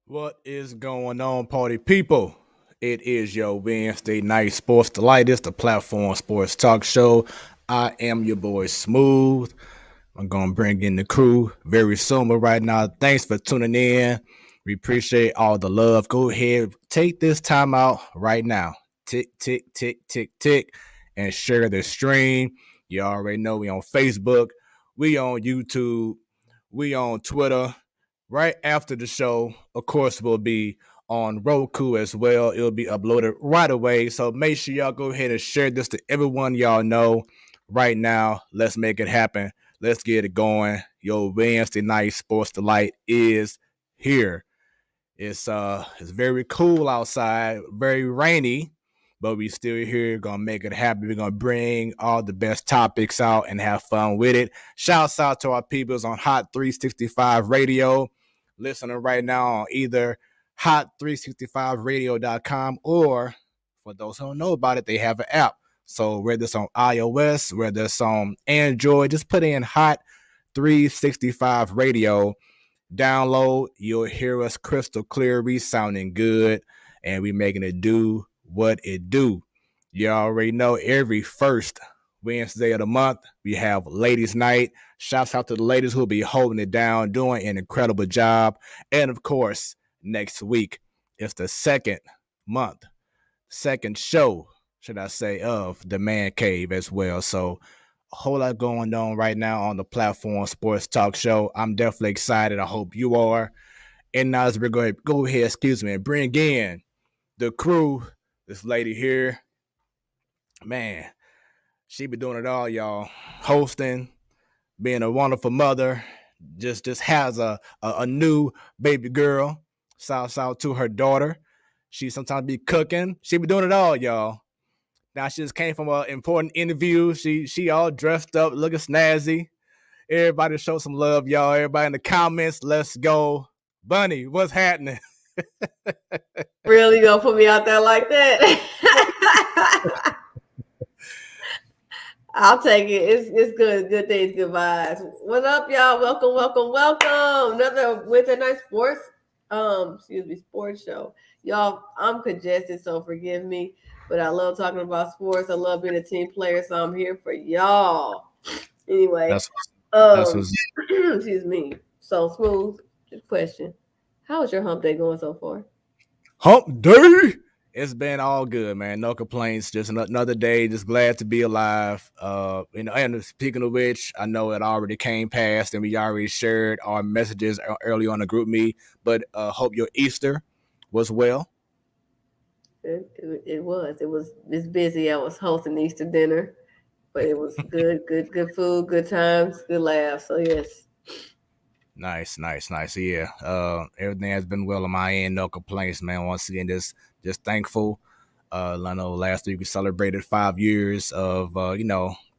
What is going on, party people? It is your Wednesday night sports delight. It's the platform sports talk show. I am your boy Smooth. I'm gonna bring in the crew very soon, but right now, thanks for tuning in. We appreciate all the love. Go ahead, take this time out right now. Tick, tick, tick, tick, tick, and share the stream. You already know we on Facebook, we on YouTube, we on Twitter. Right after the show, of course, will be on Roku as well. It'll be uploaded right away. So make sure y'all go ahead and share this to everyone y'all know right now. Let's make it happen. Let's get it going. Your Wednesday night sports delight is here. It's very cool outside, very rainy, but we still here. Gonna make it happen. We're gonna bring all the best topics out and have fun with it. Shouts out to our peoples on Hot 365 Radio, listening right now on either hot365radio.com, or for those who don't know about it, they have an app. So whether it's on iOS, whether it's on Android, just put in Hot 365 Radio. Download, you'll hear us crystal clear, we sounding good, and we making it do what it do. You already know every first Wednesday of the month, we have Ladies Night. Shouts out to the ladies who will be holding it down, doing an incredible job. And of course, next week, it's the second show, should I say, of the Man Cave as well. So a whole lot going on right now on the platform sports talk show. I'm definitely excited. I hope you are. And now as we're going to go ahead, and bring in the crew. This lady here, man, she be doing it all, y'all. Hosting, being a wonderful mother, just has a new baby girl. Shout out to her daughter. She sometimes be cooking. She be doing it all, y'all. Now she just came from an important interview. She all dressed up, looking snazzy. Everybody show some love, y'all. Everybody in the comments, let's go. Bunny, what's happening? Really gonna put me out there like that? I'll take it. It's good. Good things, good vibes. What up, y'all? Welcome. Another Wednesday night sports show. Y'all, I'm congested, so forgive me. But I love talking about sports. I love being a team player, so I'm here for y'all. Anyway, that's excuse me. So Smooth, just question. How is your hump day going so far? Hump day It's been all good, man. No complaints. Just another day. Just glad to be alive. And speaking of which, I know it already came past, and we already shared our messages early on the group me. But hope your Easter was well. It was. It's busy. I was hosting Easter dinner, but it was good food, good times, good laughs. So yes. Nice. Yeah. Everything has been well on my end. No complaints, man. Once again, just thankful. I know last week we celebrated 5 years of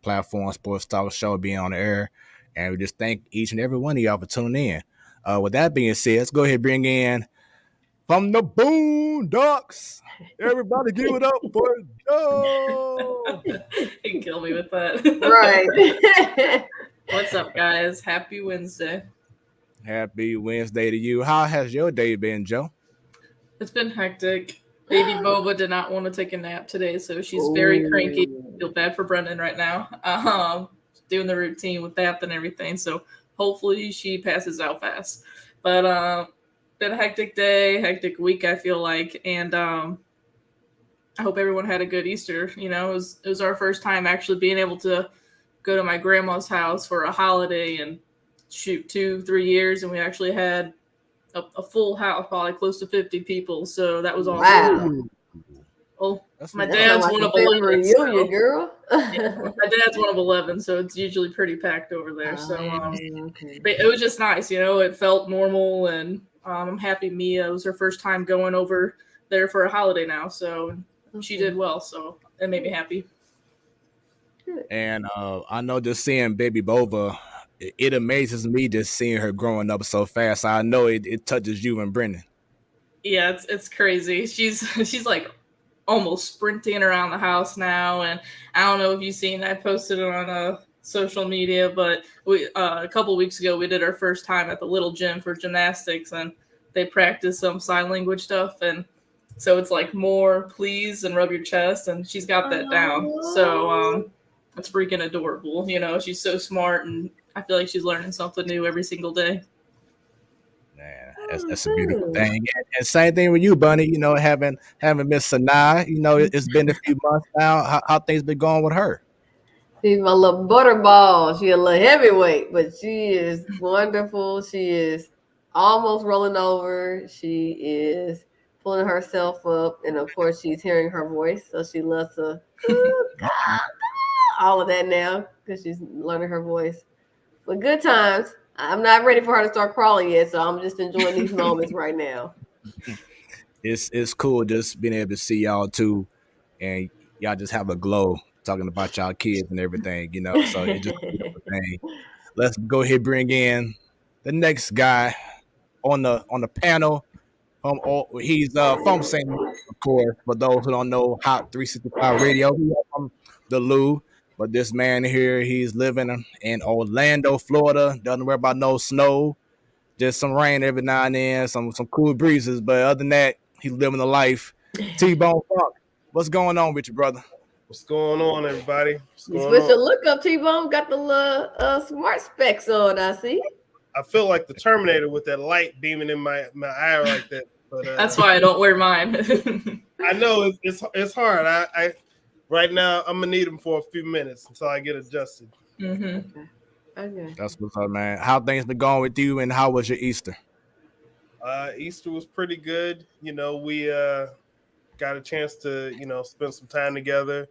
platform sports talk show being on the air, and we just thank each and every one of y'all for tuning in. With that being said, let's go ahead and bring in from the Boondocks. Everybody, give it up for Joe. You can kill me with that. Right. What's up, guys? Happy Wednesday. Happy Wednesday to you. How has your day been, Joe? It's been hectic. Baby Boba did not want to take a nap today, so she's very cranky. I feel bad for Brendan right now. Doing the routine with that and everything, so hopefully she passes out fast. But been a hectic day, hectic week, I feel like, and I hope everyone had a good Easter. You know, it was our first time actually being able to go to my grandma's house for a holiday and shoot 2-3 years, and we actually had a full house, probably close to 50 people. So that was awesome. Wow. Well, my dad's one of 11. Reunion, girl. Yeah, my dad's one of 11, so it's usually pretty packed over there. So but it was just nice, you know. It felt normal, and I'm happy Mia, it was her first time going over there for a holiday now, so she did well. So it made me happy. And I know just seeing baby Bova, it amazes me just seeing her growing up so fast. I know it touches you and Brendan. Yeah, it's crazy. She's like almost sprinting around the house now, and I don't know if you've seen. I posted it on social media, but we a couple weeks ago we did our first time at the little gym for gymnastics, and they practiced some sign language stuff, and so it's like more please and rub your chest, and she's got that down. So it's freaking adorable. You know, she's so smart, and I feel like she's learning something new every single day. Man, that's a beautiful thing. And same thing with you, Bunny. You know, having Miss Sanaa. You know, it's been a few months now. How things been going with her? She's my little butterball. She's a little heavyweight, but she is wonderful. She is almost rolling over. She is pulling herself up, and of course, she's hearing her voice, so she loves to all of that now because she's learning her voice. But good times. I'm not ready for her to start crawling yet, so I'm just enjoying these moments right now. It's cool just being able to see y'all too, and y'all just have a glow talking about y'all kids and everything, you know. So it's just a beautiful thing. Let's go ahead and bring in the next guy on the panel. He's from St. Louis, of course. For those who don't know, Hot 365 Radio, he's from the Lou. But this man here, he's living in Orlando, Florida. Doesn't worry about no snow, just some rain every now and then, some cool breezes. But other than that, he's living the life. T-Bone Funk, what's going on with you, brother? What's going on, everybody? You switch your look up, T-Bone. Got the little smart specs on, I see. I feel like the Terminator with that light beaming in my eye like that. But that's why I don't wear mine. I know it's hard. I right now I'm gonna need them for a few minutes until I get adjusted. Mm-hmm. Okay. That's what's up, man. How things been going with you, and how was your Easter? Easter was pretty good. You know, we got a chance to spend some time together.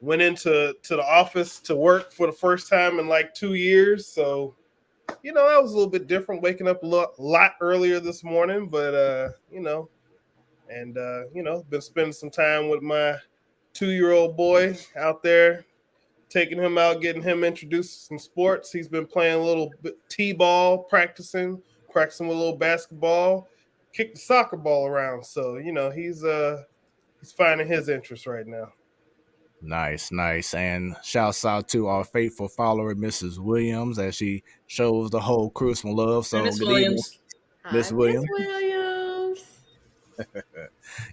Went into the office to work for the first time in like 2 years, so that was a little bit different. Waking up a lot earlier this morning, but been spending some time with my 2-year-old boy out there, taking him out, getting him introduced to some sports. He's been playing a little bit t-ball, practicing with a little basketball, kick the soccer ball around. So he's finding his interest right now. Nice. And shouts out to our faithful follower, Mrs. Williams, as she shows the whole crew some love. So Miss Williams. Miss Williams.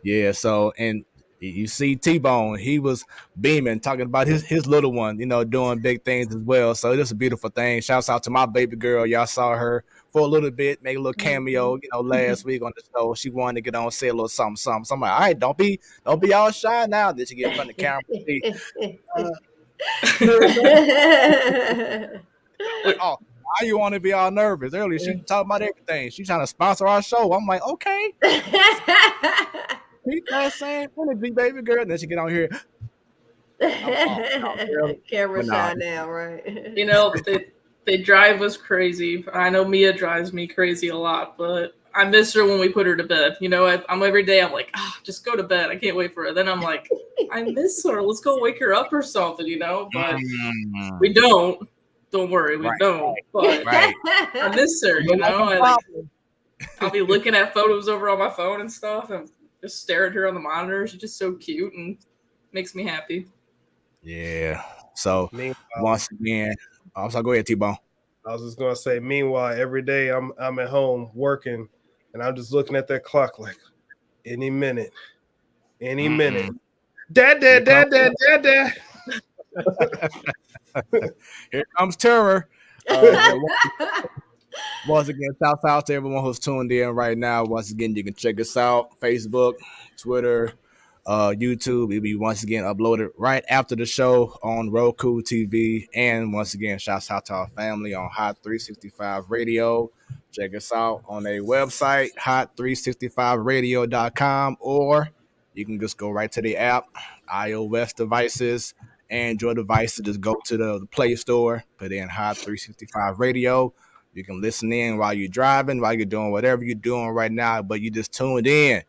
Yeah, so and you see T-Bone, he was beaming, talking about his little one, doing big things as well. So it's a beautiful thing. Shouts out to my baby girl. Y'all saw her for a little bit, make a little cameo. Last week on the show, she wanted to get on, say a little something. So I'm like, all right, don't be all shy now. Then she get in front of the camera. Like, oh, why you want to be all nervous? Earlier, she talking about everything. She trying to sponsor our show. I'm like, okay. Keep that same energy, baby girl. And then she get on here. Camera shy now, right? They drive us crazy. I know Mia drives me crazy a lot, but I miss her when we put her to bed. I'm every day. I'm like, just go to bed. I can't wait for her. Then I'm like, I miss her. Let's go wake her up or something. But we don't. Don't worry, we don't. But I miss her. I'll be looking at photos over on my phone and stuff, and just stare at her on the monitor. She's just so cute and makes me happy. Yeah. So once again, so go ahead, T-Bone. I was just gonna say, meanwhile, every day I'm at home working, and I'm just looking at that clock like any minute. Dad. Here comes terror. Once again, shout out to everyone who's tuned in right now. Once again, you can check us out: Facebook, Twitter, YouTube. It'll be once again uploaded right after the show on Roku TV. And once again, shouts out to our family on Hot 365 Radio. Check us out on a website, hot365radio.com, or you can just go right to the app, iOS devices, Android devices. Just go to the Play Store, put in Hot 365 Radio. You can listen in while you're driving, while you're doing whatever you're doing right now, but you just tuned in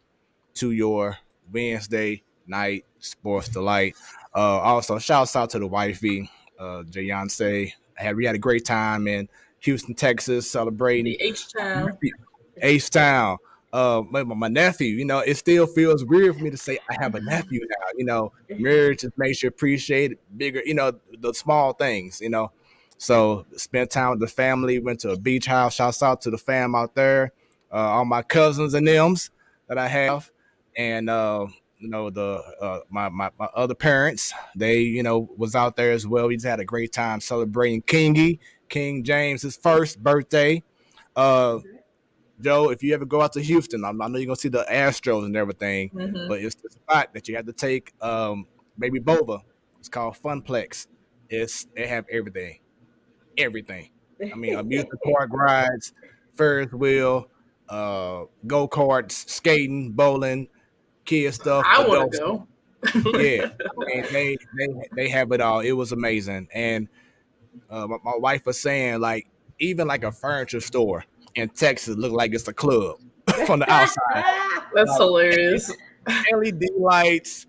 to your Wednesday night sports delight. Also, shouts out to the wifey, Jayonce. We had a great time in Houston, Texas, celebrating the H-Town. H-Town. My nephew, it still feels weird for me to say I have a nephew now. Marriage just makes you appreciate bigger, the small things, So spent time with the family, went to a beach house. Shouts out to the fam out there, all my cousins and thems that I have, and my other parents. They was out there as well. We just had a great time celebrating King James's first birthday. Joe, if you ever go out to Houston, I know you're gonna see the Astros and everything, but it's the spot that you have to take. Baby Bova. It's called Funplex. They have everything. I mean, amusement park rides, Ferris wheel, go-karts, skating, bowling, kid stuff. I want to go. Yeah, I mean, they have it all. It was amazing, and my wife was saying like even like a furniture store in Texas look like it's a club from the outside. That's hilarious. LED lights,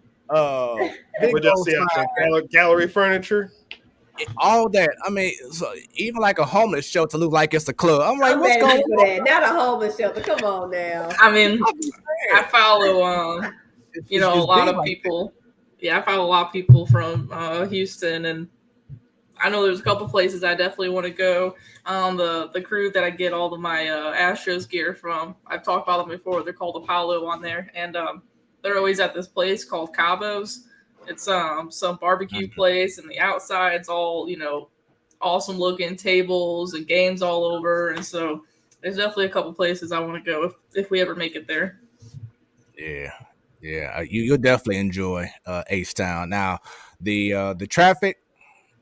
gallery furniture. All that. I mean, so even like a homeless shelter look like it's a club. I'm like, what's going on? Not a homeless shelter. Come on now. I mean, I follow, a lot of people. Yeah, I follow a lot of people from Houston, and I know there's a couple places I definitely want to go. The crew that I get all of my Astros gear from, I've talked about them before. They're called Apollo on there, and they're always at this place called Cabo's. It's some barbecue place, and the outside's all awesome looking tables and games all over, and so there's definitely a couple places I want to go if we ever make it there. Yeah, you'll definitely enjoy H-Town. Now the traffic.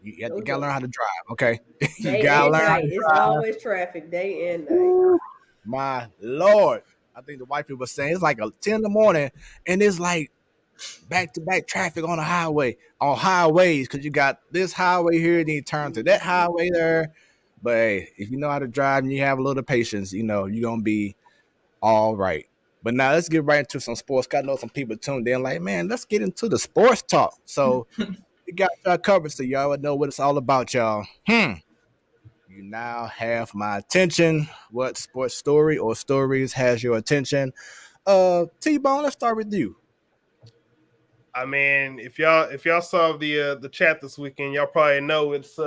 You gotta learn how to drive, okay? You gotta learn how to drive. It's always traffic, day and night. My Lord. I think the white people were saying it's like 10 in the morning, and it's like back-to-back traffic on the highway, on highways, because you got this highway here, then you turn to that highway there. But hey, if you know how to drive and you have a little patience, you're going to be all right. But now let's get right into some sports. I know some people tuned in like, man, let's get into the sports talk. So we got y'all covered, so y'all know what it's all about, y'all. You now have my attention. What sports story or stories has your attention? T-Bone, let's start with you. I mean, if y'all saw the chat this weekend, y'all probably know it's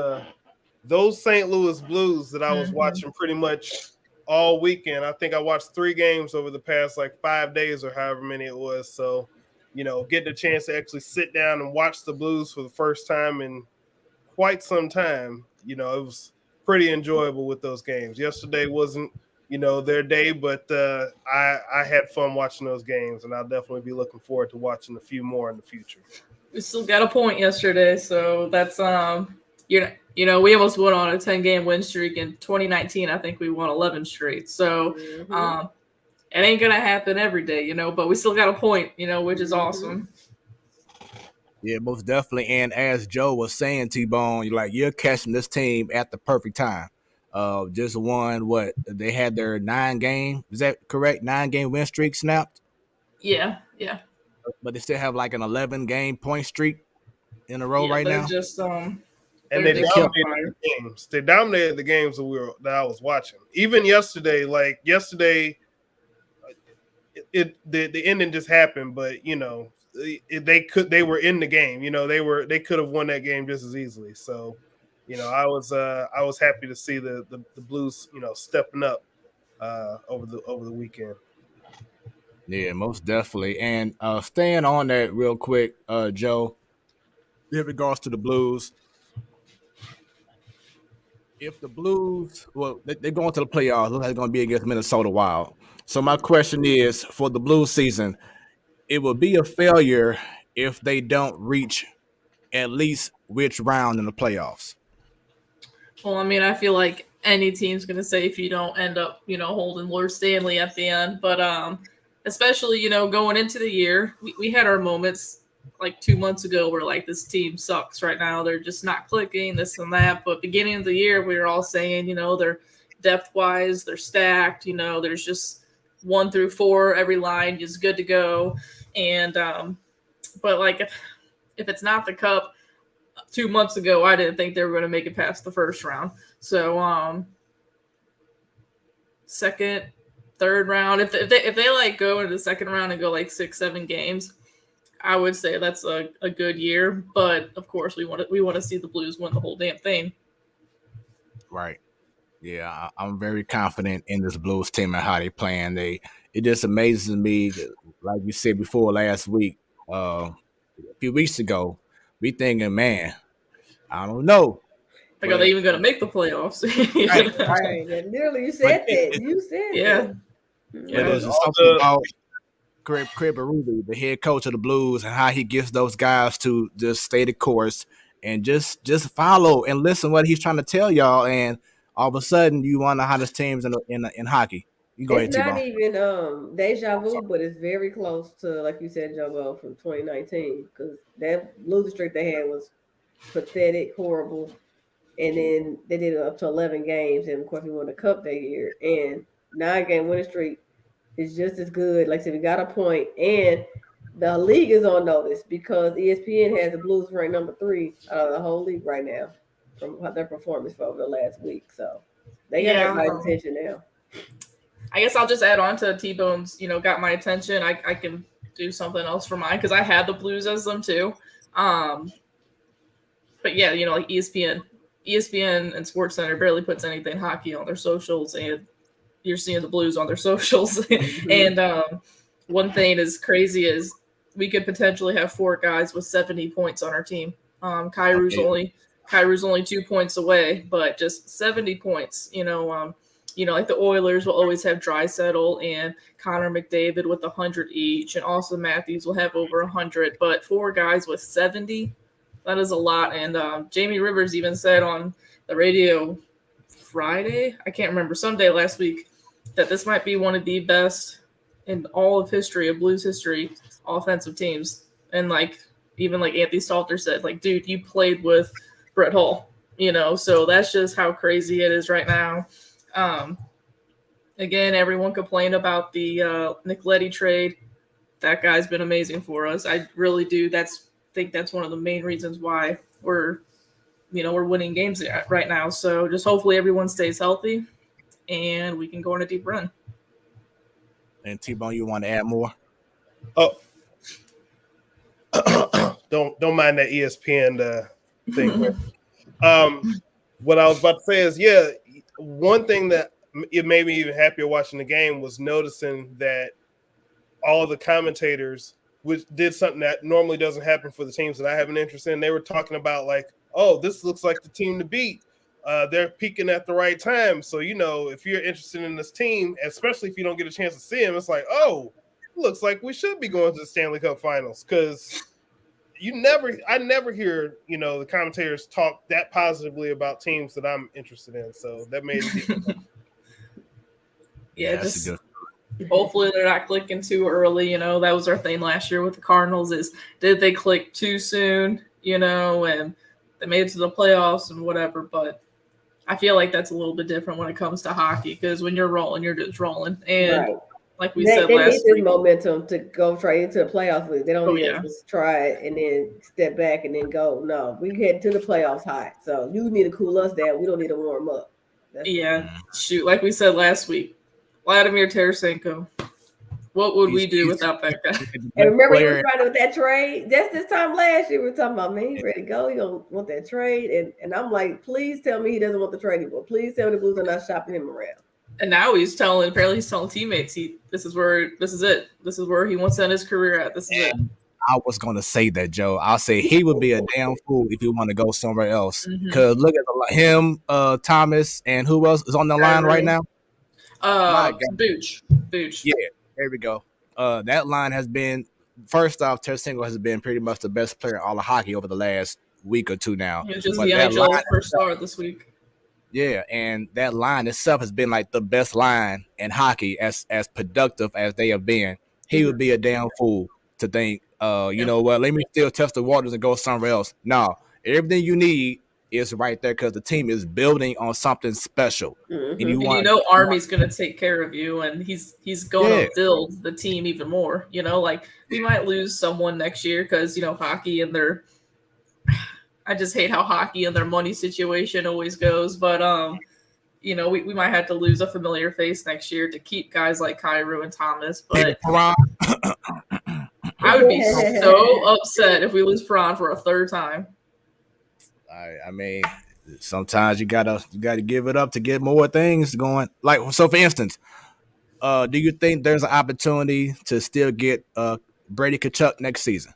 those St. Louis Blues that I was watching pretty much all weekend. I think I watched 3 games over the past 5 days or however many it was. So, getting a chance to actually sit down and watch the Blues for the first time in quite some time, it was pretty enjoyable with those games. Yesterday wasn't their day. But I had fun watching those games, and I'll definitely be looking forward to watching a few more in the future. We still got a point yesterday, so that's we almost went on a 10-game win streak in 2019. I think we won 11 straight. So it ain't gonna happen every day, but we still got a point, which is awesome. Yeah, most definitely. And as Joe was saying, T-Bone, you're catching this team at the perfect time. Just won they had their 9-game, is that correct? 9-game win streak snapped? Yeah. But they still have like an 11-game point streak in a row right now. Just and they dominated the games. They dominated the games that I was watching. Even yesterday, the ending just happened, but they were in the game. They could have won that game just as easily. So, I was happy to see the Blues, stepping up over the weekend. Yeah, most definitely. And staying on that real quick, Joe, in regards to the Blues, if the Blues, they're going to the playoffs, looks like they're going to be against Minnesota Wild. So my question is, for the Blues season, it will be a failure if they don't reach at least which round in the playoffs? Well, I mean, I feel like any team's going to say if you don't end up, holding Lord Stanley at the end. But especially, going into the year, we had our moments like 2 months ago where like this team sucks right now. They're just not clicking, this and that. But beginning of the year, we were all saying, they're depth-wise, they're stacked. There's just 1 through 4, every line is good to go. And but like if it's not the Cup, 2 months ago, I didn't think they were going to make it past the first round. So second, third round, if they like go into the second round and go like 6-7 games, I would say that's a good year. But of course, we want to see the Blues win the whole damn thing. Right. Yeah, I'm very confident in this Blues team and how they playing. It just amazes me, like you said before last week, a few weeks ago, we thinking, man, I don't know. Like, are they even going to make the playoffs? Right. Literally, you said that. You said that. Yeah. There's something about Craig Berube, the head coach of the Blues, and how he gets those guys to just stay the course and just follow and listen what he's trying to tell y'all. And all of a sudden, you one of the hottest teams in hockey. You go it's ahead, not even deja vu, but it's very close to, like you said, Joe, from 2019, because that losing streak they had was pathetic, horrible, and then they did it up to 11 games, and of course we won the Cup that year. And 9-game winning streak is just as good. Like I said, we got a point, and the league is on notice because ESPN has the Blues ranked number 3 out of the whole league right now from their performance for over the last week. So they got everybody's attention now. I guess I'll just add on to T-Bone's, got my attention. I can do something else for mine because I had the Blues as them too. But yeah, like ESPN and SportsCenter barely puts anything hockey on their socials, and you're seeing the Blues on their socials. And one thing is crazy is we could potentially have 4 guys with 70 points on our team. Kairu's only 2 points away, but just 70 points, like the Oilers will always have Draisaitl and Connor McDavid with 100 each, and also Matthews will have over 100. But 4 guys with 70, that is a lot. And Jamie Rivers even said on the radio Friday, I can't remember, someday last week, that this might be one of the best in all of history, of Blues history, offensive teams. And even Anthony Stalter said, dude, you played with Brett Hull, so that's just how crazy it is right now. Again, everyone complained about the Nick Leddy trade. That guy's been amazing for us. I really do. Think that's one of the main reasons why we're winning games right now. So just hopefully everyone stays healthy and we can go on a deep run. And T-Bone, you want to add more? Oh, don't mind that ESPN thing. What I was about to say is, one thing that it made me even happier watching the game was noticing that all the commentators, which did something that normally doesn't happen for the teams that I have an interest in, they were talking about this looks like the team to beat. they're peaking at the right time. So, if you're interested in this team, especially if you don't get a chance to see them, it's like, oh, looks like we should be going to the Stanley Cup Finals, because I never hear, the commentators talk that positively about teams that I'm interested in. So that made it even better. Yeah, just hopefully they're not clicking too early. That was our thing last year with the Cardinals, is did they click too soon, and they made it to the playoffs and whatever. But I feel like that's a little bit different when it comes to hockey, because when you're rolling, you're just rolling. And like we said they last need week, this momentum to go try into the playoffs. They don't need to just try it and then step back and then go. No, we head to the playoffs hot. So you need to cool us down. We don't need to warm up. Shoot, like we said last week, Vladimir Tarasenko. What would we do without that guy? And remember, you were trying to with that trade. Just this time last year, we were talking about, man, he ready to go. He don't want that trade, and I'm like, please tell me he doesn't want the trade anymore. Please tell me the Blues are not shopping him around. And now apparently he's telling teammates, this is it. This is where he wants to end his career at. This is it. I was going to say that, Joe. I'll say he would be a damn fool if he want to go somewhere else. Because look at him, Thomas, and who else is on the line right now? Booch. Yeah, there we go. That line has been, first off, Tarasenko has been pretty much the best player in all of hockey over the last week or two now. It's just the NHL first star this week. Yeah, and that line itself has been like the best line in hockey, as productive as they have been. He would be a damn fool to think, you know what, let me still test the waters and go somewhere else. No, everything you need is right there, because the team is building on something special. And Army's going to take care of you, and he's going to build the team even more. Like we might lose someone next year because, hockey and their – I just hate how hockey and their money situation always goes. But, we might have to lose a familiar face next year to keep guys like Kyrou and Thomas. But I would be so upset if we lose Perron for a third time. I mean, sometimes you gotta give it up to get more things going. Like, so for instance, do you think there's an opportunity to still get Brady Tkachuk next season?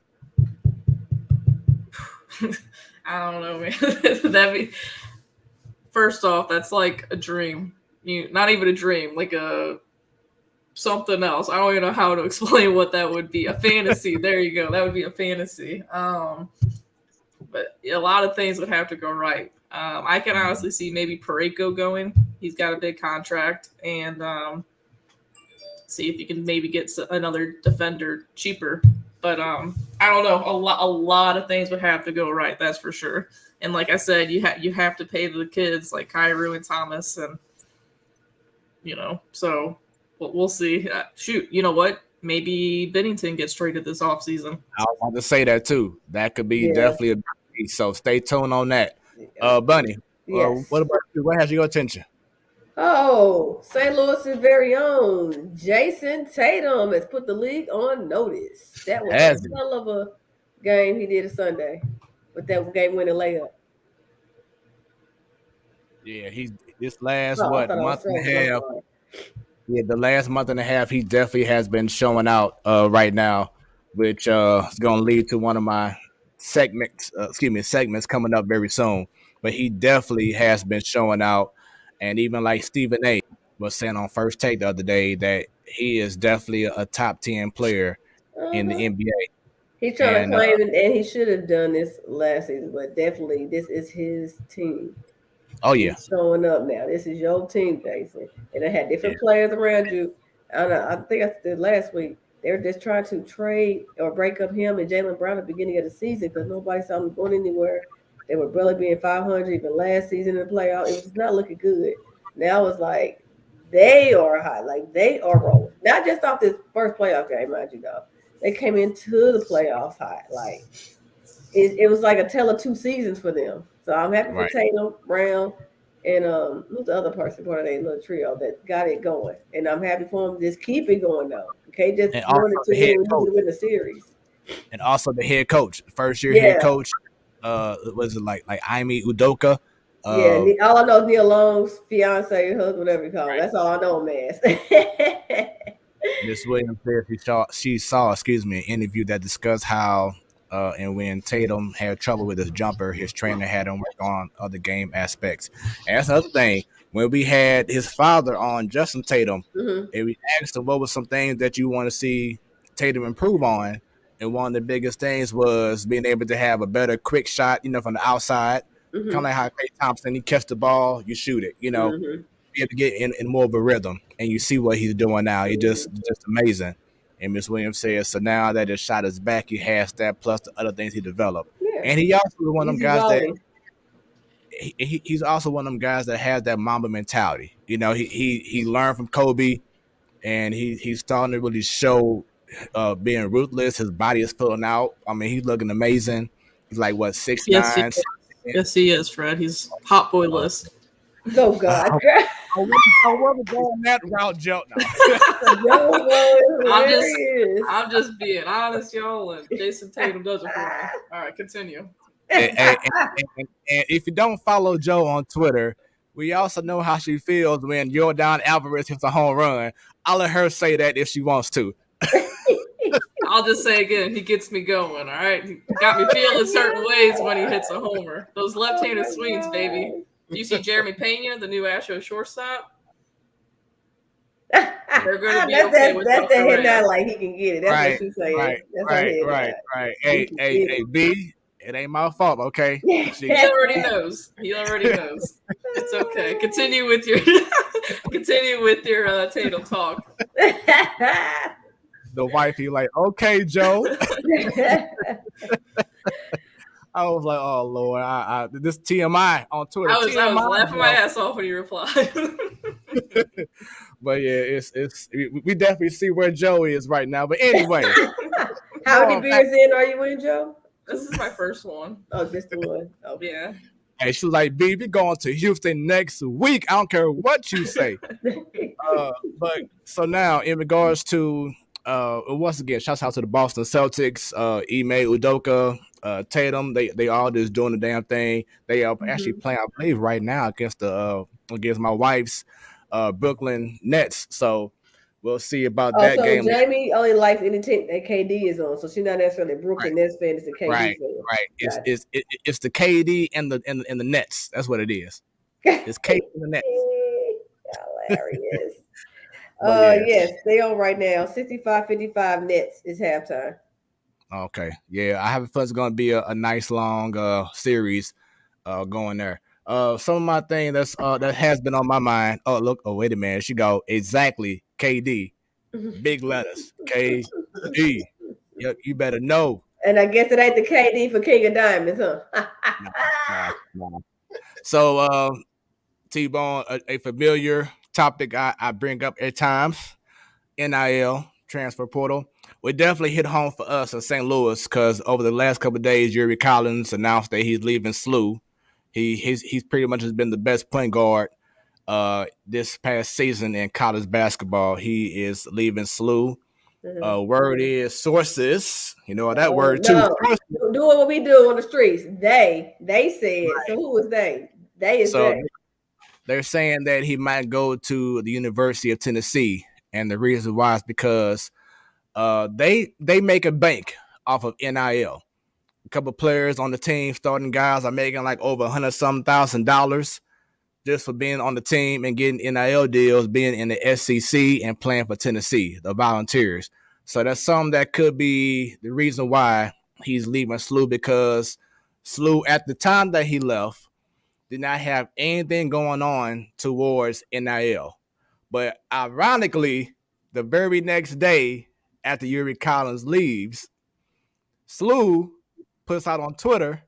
I don't know, man. First off, that's like a dream. Not even a dream, like something else. I don't even know how to explain what that would be. A fantasy. There you go. That would be a fantasy. But a lot of things would have to go right. I can honestly see maybe Parayko going. He's got a big contract, and see if you can maybe get another defender cheaper. But I don't know. A lot of things would have to go right. That's for sure. And like I said, you have to pay the kids like Kyrou and Thomas, and so we'll see. Shoot, you know what? Maybe Bennington gets traded this offseason. I was about to say that too. That could be definitely a good piece. So stay tuned on that. Bunny, what about you? What has your attention? Oh, St. Louis's very own Jason Tatum has put the league on notice. That was a hell of a game he did a Sunday with that game-winning layup. Yeah, this last month and a half. Yeah, the last month and a half, he definitely has been showing out right now, which is going to lead to one of my segments coming up very soon. But he definitely has been showing out. And even like Stephen A. was saying on First Take the other day that he is definitely a top 10 player in the NBA. He's trying to claim it, and he should have done this last season, but definitely this is his team. Oh, yeah. He's showing up now. This is your team, Jason. And they had different players around you. I think I said last week, they were just trying to trade or break up him and Jaylen Brown at the beginning of the season because nobody saw them going anywhere. They were barely being 500 even last season in the playoff. It was not looking good. Now it's like they are hot. Like they are rolling. Not just off this first playoff game, mind you, though. They came into the playoffs hot. Like it was like a tale of two seasons for them. So I'm happy for Tatum, Brown, and who's the other person part of their little trio that got it going. And I'm happy for them. Just keep it going though. Okay, just win the series. And also the head coach, first year head coach. Was it like Ime Udoka? All I know is Neil Long's fiance, husband, whatever you call him. That's all I know, man. Miss Williams said she saw an interview that discussed how And when Tatum had trouble with his jumper, his trainer had him work on other game aspects. And that's another thing. When we had his father on, Justin Tatum, and we asked him what were some things that you want to see Tatum improve on, and one of the biggest things was being able to have a better quick shot, from the outside, kind of like how Klay Thompson, he catch the ball, you shoot it, be able to get in more of a rhythm, and you see what he's doing now. It's just amazing. And Miss Williams says, so now that his shot is back, he has that plus the other things he developed. Yeah. And he also one of them guys that he's also one of them guys that has that Mamba mentality. He learned from Kobe, and he's starting to really show being ruthless. His body is filling out. I mean, he's looking amazing. He's like, what, 6'9"? Yes, he is, Fred. He's hot boy list. Oh, God. I wasn't going that route, Joe. No. I'm just being honest, y'all, and Jason Tatum does it for me. All right, continue. And if you don't follow Joe on Twitter, we also know how she feels when Jordan Alvarez hits a home run. I'll let her say that if she wants to. I'll just say again, he gets me going, all right? He got me feeling certain ways when he hits a homer. Those left-handed swings, baby. Do you see Jeremy Pena, the new Astros shortstop? They're going to be okay with that. That's the hit that like he can get it. That's what she's saying. Right. Hey, B, it ain't my fault, okay? He already knows. It's okay. Continue with your Tatum talk. The wifey like, okay, Joe. I was like, oh Lord, I this TMI on Twitter. I was laughing my ass off when you replied. But yeah, we definitely see where Joe is right now. But anyway, how many beers in are you in, Joe? This is my first one. Oh, just the one. Oh yeah. Hey, she was like, B, we going to Houston next week. I don't care what you say. But so now, in regards to once again, shouts out to the Boston Celtics, Ime Udoka, Tatum. They all just doing the damn thing. They are actually playing, I believe, right now against my wife's Brooklyn Nets. So we'll see about that game. Jamie only likes any team that KD is on, so she's not necessarily Brooklyn Nets fan. It's the KD fan. Right. It's the KD and the Nets. That's what it is. It's KD and the Nets. Hilarious. Yes, they on right now. 65-55 Nets is halftime. Okay. Yeah, I have a feeling it's going to be a nice long series going there. Some of my thing that has been on my mind. Oh, look. Oh, wait a minute. She go exactly KD. Big letters. KD. You better know. And I guess it ain't the KD for King of Diamonds, huh? No. So, T-Bone, a familiar topic I bring up at times, NIL, transfer portal. We definitely hit home for us in St. Louis because over the last couple of days, Yuri Collins announced that he's leaving SLU. He's pretty much has been the best point guard this past season in college basketball. He is leaving SLU. Word is sources. You know that word too. Do what we do on the streets. They said. Right. So who was they? They is they. They're saying that he might go to the University of Tennessee, and the reason why is because they make a bank off of NIL. A couple of players on the team, starting guys, are making like over $100,000 just for being on the team and getting NIL deals, being in the SEC and playing for Tennessee, the Volunteers. So that's something that could be the reason why he's leaving SLU, because SLU, at the time that he left, did not have anything going on towards NIL. But ironically, the very next day after Yuri Collins leaves, SLU puts out on Twitter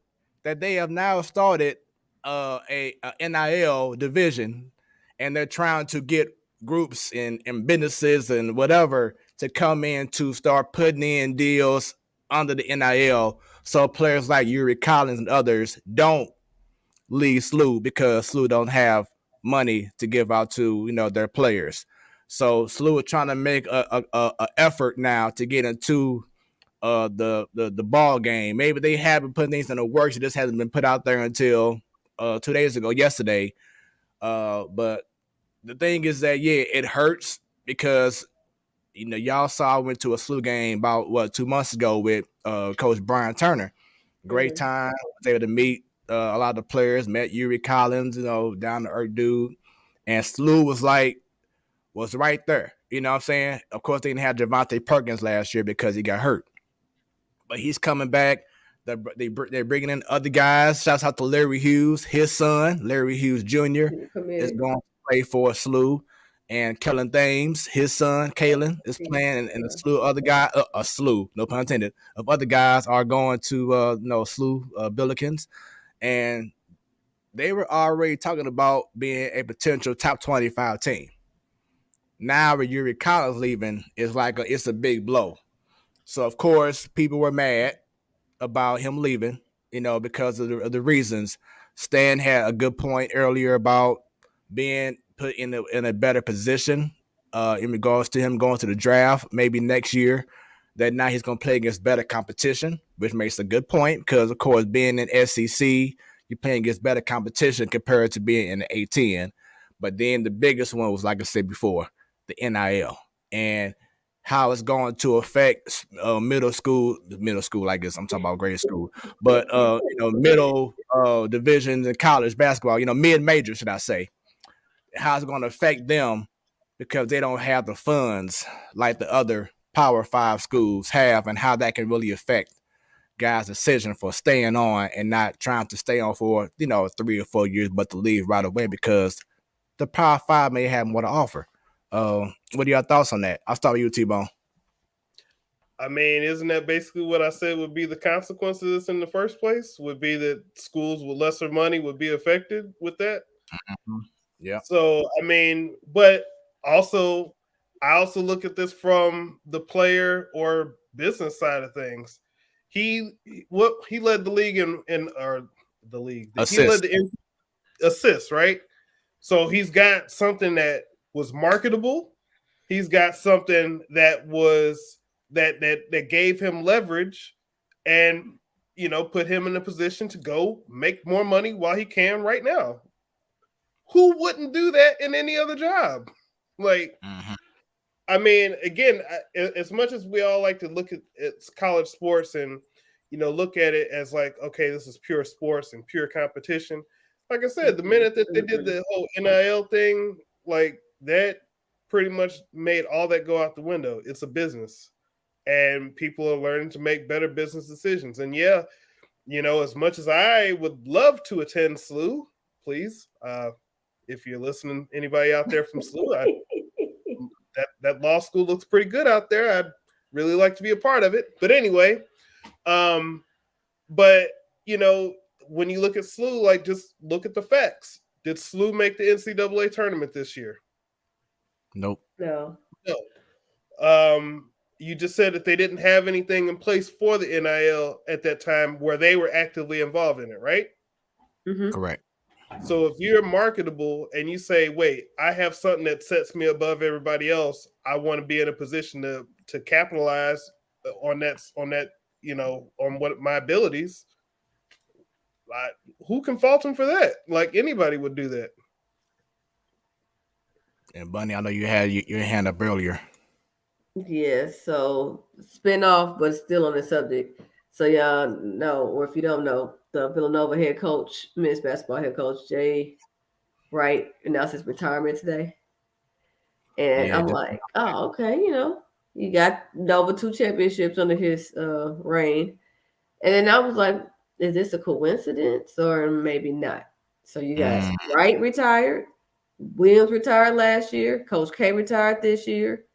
that they have now started a NIL division, and they're trying to get groups and businesses and whatever to come in to start putting in deals under the NIL, so players like Yuri Collins and others don't leave SLU, because SLU don't have money to give out to their players. So SLU is trying to make a effort now to get into the ball game. Maybe they haven't put things in the works. It just hasn't been put out there until 2 days ago, yesterday. But the thing is that, yeah, it hurts because, y'all saw I went to a SLU game about 2 months ago with Coach Brian Turner. Great time. Was able to meet a lot of the players. Met Yuri Collins, down to earth dude. And SLU was right there. You know what I'm saying? Of course, they didn't have Javante Perkins last year because he got hurt. But he's coming back. They're bringing in other guys. Shouts out to Larry Hughes. His son, Larry Hughes Jr., is going to play for SLU. And Kellen Thames, his son, Kalen, is playing. And a slew of other guys, a slew, no pun intended, of other guys are going to, SLU Billikens. And they were already talking about being a potential top 25 team. Now with Yuri Collins leaving, it's a big blow. So of course people were mad about him leaving, because of the reasons. Stan had a good point earlier about being put in a better position in regards to him going to the draft maybe next year. That now he's going to play against better competition, which makes a good point because of course being in SEC, you're playing against better competition compared to being in the A10. But then the biggest one was, like I said before, the NIL and how it's going to affect middle school, I guess I'm talking about grade school, but middle divisions in college basketball, mid-major, should I say, how it's going to affect them because they don't have the funds like the other Power 5 schools have, and how that can really affect guys' decision for staying on and not trying to stay on for 3 or 4 years, but to leave right away because the Power 5 may have more to offer. What are your thoughts on that? I'll start with you, T-Bone. I mean, isn't that basically what I said would be the consequences in the first place? Would be that schools with lesser money would be affected with that? Mm-hmm. Yeah. So, I mean, but also, I also look at this from the player or business side of things. He led the league Assist. He led the assists, right? So he's got something that was marketable. He's got something that was that gave him leverage and put him in a position to go make more money while he can right now. Who wouldn't do that in any other job? Like, I mean, again, as much as we all like to look at college sports and look at it as like, okay, this is pure sports and pure competition. Like I said, the minute that they did the whole NIL thing, like that pretty much made all that go out the window. It's a business, and people are learning to make better business decisions. And yeah, as much as I would love to attend SLU, please, if you're listening, anybody out there from SLU, that law school looks pretty good out there. I'd really like to be a part of it. But anyway, but when you look at SLU, like just look at the facts. Did SLU make the NCAA tournament this year? Nope. No. You just said that they didn't have anything in place for the NIL at that time where they were actively involved in it, right? Mm-hmm. Correct. So if you're marketable and you say, wait, I have something that sets me above everybody else, I want to be in a position to capitalize on that, on what my abilities. Who can fault him for that? Like anybody would do that. And Bunny, I know you had your hand up earlier. Yes, so spin-off, but still on the subject. So y'all know, or if you don't know, the Villanova head coach, men's basketball head coach, Jay Wright, announced his retirement today. And yeah, I'm like, oh, okay, you got Nova 2 championships under his reign. And then I was like, is this a coincidence or maybe not? So you got Wright retired, Williams retired last year, Coach K retired this year.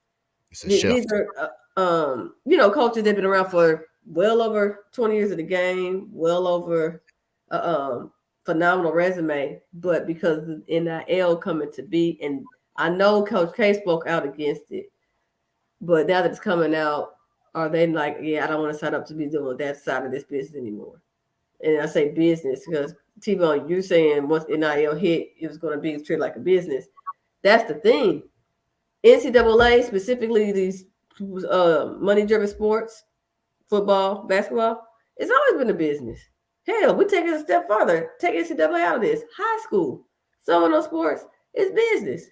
These are, coaches that have been around for well over 20 years of the game, well over phenomenal resume. But because of the NIL coming to be, and I know Coach K spoke out against it, but now that it's coming out, are they like, yeah, I don't want to sign up to be doing that side of this business anymore? And I say business because T-Bone, you're saying once NIL hit, it was going to be treated like a business. That's the thing. NCAA, specifically these money-driven sports, football, basketball, it's always been a business. Hell, we take it a step further. Take NCAA out of this. High school, some of those sports, it's business.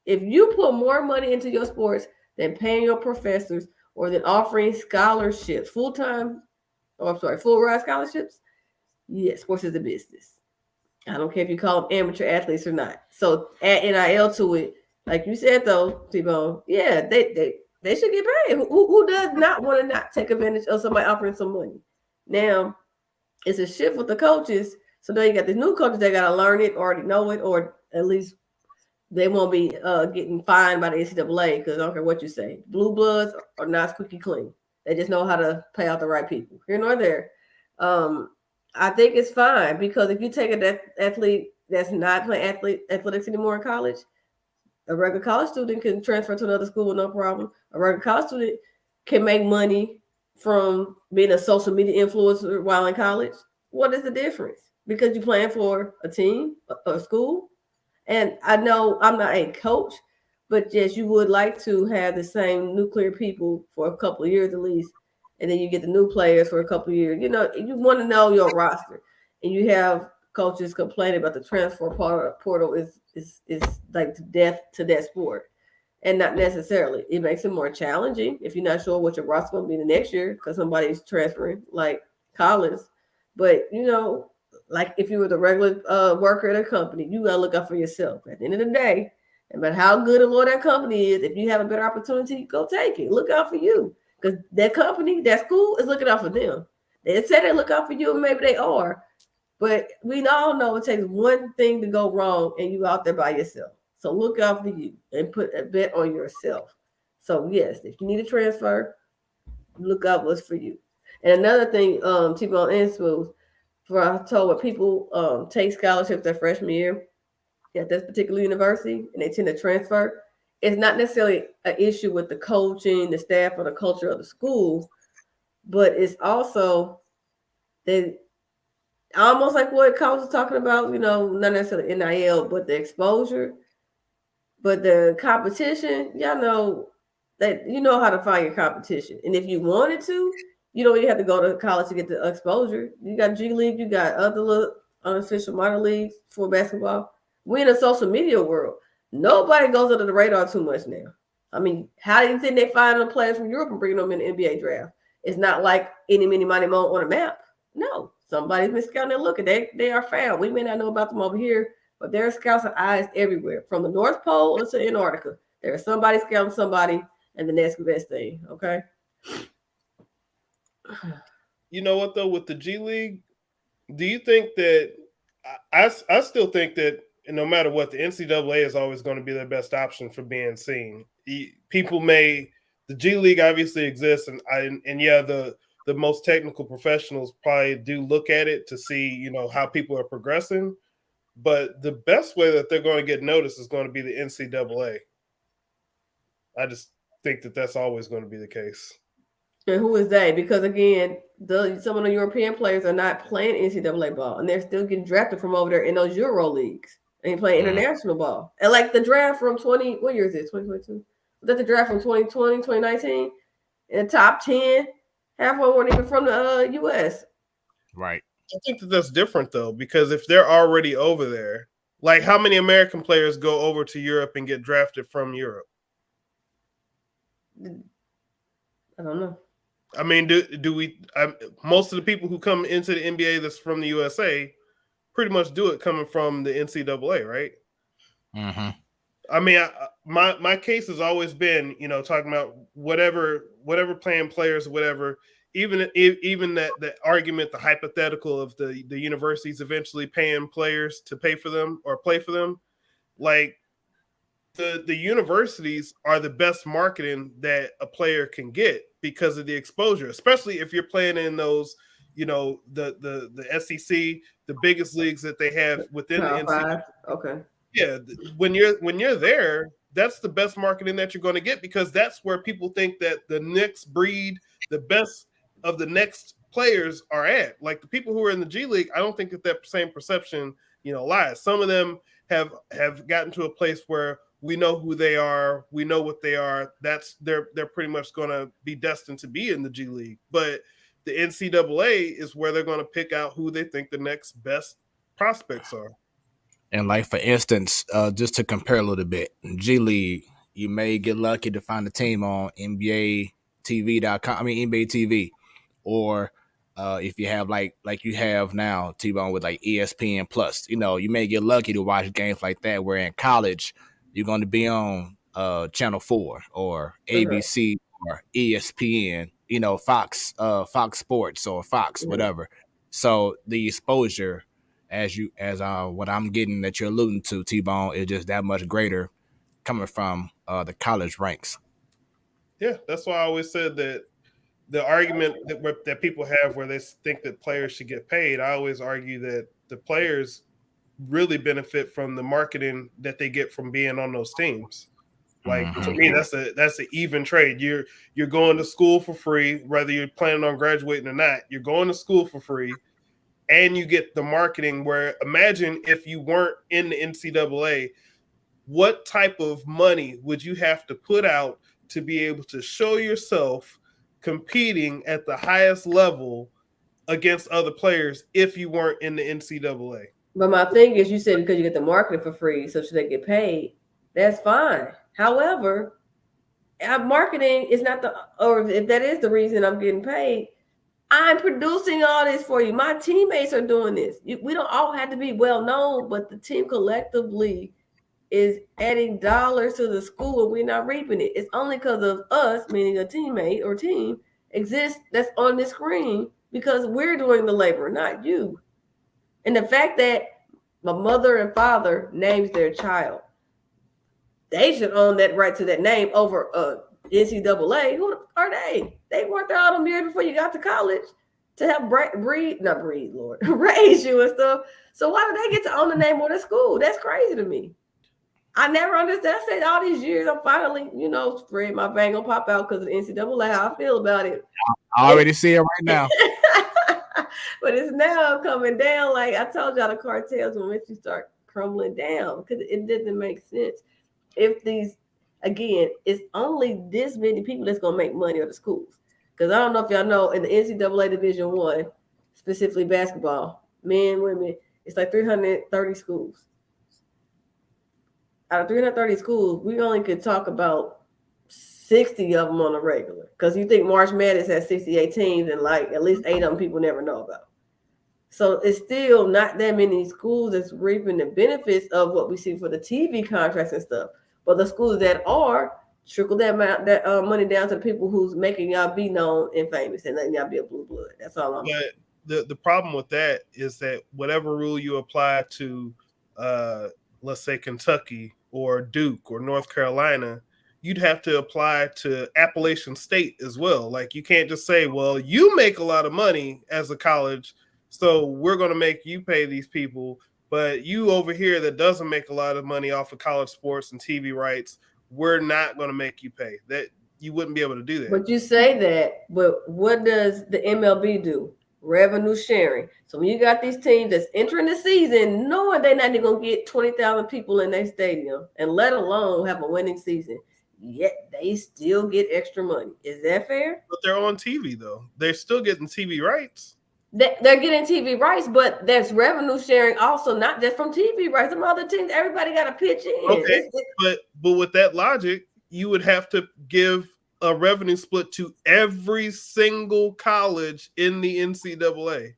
If you put more money into your sports than paying your professors or then offering scholarships, full ride scholarships. Yes, sports is a business. I don't care if you call them amateur athletes or not. So add NIL to it, like you said though, T-Bone. Yeah, they should get paid. Who does not want to not take advantage of somebody offering some money? Now it's a shift with the coaches. So now you got the new coaches that got to learn it, already know it, or at least they won't be getting fined by the NCAA because I don't care what you say. Blue bloods are not squeaky clean. They just know how to pay out the right people. Here nor there. I think it's fine because if you take an athlete that's not playing athletics anymore in college, a regular college student can transfer to another school with no problem. A regular college student can make money from being a social media influencer while in college. What is the difference? Because you're playing for a team, a school. And I know I'm not a coach, but yes, you would like to have the same nuclear people for a couple of years at least. And then you get the new players for a couple of years. You know, you want to know your roster. And you have coaches complaining about the transfer portal is like death to that sport. And not necessarily. It makes it more challenging if you're not sure what your roster's going to be the next year because somebody's transferring, like Collins. But, you know, like if you were the regular worker at a company, you got to look out for yourself. At the end of the day, no matter how good or low that company is, if you have a better opportunity, go take it. Look out for you because that company, that school is looking out for them. They say they look out for you, and maybe they are. But we all know it takes one thing to go wrong and you out there by yourself. So look out for you and put a bet on yourself. So yes, if you need a transfer, look out what's for you. And another thing, T-Bone and Smoooth, for I told when people take scholarships their freshman year at this particular university and they tend to transfer, it's not necessarily an issue with the coaching, the staff, or the culture of the school, but it's also that almost like what Coach was talking about, you know, not necessarily NIL, but the exposure, but the competition. Y'all know that you know how to find your competition, and if you wanted to, you don't even have to go to college to get the exposure. You got G League, you got other little unofficial minor leagues for basketball. We're in a social media world. Nobody goes under the radar too much now. I mean, how do you think they find the players from Europe and bring them in the NBA draft? It's not like any, mini, money, mo on a map. No, somebody's been scouting and looking. They are found. We may not know about them over here, but there are scouts and eyes everywhere, from the North Pole to Antarctica. There's somebody scouting somebody, and the next best thing. Okay. You know what though, with the G League, do you think that I still think that no matter what, the NCAA is always going to be the best option for being seen. People the G League obviously exists, and yeah, the most technical professionals probably do look at it to see, you know, how people are progressing. But the best way that they're going to get noticed is going to be the NCAA. I just think that that's always going to be the case. And who is they? Because again, some of the European players are not playing NCAA ball, and they're still getting drafted from over there in those Euro leagues and playing international ball. And like the draft from what year is it? 2022? Was that the draft from 2020, 2019? In the top 10, half of them weren't even from the U.S. Right. I think that that's different though, because if they're already over there, like how many American players go over to Europe and get drafted from Europe? I don't know. I mean, do we? Most of the people who come into the NBA that's from the USA pretty much do it coming from the NCAA, right? Mm-hmm. I mean, my case has always been, you know, talking about whatever playing players, whatever. Even that argument, the hypothetical of the universities eventually paying players to pay for them or play for them, like the universities are the best marketing that a player can get because of the exposure, especially if you're playing in those, you know, the SEC, the biggest leagues that they have within the NCAA. Okay. Yeah, when you're there, that's the best marketing that you're going to get, because that's where people think that the next breed, the best of the next players are at. Like the people who are in the G League, I don't think that same perception, you know, lies. Some of them have gotten to a place where we know who they are, we know what they are. They're pretty much going to be destined to be in the G League. But the NCAA is where they're going to pick out who they think the next best prospects are. And like for instance, just to compare a little bit, G League, you may get lucky to find a team on NBA TV.com. I mean NBA TV, or if you have like you have now T-Bone with like ESPN Plus. You know, you may get lucky to watch games like that. Where in college you're going to be on Channel 4 or ABC or ESPN. You know, Fox Sports or Fox whatever. So the exposure, as what I'm getting that you're alluding to, T-Bone, is just that much greater coming from the college ranks. Yeah, that's why I always said that the argument that people have where they think that players should get paid, I always argue that the players really benefit from the marketing that they get from being on those teams. Like to me, that's an even trade. You're going to school for free, whether you're planning on graduating or not. You're going to school for free, and you get the marketing. Where imagine if you weren't in the NCAA, what type of money would you have to put out to be able to show yourself competing at the highest level against other players if you weren't in the NCAA? But my thing is, you said because you get the marketing for free, so should they get paid? That's fine. However, marketing is not or if that is the reason I'm getting paid, I'm producing all this for you. My teammates are doing this. We don't all have to be well known, but the team collectively is adding dollars to the school and we're not reaping it. It's only because of us, meaning a teammate or team, exists that's on the screen because we're doing the labor, not you. And the fact that my mother and father names their child, they should own that right to that name over NCAA. Who are they? They weren't there all them years before you got to college to help raise you and stuff. So why do they get to own the name of the school? That's crazy to me. I never understand. I said all these years, I'm finally, spread my bang gonna pop out because of the NCAA, how I feel about it. I already see it right now. But it's now coming down. Like I told y'all, the cartels will make you start crumbling down because it doesn't make sense. If it's only this many people that's gonna make money at the schools. Because I don't know if y'all know, in the NCAA Division I, specifically basketball, men, women, it's like 330 schools. Out of 330 schools, we only could talk about 60 of them on a regular. Because you think March Madness has 68 teams and like at least 8 of them people never know about. So it's still not that many schools that's reaping the benefits of what we see for the TV contracts and stuff. But the schools that are trickle that money down to the people who's making y'all be known and famous and letting y'all be a blue blood. That's all I'm saying. The problem with that is that whatever rule you apply to, let's say Kentucky or Duke or North Carolina, you'd have to apply to Appalachian State as well. Like you can't just say, well, you make a lot of money as a college, so we're going to make you pay these people. But you over here that doesn't make a lot of money off of college sports and TV rights, we're not going to make you pay. That you wouldn't be able to do that. But you say that, but what does the MLB do? Revenue sharing. So when you got these teams that's entering the season, knowing they're not even going to get 20,000 people in their stadium, and let alone have a winning season, yet they still get extra money. Is that fair? But they're on TV, though. They're still getting TV rights. They're getting TV rights, but there's revenue sharing also, not just from TV rights. Some other teams, everybody got to pitch in. Okay, but with that logic, you would have to give a revenue split to every single college in the NCAA.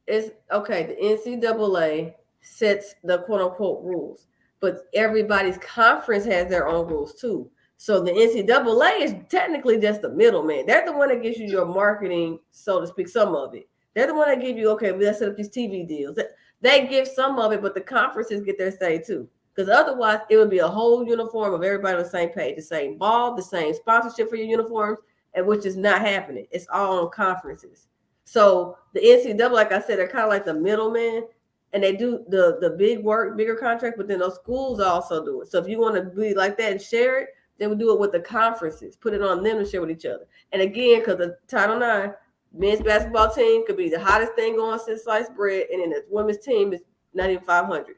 It's okay. The NCAA sets the quote unquote rules, but everybody's conference has their own rules too. So the NCAA is technically just the middleman. They're the one that gives you your marketing, so to speak, some of it. They're the one that give you, okay, let's set up these TV deals. They give some of it, but the conferences get their say too. Because otherwise, it would be a whole uniform of everybody on the same page, the same ball, the same sponsorship for your uniforms, and which is not happening. It's all on conferences. So the NCAA, like I said, they're kind of like the middleman, and they do the big work, bigger contract, but then those schools also do it. So if you want to be like that and share it, then we do it with the conferences, put it on them to share with each other. And again, because the Title IX men's basketball team could be the hottest thing going since sliced bread, and then the women's team is not even 500.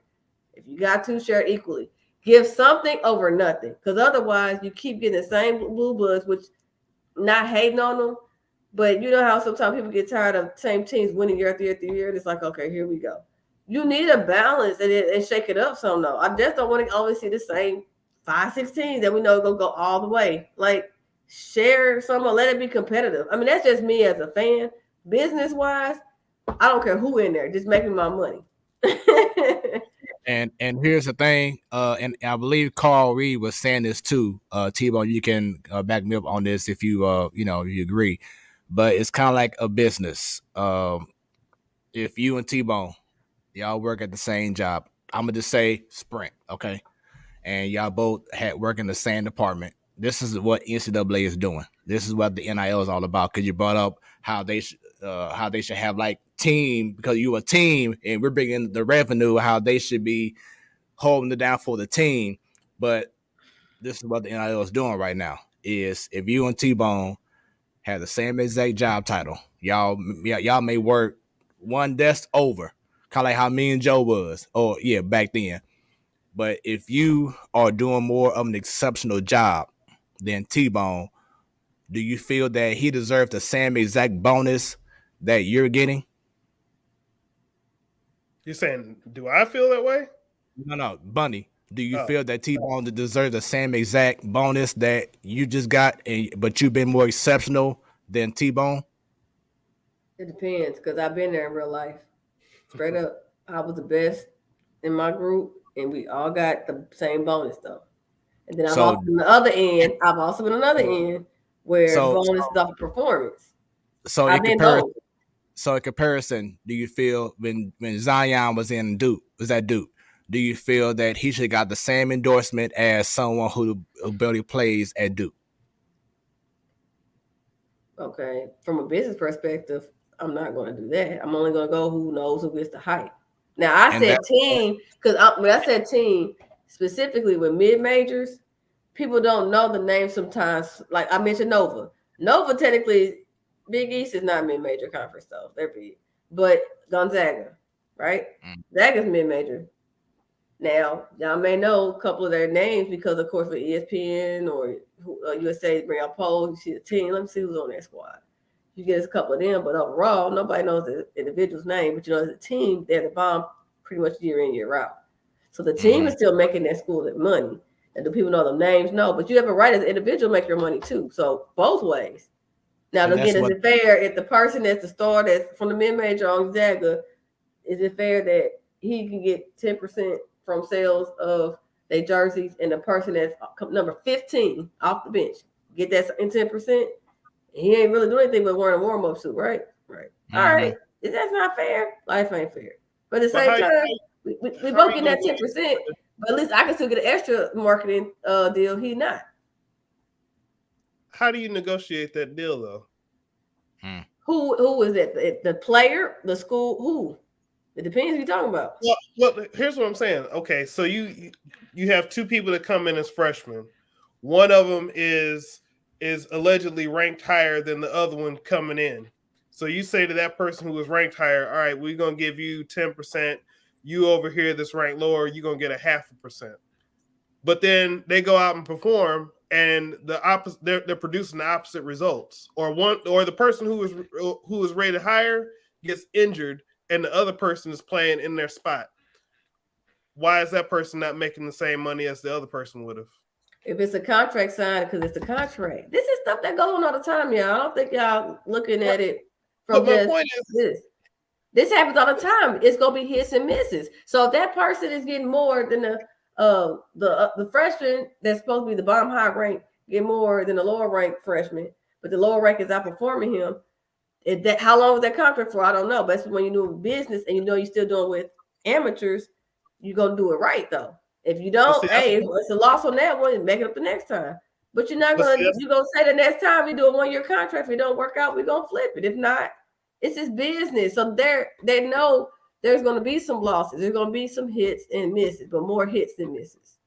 If you got to, share equally. Give something over nothing, because otherwise you keep getting the same blue bloods, which not hating on them, but you know how sometimes people get tired of same teams winning year after year after year. It's like, okay, here we go. You need a balance and shake it up some though. I just don't want to always see the same 5-6 teams that we know going to go all the way. Like, share some or let it be competitive. I mean, that's just me as a fan. Business wise, I don't care who in there. Just make me my money. And here's the thing, and I believe Carl Reed was saying this too. T-Bone, you can back me up on this if you if you agree. But it's kind of like a business. If you and T-Bone, y'all work at the same job, I'm gonna just say Sprint, okay? And y'all both had work in the same department. This is what NCAA is doing. This is what the NIL is all about. Because you brought up how they should have like team, because you a team and we're bringing the revenue. How they should be holding it down for the team. But this is what the NIL is doing right now. Is if you and T-Bone have the same exact job title, y'all may work one desk over, kind of like how me and Joe was, or back then. But if you are doing more of an exceptional job than T-Bone, do you feel that he deserves the same exact bonus that you're getting? You're saying, do I feel that way? No, Bunny. Do you feel that T-Bone deserves the same exact bonus that you just got, but you've been more exceptional than T-Bone? It depends, because I've been there in real life. Straight up, I was the best in my group, and we all got the same bonus though. And then I've also been on the other end. I've also been on the other end where bonus is off of performance. So in comparison, do you feel when Zion was in Duke, do you feel that he should have got the same endorsement as someone who barely plays at Duke? Okay, from a business perspective, I'm not going to do that. I'm only going to go who knows who gets the hype. Now, I said team, because when I said team, specifically with mid-majors, people don't know the name sometimes. Like I mentioned Nova. Nova, technically, Big East is not mid-major conference, though. They're big. But Gonzaga, right? Zaga's mid-major. Now, y'all may know a couple of their names because, of course, with ESPN or USA bring out polls, you see the team. Let me see who's on that squad. You get a couple of them, but overall, nobody knows the individual's name. But you know, as a team, they're the bomb pretty much year in, year out. So the team is still making that school their money. And do people know the names? No, but you have a right as an individual make your money too. So both ways. Now, again, is it fair if the person that's the star that's from the mid-major on Gonzaga, is it fair that he can get 10% from sales of their jerseys, and the person that's number 15 off the bench get that in 10%? He ain't really doing anything but wearing a warm-up suit, right? Right. All right. That's not fair. Life ain't fair. But at the same time, we both get that 10%, but at least I can still get an extra marketing deal. He not. How do you negotiate that deal, though? Who is it? The player, the school? Who? It depends who you're talking about. Well, here's what I'm saying. Okay, so you have two people that come in as freshmen. One of them is allegedly ranked higher than the other one coming in. So you say to that person who was ranked higher, all right, we're going to give you 10%. You over here that's ranked lower, you're going to get 0.5%. But then they go out and perform, and they're producing the opposite results. Or the person who is rated higher gets injured, and the other person is playing in their spot. Why is that person not making the same money as the other person would have? If it's a contract signed, because it's a contract. This is stuff that goes on all the time, y'all. I don't think y'all looking at it from my point is this. This happens all the time. It's gonna be hits and misses. So if that person is getting more than the freshman that's supposed to be the bottom high rank get more than the lower ranked freshman, but the lower rank is outperforming him. How long was that contract for? I don't know. But when you're doing business and you know you're still doing with amateurs, you're gonna do it right though. If you don't, it's a loss on that one. Make it up the next time. But you're not gonna say the next time we do a 1-year contract. If it don't work out, we're gonna flip it. If not, it's just business. So they know there's gonna be some losses. There's gonna be some hits and misses, but more hits than misses.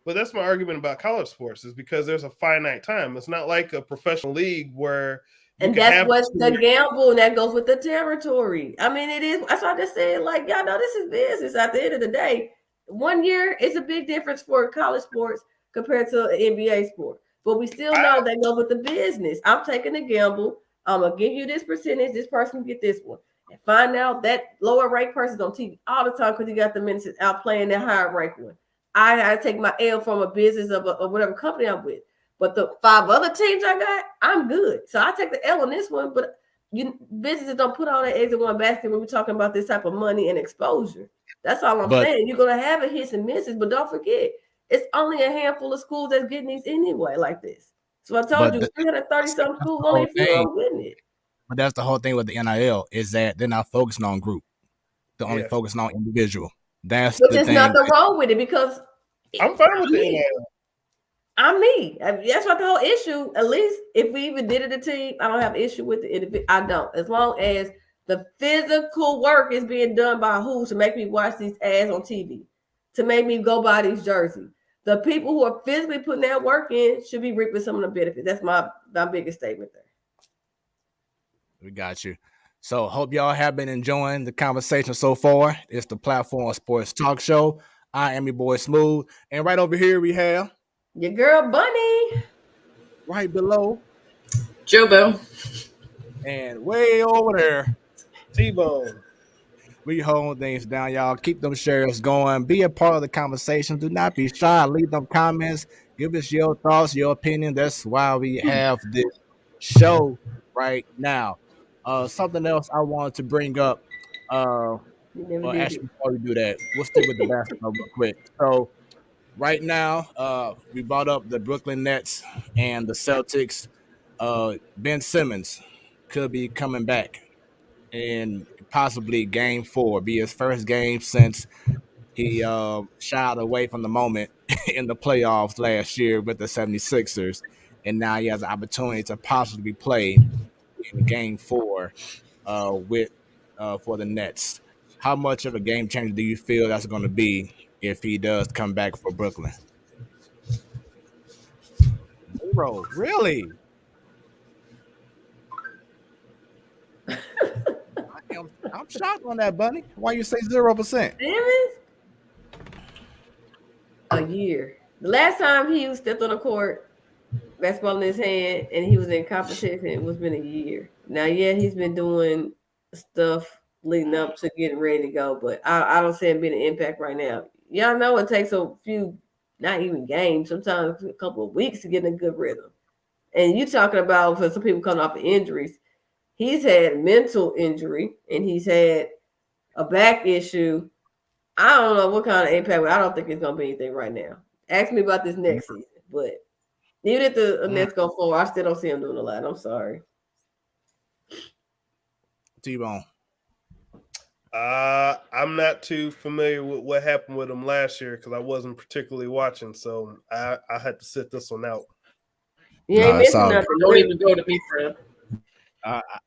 But that's my argument about college sports, is because there's a finite time. It's not like a professional league where. And that's what's the gamble, and that goes with the territory. I mean, it is. That's why I just said, like, y'all know this is business. At the end of the day, 1 year is a big difference for college sports compared to an NBA sport. But we still know that goes with the business. I'm taking a gamble. I'm gonna give you this percentage. This person can get this one, and find out that lower ranked person's on TV all the time because he got the minutes out playing that higher ranked one. I gotta take my L from a business of whatever company I'm with. But the 5 other teams I got, I'm good. So I take the L on this one. But businesses don't put all their eggs in one basket when we're talking about this type of money and exposure. That's all I'm saying. You're gonna have hits and misses, but don't forget, it's only a handful of schools that's getting these anyway, like this. So I told you, 330-something schools, only a few are getting it. But that's the whole thing with the NIL is that they're not focusing on group. They're only focusing on individual. That's but there's nothing wrong with it because I'm fine with the NIL. I'm me. That's what the whole issue. At least if we even did it a team, I don't have an issue with it. I don't. As long as the physical work is being done by who to make me watch these ads on TV, to make me go buy these jerseys. The people who are physically putting that work in should be reaping some of the benefits. That's my biggest statement there. We got you. So hope y'all have been enjoying the conversation so far. It's the Platform Sports Talk Show. I am your boy Smooth. And right over here we have your girl Bunny. Right below Jobo. And way over there, T-Bone. We hold things down, y'all. Keep them shares going. Be a part of the conversation. Do not be shy. Leave them comments. Give us your thoughts, your opinion. That's why we have this show right now. Something else I wanted to bring up. Well, actually, before we do that, we'll stick with the basketball real quick. So, right now, we brought up the Brooklyn Nets and the Celtics. Ben Simmons could be coming back in possibly game 4, be his first game since he shied away from the moment in the playoffs last year with the 76ers. And now he has an opportunity to possibly play in game 4 for the Nets. How much of a game changer do you feel that's going to be if he does come back for Brooklyn? 0, really? I'm shocked on that, Bunny. Why you say 0%? A year. The last time he stepped on the court, basketball in his hand, and he was in competition, it was been a year. Now, he's been doing stuff leading up to getting ready to go, but I don't see him being an impact right now. Y'all know it takes a few, not even games, sometimes a couple of weeks to get in a good rhythm. And you talking about for some people coming off of injuries, he's had mental injury and he's had a back issue. I don't know what kind of impact, but I don't think it's going to be anything right now. Ask me about this next season, but even if the Nets go forward, I still don't see him doing a lot. I'm sorry. T-Bone. I'm not too familiar with what happened with him last year because I wasn't particularly watching, so I had to sit this one out. You ain't missing nothing. Don't even go to me, Fred.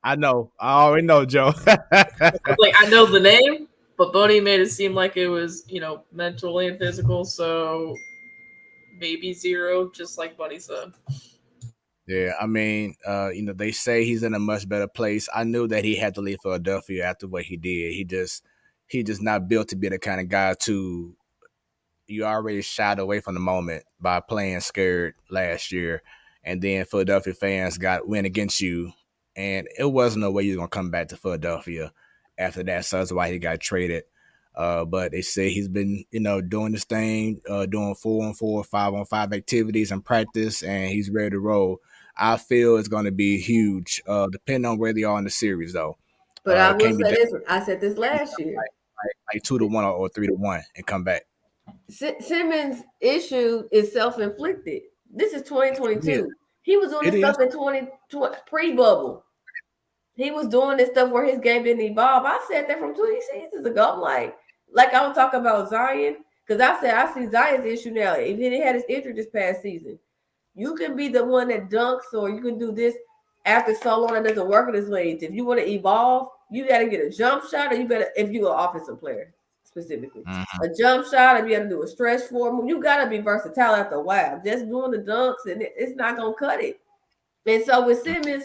I know. I already know, Joe. I know the name, but Bodie made it seem like it was, mentally and physical. So maybe 0, just like Buddy said. Yeah, I mean, they say he's in a much better place. I knew that he had to leave Philadelphia after what he did. He just not built to be the kind of guy to. You already shied away from the moment by playing scared last year, and then Philadelphia fans went against you. And it wasn't no way you was going to come back to Philadelphia after that. So that's why he got traded. But they say he's been, doing this thing, doing 4-on-4, 5-on-5 activities and practice, and he's ready to roll. I feel it's going to be huge, depending on where they are in the series, though. But I will say this. I said this last year. Like 2-1 or 3-1 and come back. Simmons' issue is self-inflicted. This is 2022. Yeah. He was doing this stuff in 2020 pre-bubble. He was doing this stuff where his game didn't evolve. I said that from 2 seasons ago. I'm like I was talking about Zion, because I said I see Zion's issue now. If he had his injury this past season, you can be the one that dunks, or you can do this after so long that doesn't work in his legs. If you want to evolve, you got to get a jump shot, or you better, if you're an offensive player specifically, a jump shot, if you got to do a stretch form, you got to be versatile after a while. Just doing the dunks, and it's not going to cut it. And so with Simmons,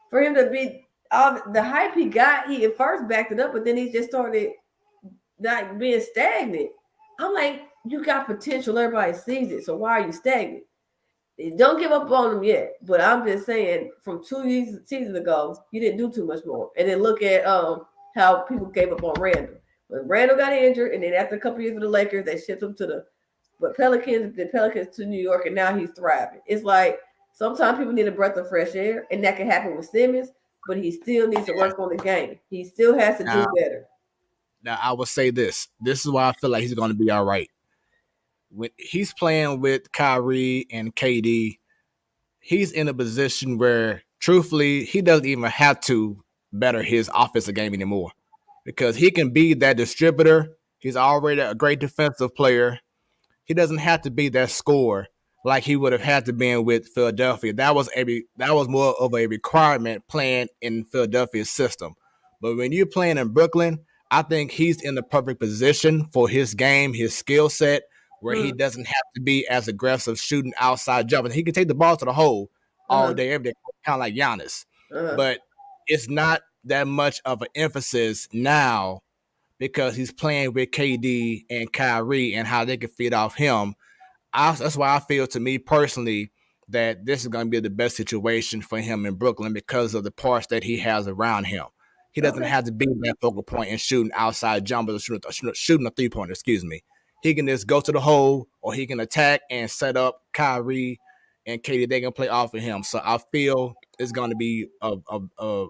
for him to be all the hype he got, he at first backed it up, but then he just started not being stagnant. I'm like, you got potential. Everybody sees it. So why are you stagnant? Don't give up on him yet. But I'm just saying, from 2 seasons ago, you didn't do too much more. And then look at how people gave up on Randall. When Randall got injured, and then after a couple years with the Lakers, they shipped him to the But the Pelicans to New York, and now he's thriving. It's like sometimes people need a breath of fresh air, and that can happen with Simmons. But he still needs to work on the game. He still has to do better. Now I will say this. This is why I feel like he's going to be all right. When he's playing with Kyrie and KD, he's in a position where, truthfully, he doesn't even have to better his offensive game anymore because he can be that distributor. He's already a great defensive player. He doesn't have to be that scorer like he would have had to be with Philadelphia. That was more of a requirement playing in Philadelphia's system. But when you're playing in Brooklyn, I think he's in the perfect position for his game, his skill set, where he doesn't have to be as aggressive shooting outside jumping. He can take the ball to the hole all day, every day, kind of like Giannis. But it's not that much of an emphasis now because he's playing with KD and Kyrie and how they can feed off him. That's why I feel, to me personally, that this is going to be the best situation for him in Brooklyn because of the parts that he has around him. He doesn't have to be that focal point and shooting outside jumpers or shooting a three-pointer, He can just go to the hole, or he can attack and set up Kyrie and KD. They can play off of him. So I feel it's going to be a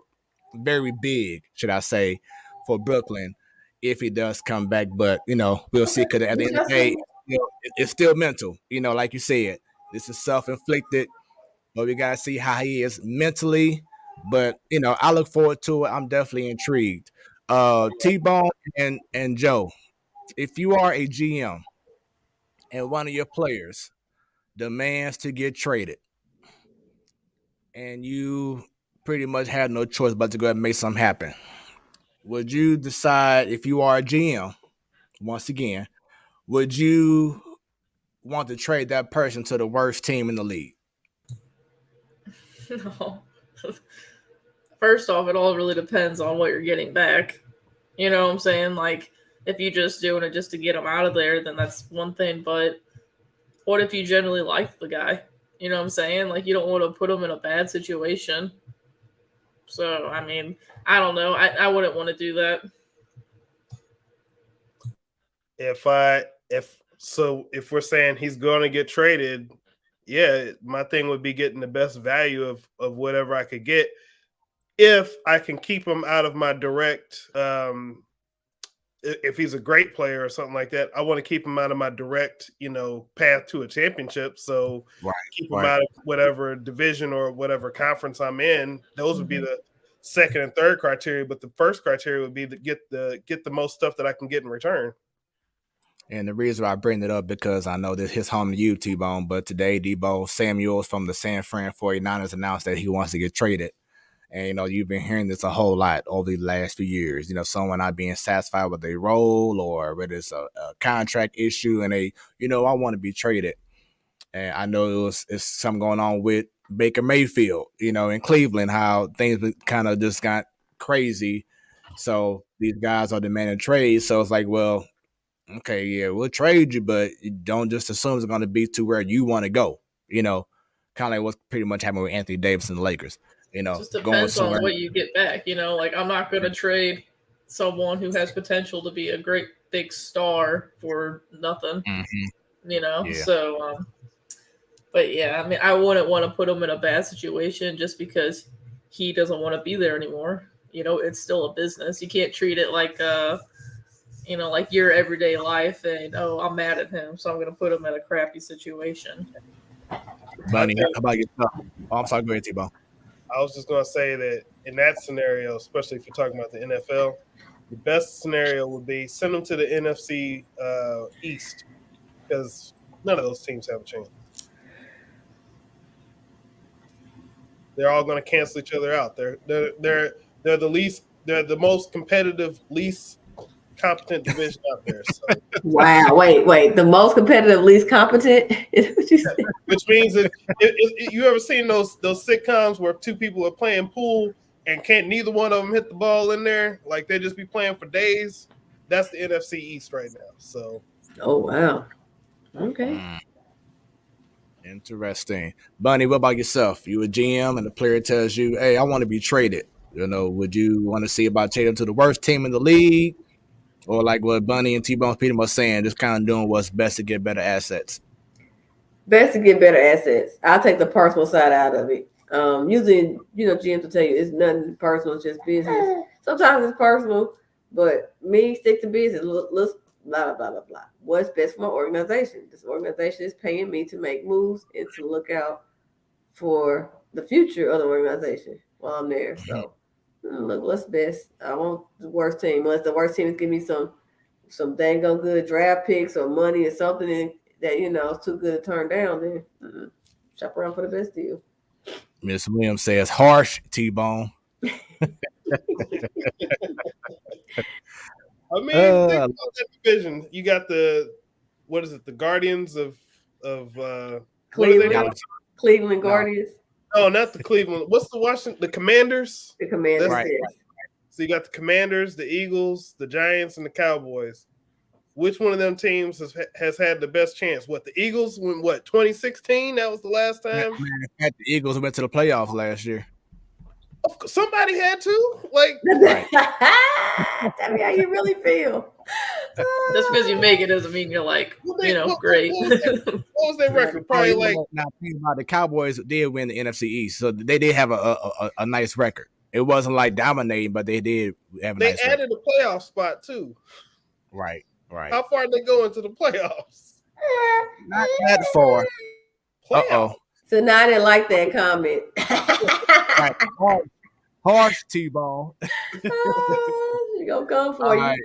very big, should I say, for Brooklyn if he does come back. But, we'll see, because at the end of the day, it's still mental. Like you said, this is self-inflicted, but we got to see how he is mentally. But, I look forward to it. I'm definitely intrigued. T-Bone and Joe, if you are a GM and one of your players demands to get traded and you pretty much have no choice but to go ahead and make something happen, would you decide, if you are a GM, once again, would you want to trade that person to the worst team in the league? No. First off, it all really depends on what you're getting back. You know what I'm saying? Like, if you're just doing it just to get him out of there, then that's one thing. But what if you generally like the guy? You know what I'm saying? Like, you don't want to put him in a bad situation. So, I mean, I don't know. I wouldn't want to do that. If we're saying he's going to get traded, yeah, my thing would be getting the best value of whatever I could get. If I can keep him out of my direct, if he's a great player or something like that, I want to keep him out of my direct, path to a championship. So keep him out of whatever division or whatever conference I'm in. Those would be the second and third criteria. But the first criteria would be to get the most stuff that I can get in return. And the reason why I bring it up, because I know this his home to you, T-Bone, but today Debo Samuels from the San Fran 49ers announced that he wants to get traded. And, you've been hearing this a whole lot over the last few years. Someone not being satisfied with their role, or whether it's a contract issue, and I want to be traded. And I know it's something going on with Baker Mayfield, in Cleveland, how things kind of just got crazy. So these guys are demanding trades. So it's like, well, okay, yeah, we'll trade you, but you don't just assume it's going to be to where you want to go. Kind of like what's pretty much happened with Anthony Davis and the Lakers. Just depends on what you get back. Like, I'm not going to trade someone who has potential to be a great big star for nothing. So, but yeah, I mean, I wouldn't want to put him in a bad situation just because he doesn't want to be there anymore. It's still a business. You can't treat it like, like your everyday life and, oh, I'm mad at him, so I'm going to put him in a crappy situation. Bunny, how about yourself? Oh, I'm sorry, go ahead, T-Bone. I was just going to say that in that scenario, especially if you're talking about the NFL, the best scenario would be send them to the NFC East, because none of those teams have a chance. They're all going to cancel each other out. They're the most competitive, least competent division out there. So. Wow! Wait. The most competitive, least competent is what you said. Which means that you ever seen those sitcoms where two people are playing pool and can't neither one of them hit the ball in there? Like, they just be playing for days. That's the NFC East right now. So. Oh wow. Okay. Interesting. Bunny, what about yourself? You a GM and the player tells you, "Hey, I want to be traded." Would you want to see about trading to the worst team in the league? or like what Bunny and T-Bone Peter was saying, just kind of doing what's best to get better assets. Best to get better assets. I'll take the personal side out of it. Usually, GMs will tell you it's nothing personal, it's just business. Sometimes it's personal, but me stick to business. Let's blah blah blah blah. What's best for my organization? This organization is paying me to make moves and to look out for the future of the organization while I'm there. So look, what's best? I want the worst team. Unless the worst team is giving me some dang on good draft picks or money or something that is too good to turn down, then shop around for the best deal. Miss Williams says harsh T-Bone. I mean, think about that division. You got the Guardians of Cleveland Guardians. No, not the Cleveland. What's the Washington? The Commanders. The Commanders. Right. So you got the Commanders, the Eagles, the Giants, and the Cowboys. Which one of them teams has had the best chance? What, the Eagles when 2016? That was the last time. The Eagles went to the playoffs last year. Somebody had to. Like, tell me how you really feel. Just because you make it doesn't mean you're like, great. What was their record? Probably like. Now, think about the Cowboys did win the NFC East, so they did have a nice record. It wasn't like dominating, but they did have a nice record. They added a playoff spot too. Right. How far did they go into the playoffs? Not that far. Uh-oh. So now I didn't like that comment. Right. Harsh T-Bone. She gonna come for you.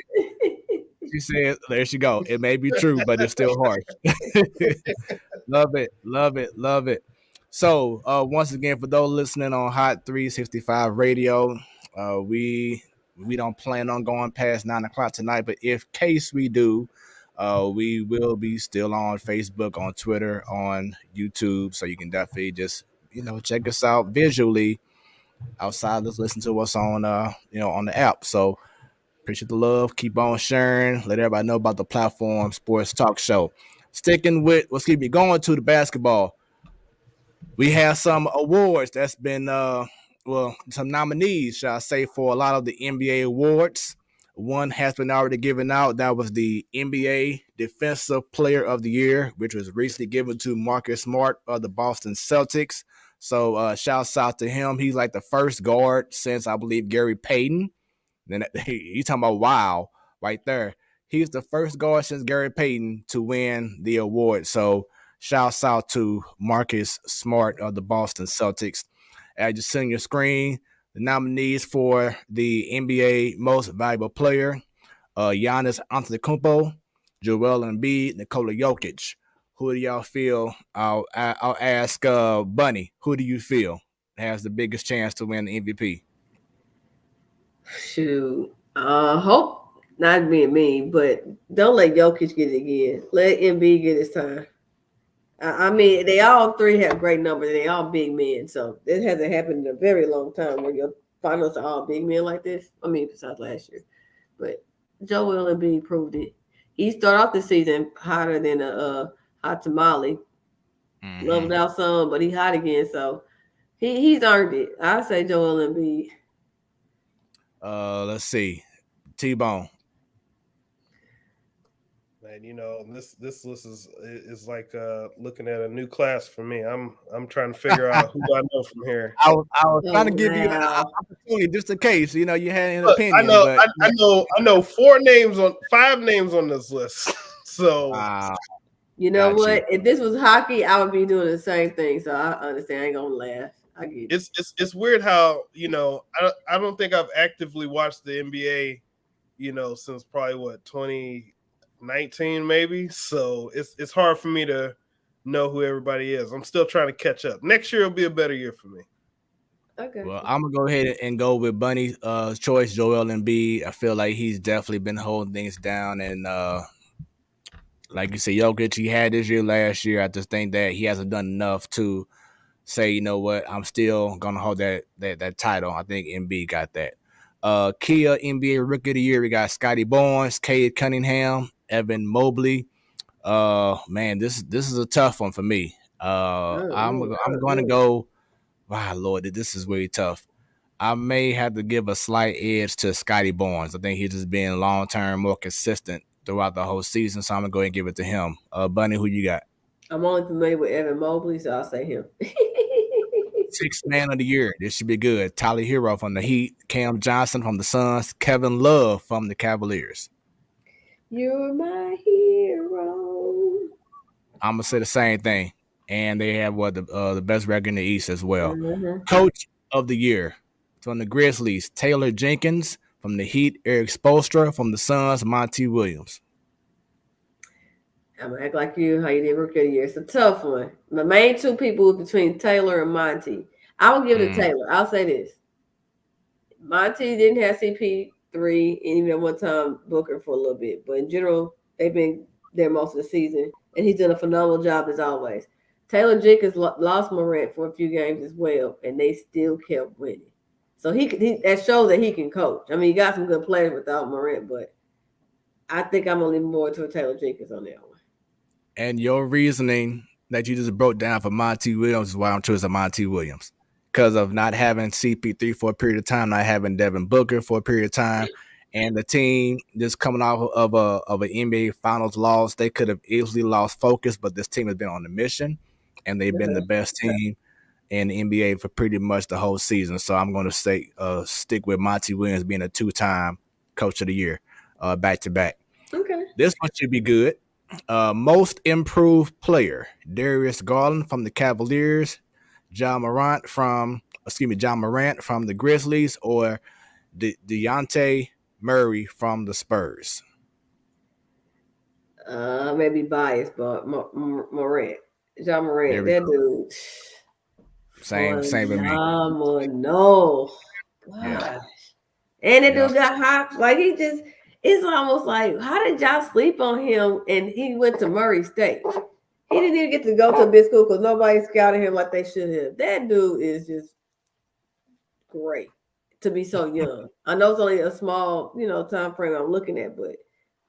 She said, there she go. It may be true, but it's still harsh. Love it. So once again, for those listening on Hot 365 Radio, we don't plan on going past 9:00 tonight, but if case we do, we will be still on Facebook, on Twitter, on YouTube, so you can definitely just check us out visually outside. Let's listen to what's on on the app. So appreciate the love. Keep on sharing. Let everybody know about the platform Sports Talk Show. Sticking with going to the basketball. We have some awards that's been some nominees, shall I say, for a lot of the NBA awards. One has been already given out. That was the NBA Defensive Player of the Year, which was recently given to Marcus Smart of the Boston Celtics. So shouts out to him. He's like the first guard since, I believe, Gary Payton. Then he's talking about wow right there. He's the first guard since Gary Payton to win the award. So shouts out to Marcus Smart of the Boston Celtics. As you see on your screen, the nominees for the NBA Most Valuable Player, Giannis Antetokounmpo, Joel Embiid, Nikola Jokic. Who do y'all feel? I'll ask Bunny. Who do you feel has the biggest chance to win the MVP? Shoot. Hope not being mean, but don't let Jokic get it again. Let Embiid get his time. I mean, they all three have great numbers. And they all big men, so it hasn't happened in a very long time where your finals are all big men like this. I mean, besides last year, but Joel Embiid proved it. He started off the season hotter than a hot tamale. Loved out some, but he hot again, so he's earned it. I say Joel Embiid. Let's see, T-Bone. Man, this list is like looking at a new class for me. I'm trying to figure out who I know from here. I was trying to give you an opportunity just in case you had an opinion. I know 5 names on this list. So you know what? If this was hockey, I would be doing the same thing. So I understand. I ain't gonna laugh. I get it. It's weird how I don't think I've actively watched the NBA since probably 2019 maybe. So it's hard for me to know who everybody is. I'm still trying to catch up. Next year will be a better year for me. Okay. Well, I'm gonna go ahead and go with Bunny's choice, Joel Embiid. I feel like he's definitely been holding things down, and like you said, Jokic, he had this year, last year. I just think that he hasn't done enough to say, you know what, I'm still gonna hold that title. I think Embiid got that. Kia NBA Rookie of the Year, we got Scotty Barnes, Cade Cunningham, Evan Mobley. Man, this is a tough one for me. I'm going to go. Wow, Lord, this is really tough. I may have to give a slight edge to Scotty Barnes. I think he's just being long term, more consistent throughout the whole season. So I'm gonna go ahead and give it to him. Bunny, who you got? I'm only familiar with Evan Mobley, so I'll say him. Sixth man of the year. This should be good. Tyler Hero from the Heat, Cam Johnson from the Suns, Kevin Love from the Cavaliers. You're my hero. I'm gonna say the same thing. And they have the best record in the East as well. Mm-hmm. Coach of the year from the Grizzlies, Taylor Jenkins from the Heat, Eric Spoelstra from the Suns, Monty Williams. I'm gonna act like you, how you did Rookie of the Year. It's a tough one. The main two people between Taylor and Monty. I will give it to Taylor. I'll say this. Monty didn't have CP3 and even at one time Booker for a little bit. But in general, they've been there most of the season. And he's done a phenomenal job as always. Taylor Jenkins lost Morant for a few games as well, and they still kept winning. So that shows that he can coach. I mean, he got some good players without Morant, but I think I'm going to lean more to Taylor Jenkins on that one. And your reasoning that you just broke down for Monty Williams is why I'm choosing Monty Williams. Because of not having CP3 for a period of time, not having Devin Booker for a period of time, and the team just coming off of an NBA Finals loss, they could have easily lost focus, but this team has been on a mission, and they've been the best team in the NBA for pretty much the whole season. So I'm going to stick with Monty Williams being a 2-time Coach of the Year, back-to-back. Okay. This one should be good. Most improved player, Darius Garland from the Cavaliers, John Morant from the Grizzlies, or Dejounte Murray from the Spurs. Maybe biased, but Morant. John Morant, that dude. Same with me. No. Gosh. Yeah. And that dude got hot. Like it's almost like, how did y'all sleep on him? And he went to Murray State. He didn't even get to go to a big school because nobody scouted him like they should have. That dude is just great to be so young. I know it's only a small, time frame I'm looking at, but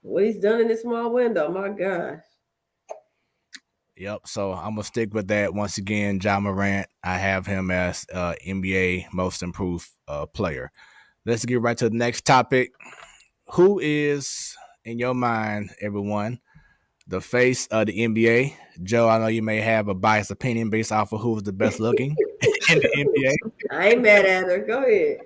what he's done in this small window, my gosh. Yep. So I'm gonna stick with that once again. John Morant, I have him as NBA Most Improved Player. Let's get right to the next topic. Who is, in your mind, everyone, the face of the NBA? Joe, I know you may have a biased opinion based off of who's the best looking in the NBA. I ain't mad at her. Go ahead.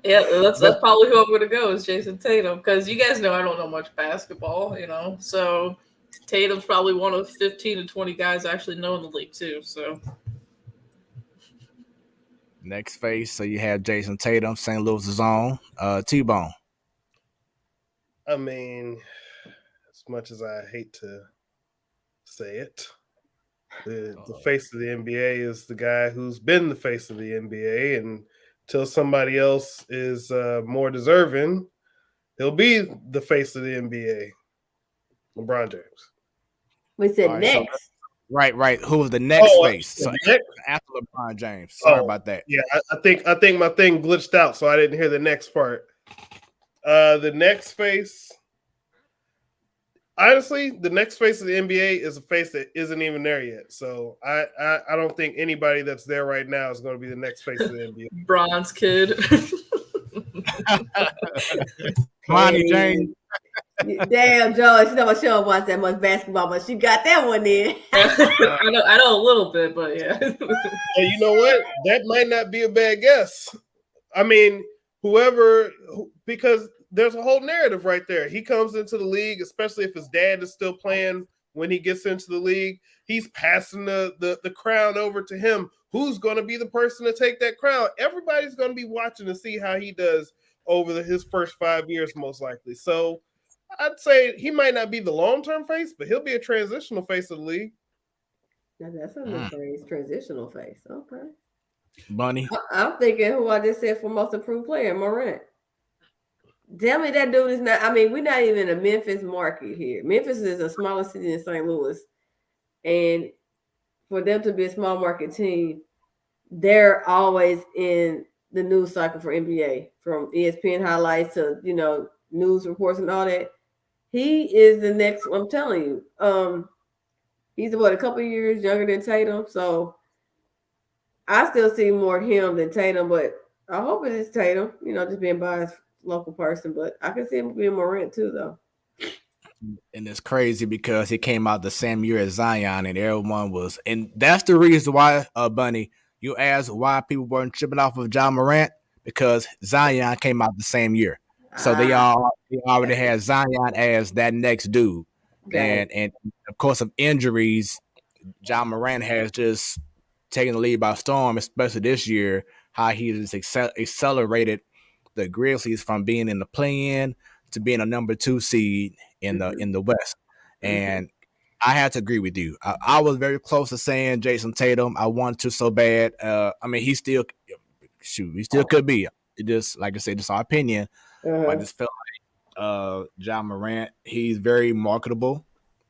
Yeah, that's probably who I'm going to go is Jason Tatum, because you guys know I don't know much basketball, so Tatum's probably one of 15 to 20 guys I actually know in the league too. So next face, so you have Jason Tatum, St. Louis' own, T-Bone. I mean, as much as I hate to say it, the face of the NBA is the guy who's been the face of the NBA, and until somebody else is more deserving, he'll be the face of the NBA. LeBron James. We said next. So, right. Who was the next face? So after LeBron James. Sorry about that. Yeah, I think my thing glitched out, so I didn't hear the next part. The next face. Honestly, the next face of the NBA is a face that isn't even there yet. So I don't think anybody that's there right now is going to be the next face of the NBA. Bronze kid. Monty James. Damn, Joe. She don't watch that much basketball, but she got that one in. I know a little bit, but yeah. And you know what? That might not be a bad guess. I mean, because there's a whole narrative right there. He comes into the league, especially if his dad is still playing when he gets into the league. He's passing the crown over to him. Who's going to be the person to take that crown? Everybody's going to be watching to see how he does over his first 5 years, most likely. So I'd say he might not be the long-term face, but he'll be a transitional face of the league. Now that's a new phrase, transitional face. Okay. Bunny. I'm thinking who I just said for most improved player, Morant. Tell me that dude is not. I mean, we're not even in a Memphis market here. Memphis is a smaller city than St. Louis. And for them to be a small market team, they're always in the news cycle for NBA, from ESPN highlights to, news reports and all that. He is the next, I'm telling you. He's a couple of years younger than Tatum. So I still see more him than Tatum, but I hope it is Tatum. Just being biased local person, but I can see him being Morant too, though. And it's crazy because he came out the same year as Zion, and everyone was, and that's the reason why, Bunny, you asked why people weren't tripping off of John Morant because Zion came out the same year, so they already had Zion as that next dude, and of course of injuries, John Morant has just taken the lead by storm, especially this year. How he just accelerated the Grizzlies from being in the play-in to being a number 2 seed in the West. And I had to agree with you. I was very close to saying Jason Tatum. I wanted to so bad. I mean, he still could be. It just, like I said, just our opinion. But I just felt like John Morant, he's very marketable.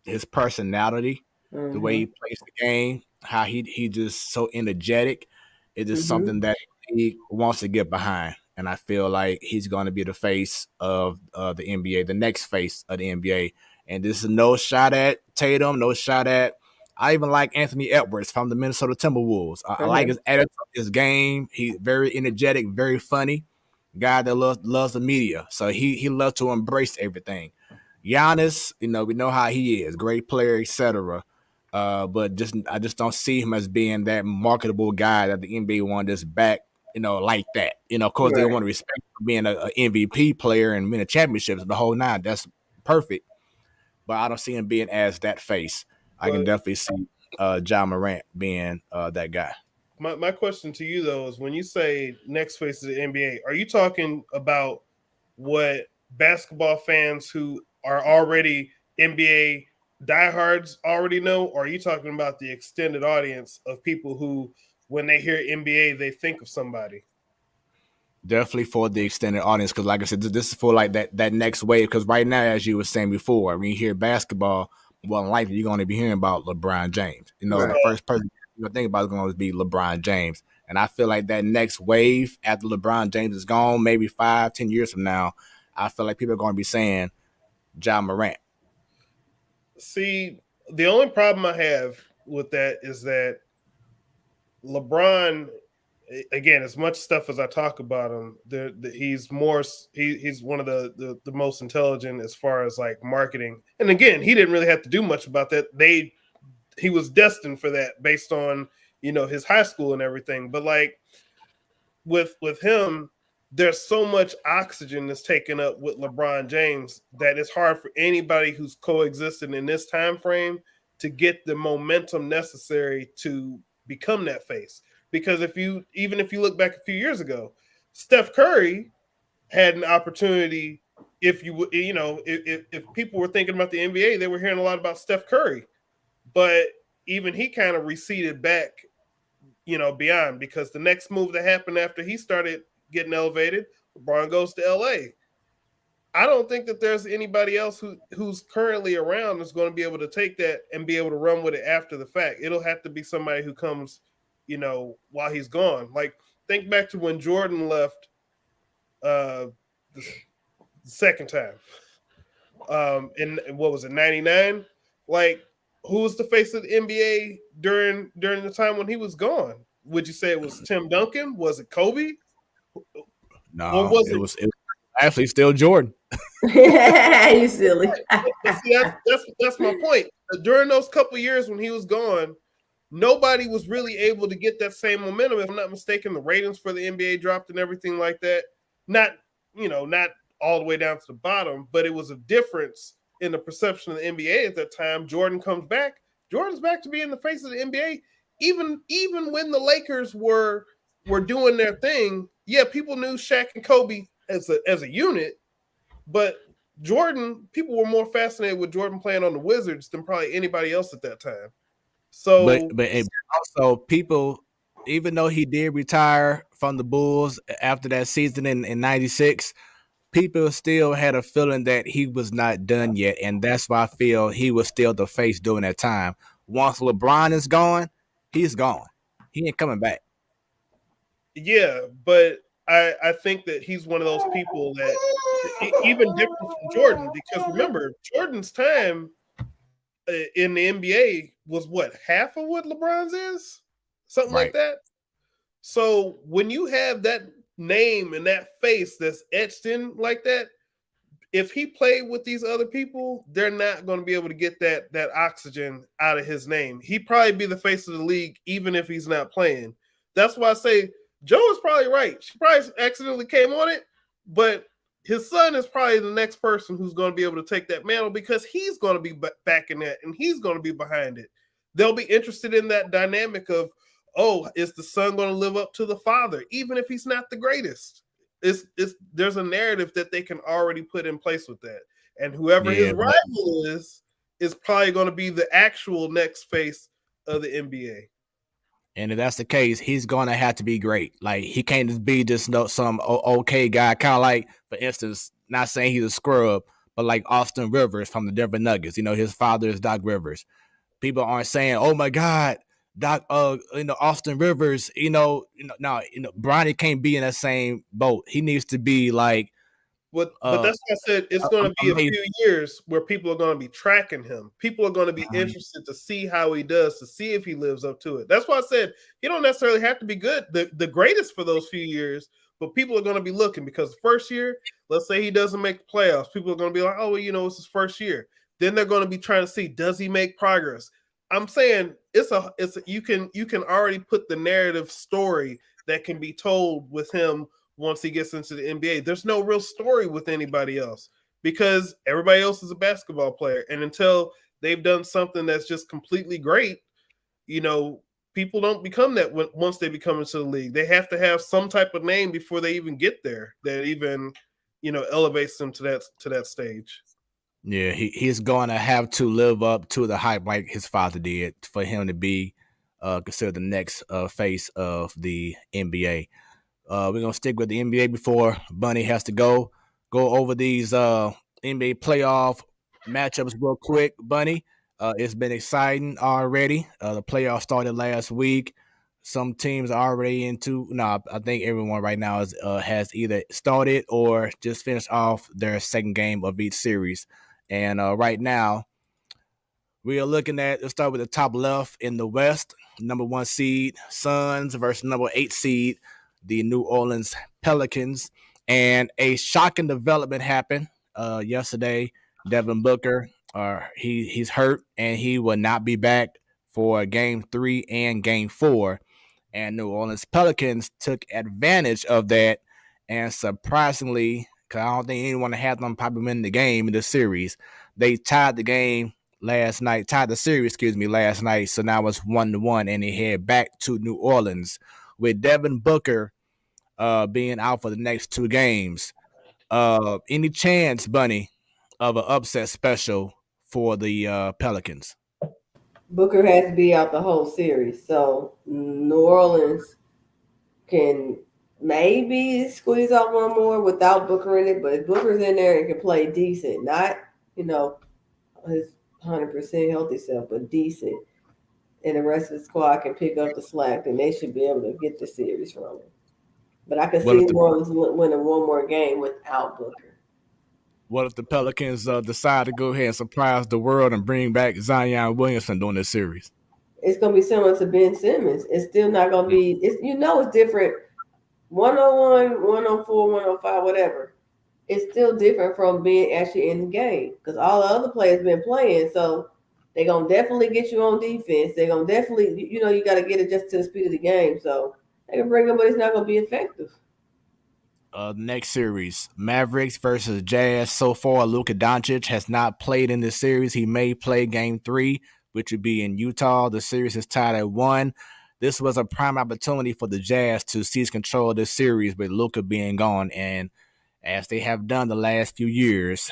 His personality, the way he plays the game, how he just so energetic. It is something that he wants to get behind. And I feel like he's going to be the face of the NBA, the next face of the NBA. And this is no shot at Tatum, no shot at. I even like Anthony Edwards from the Minnesota Timberwolves. I like his attitude, his game. He's very energetic, very funny. Guy that loves the media. So he loves to embrace everything. Giannis, we know how he is, great player, etc. But I just don't see him as being that marketable guy that the NBA want just back, like that. Of course they want to respect him for being an MVP player and winning championships the whole nine. That's perfect. But I don't see him being as that face. I can definitely see John Morant being that guy. My question to you though is when you say next face of the NBA, are you talking about what basketball fans who are already NBA diehards already know, or are you talking about the extended audience of people who, when they hear NBA, they think of somebody? Definitely for the extended audience, because like I said, this is for like that next wave. Because right now, as you were saying before, when you hear basketball, well, likely you're going to be hearing about LeBron James. The first person you're going to think about is going to be LeBron James. And I feel like that next wave after LeBron James is gone, maybe 5-10 years from now, I feel like people are going to be saying John Morant. See, the only problem I have with that is that LeBron, again, as much stuff as I talk about him, he's one of the most intelligent as far as like marketing. And again, he didn't really have to do much about that. He was destined for that based on his high school and everything. But like with him, there's so much oxygen that's taken up with LeBron James that it's hard for anybody who's coexisting in this time frame to get the momentum necessary to become that face. Because even if you look back a few years ago, Steph Curry had an opportunity. If people were thinking about the NBA, they were hearing a lot about Steph Curry, but even he kind of receded back, beyond, because the next move that happened after he started getting elevated, LeBron goes to LA. I don't think that there's anybody else who's currently around that's going to be able to take that and be able to run with it after the fact. It'll have to be somebody who comes, while he's gone. Like, think back to when Jordan left the second time. In what was it, 99? Like, who was the face of the NBA during the time when he was gone? Would you say it was Tim Duncan? Was it Kobe? No, it was actually still Jordan. You silly. See, that's my point. During those couple years when he was gone, nobody was really able to get that same momentum. If I'm not mistaken, the ratings for the NBA dropped and everything like that. Not all the way down to the bottom, but it was a difference in the perception of the NBA at that time. Jordan comes back. Jordan's back to being the face of the NBA. Even when the Lakers were doing their thing, yeah, people knew Shaq and Kobe as a unit, but Jordan, people were more fascinated with Jordan playing on the Wizards than probably anybody else at that time. So, but also people, even though he did retire from the Bulls after that season in '96, people still had a feeling that he was not done yet, and that's why I feel he was still the face during that time. Once LeBron is gone, he's gone. He ain't coming back. Yeah, but I think that he's one of those people that even different from Jordan, because remember, Jordan's time in the NBA was what, half of what LeBron's is? Something like that. So when you have that name and that face that's etched in like that, if he played with these other people, they're not going to be able to get that oxygen out of his name. He'd probably be the face of the league, even if he's not playing. That's why I say Joe is probably right. She probably accidentally came on it, but his son is probably the next person who's going to be able to take that mantle because he's going to be back in that and he's going to be behind it. They'll be interested in that dynamic of, oh, is the son going to live up to the father, even if he's not the greatest? It's there's a narrative that they can already put in place with that. And whoever his rival is probably going to be the actual next face of the NBA. And if that's the case, he's gonna have to be great. Like he can't just be just some okay guy. Kind of like, for instance, not saying he's a scrub, but like Austin Rivers from the Denver Nuggets. You know, his father is Doc Rivers. People aren't saying, "Oh my God, Doc." Austin Rivers. No, Bronny can't be in that same boat. He needs to be like. But that's why I said it's going to be a few years where people are going to be tracking him. People are going to be interested to see how he does, to see if he lives up to it. That's why I said he don't necessarily have to be good, the greatest for those few years, but people are going to be looking because the first year, let's say he doesn't make the playoffs, people are going to be like, oh, well, it's his first year. Then they're going to be trying to see, does he make progress? I'm saying you can already put the narrative story that can be told with him once he gets into the NBA. There's no real story with anybody else because everybody else is a basketball player. And until they've done something that's just completely great, people don't become that once they become into the league. They have to have some type of name before they even get there that even, elevates them to that stage. Yeah, he's going to have to live up to the hype like his father did for him to be considered the next face of the NBA. We're going to stick with the NBA before Bunny has to go over these NBA playoff matchups real quick, Bunny. It's been exciting already. The playoffs started last week. Some teams are already into. I think everyone right now has either started or just finished off their second game of each series. And right now, we are looking at, let's start with the top left in the West. Number 1 seed, Suns versus number 8 seed, the New Orleans Pelicans. And a shocking development happened yesterday. Devin Booker, he's hurt, and he will not be back for Game 3 and Game 4. And New Orleans Pelicans took advantage of that. And surprisingly, because I don't think anyone had them probably win the game in the series, they tied the series last night. So now it's 1-1, and they head back to New Orleans with Devin Booker being out for the next 2 games. Any chance, Bunny, of an upset special for the Pelicans? Booker has to be out the whole series, so New Orleans can maybe squeeze out one more without Booker in it, but if Booker's in there and can play decent, not, his 100% healthy self, but decent, and the rest of the squad can pick up the slack, then they should be able to get the series from him. But I can see New Orleans winning one more game without Booker. What if the Pelicans decide to go ahead and surprise the world and bring back Zion Williamson during this series? It's going to be similar to Ben Simmons. It's still not going to be, it's different. 101, 104, 105, whatever. It's still different from being actually in the game because all the other players been playing. So they're going to definitely get you on defense. They're going to definitely, you got to get it just to the speed of the game. So they can bring him, but it's not going to be effective. Next series, Mavericks versus Jazz. So far, Luka Doncic has not played in this series. He may play Game 3, which would be in Utah. The series is tied at 1. This was a prime opportunity for the Jazz to seize control of this series with Luka being gone, and as they have done the last few years,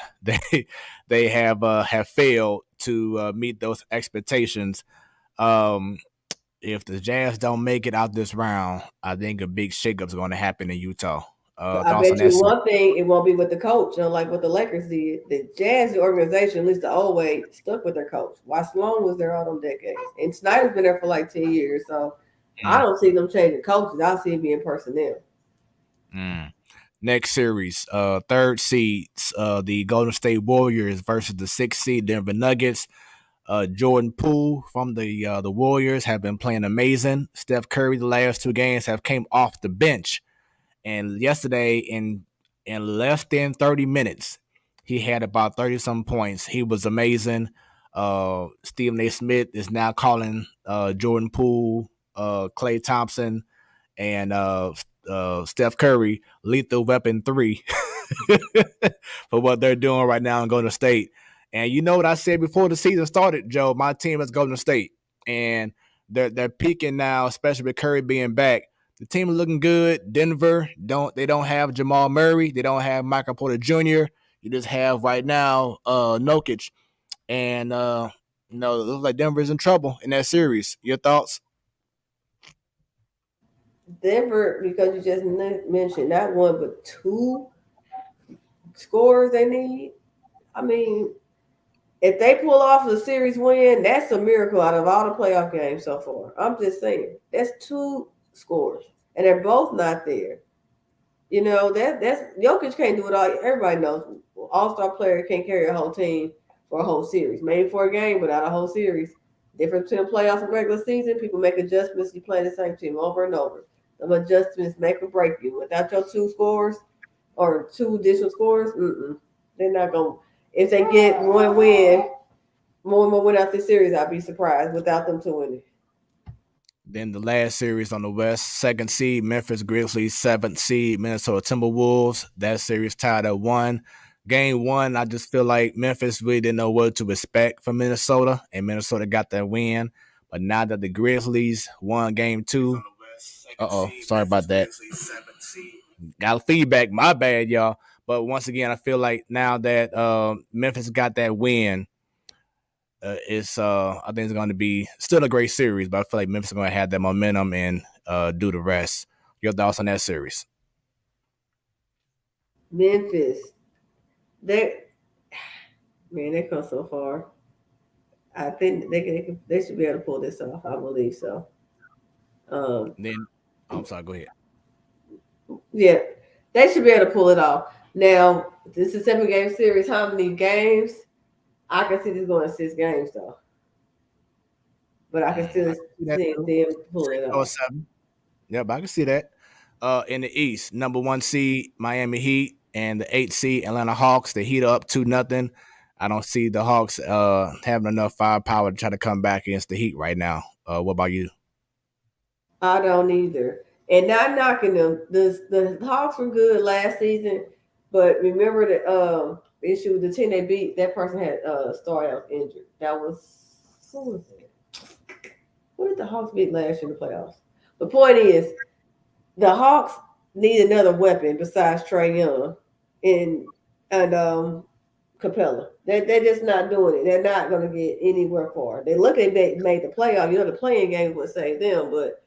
they have failed to meet those expectations. If the Jazz don't make it out this round, I think a big shakeup is going to happen in Utah. I bet you one thing, it won't be with the coach, like what the Lakers did. The Jazz, the organization, at least the old way, stuck with their coach. Why Sloan was there all them decades. And Snyder's been there for like 10 years. So I don't see them changing coaches. I see it being personnel. Next series, 3rd seeds, the Golden State Warriors versus the 6th seed Denver Nuggets. Jordan Poole from the Warriors have been playing amazing. Steph Curry, the last 2 games, have came off the bench. And yesterday, in less than 30 minutes, he had about 30 some points. He was amazing. Stephen A. Smith is now calling Jordan Poole, Klay Thompson, and Steph Curry lethal weapon 3 for what they're doing right now in Golden State. And you know what I said before the season started, Joe? My team is Golden State, and they're peaking now, especially with Curry being back. The team is looking good. Denver don't have Jamal Murray. They don't have Michael Porter Jr. You just have right now Jokic, and it looks like Denver's in trouble in that series. Your thoughts? Denver, because you just mentioned not one but two scores they need. I mean, if they pull off the series win, that's a miracle out of all the playoff games so far. I'm just saying, that's 2 scores, and they're both not there. You know that's Jokic can't do it all. Everybody knows all-star player can't carry a whole team for a whole series, maybe for a game, but not a whole series. Difference between playoffs and regular season, people make adjustments. You play the same team over and over. Some adjustments make or break you. Without your 2 scores or 2 additional scores, they're not going. If they get one win, more win out this series, I'd be surprised without them 2 winning. Then the last series on the West, 2nd seed Memphis Grizzlies, 7th seed Minnesota Timberwolves. That series tied at 1. Game 1, I just feel like Memphis really didn't know what to expect from Minnesota, and Minnesota got that win. But now that the Grizzlies won Game 2, sorry about that. Got feedback, my bad, y'all. But once again, I feel like now that Memphis got that win, I think it's going to be still a great series, but I feel like Memphis is going to have that momentum and do the rest. Your thoughts on that series? Memphis, they come so far. I think they should be able to pull this off. I believe so. I'm sorry. Go ahead. Yeah, they should be able to pull it off. Now, this is a 7-game series. How many games? I can see this going 6 games though, but I can still see them pull it off. 7. Yep, I can see that. In the East, number 1 seed Miami Heat and the 8th seed Atlanta Hawks. The Heat are up 2-0. I don't see the Hawks having enough firepower to try to come back against the Heat right now. What about you? I don't either. And not knocking them. The Hawks were good last season, but remember the issue with the team they beat. That person had started out injured. That was who was it? Who did the Hawks beat last year in the playoffs? The point is, the Hawks need another weapon besides Trae Young and Capella. They're just not doing it. They're not going to get anywhere far. They look at they made the playoff. You know, the playing game would save them, but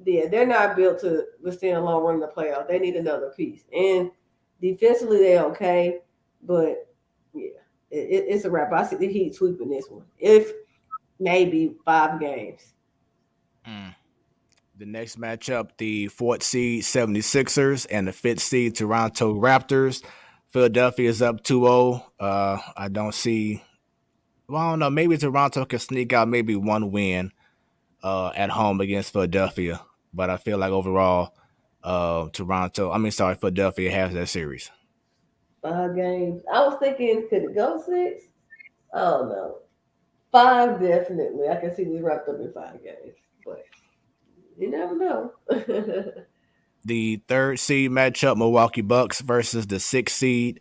yeah, they're not built to withstand a long run in the playoff. They need another piece. And defensively, they're okay, but yeah, it's a wrap. I see the Heat sweeping this one. If maybe 5 games. The next matchup, the 4th seed 76ers and the 5th seed Toronto Raptors. Philadelphia is up 2-0. I don't see. Well, I don't know. Maybe Toronto can sneak out maybe 1 win at home against Philadelphia. But I feel like overall, Philadelphia has that series. 5 games. I was thinking, could it go 6? I don't know. 5 definitely. I can see this wrapped up in 5 games. But you never know. The 3rd seed matchup, Milwaukee Bucks versus the 6th seed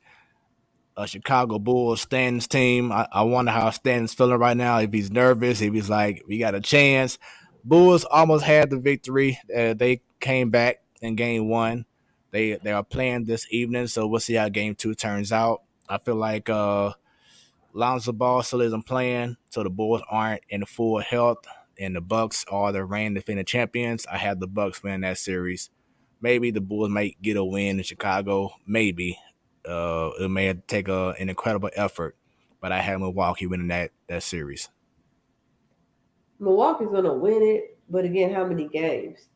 Chicago Bulls Stan's team. I wonder how Stan's feeling right now. If he's nervous, if he's like, we got a chance. Bulls almost had the victory. They came back in Game 1. They are playing this evening, so we'll see how Game 2 turns out. I feel like Lonzo Ball still isn't playing, so the Bulls aren't in full health, and the Bucks are the reigning defending champions. I have the Bucks win that series. Maybe the Bulls might get a win in Chicago. Maybe. It may take an incredible effort, but I have Milwaukee winning that series. Milwaukee's going to win it, but again, how many games?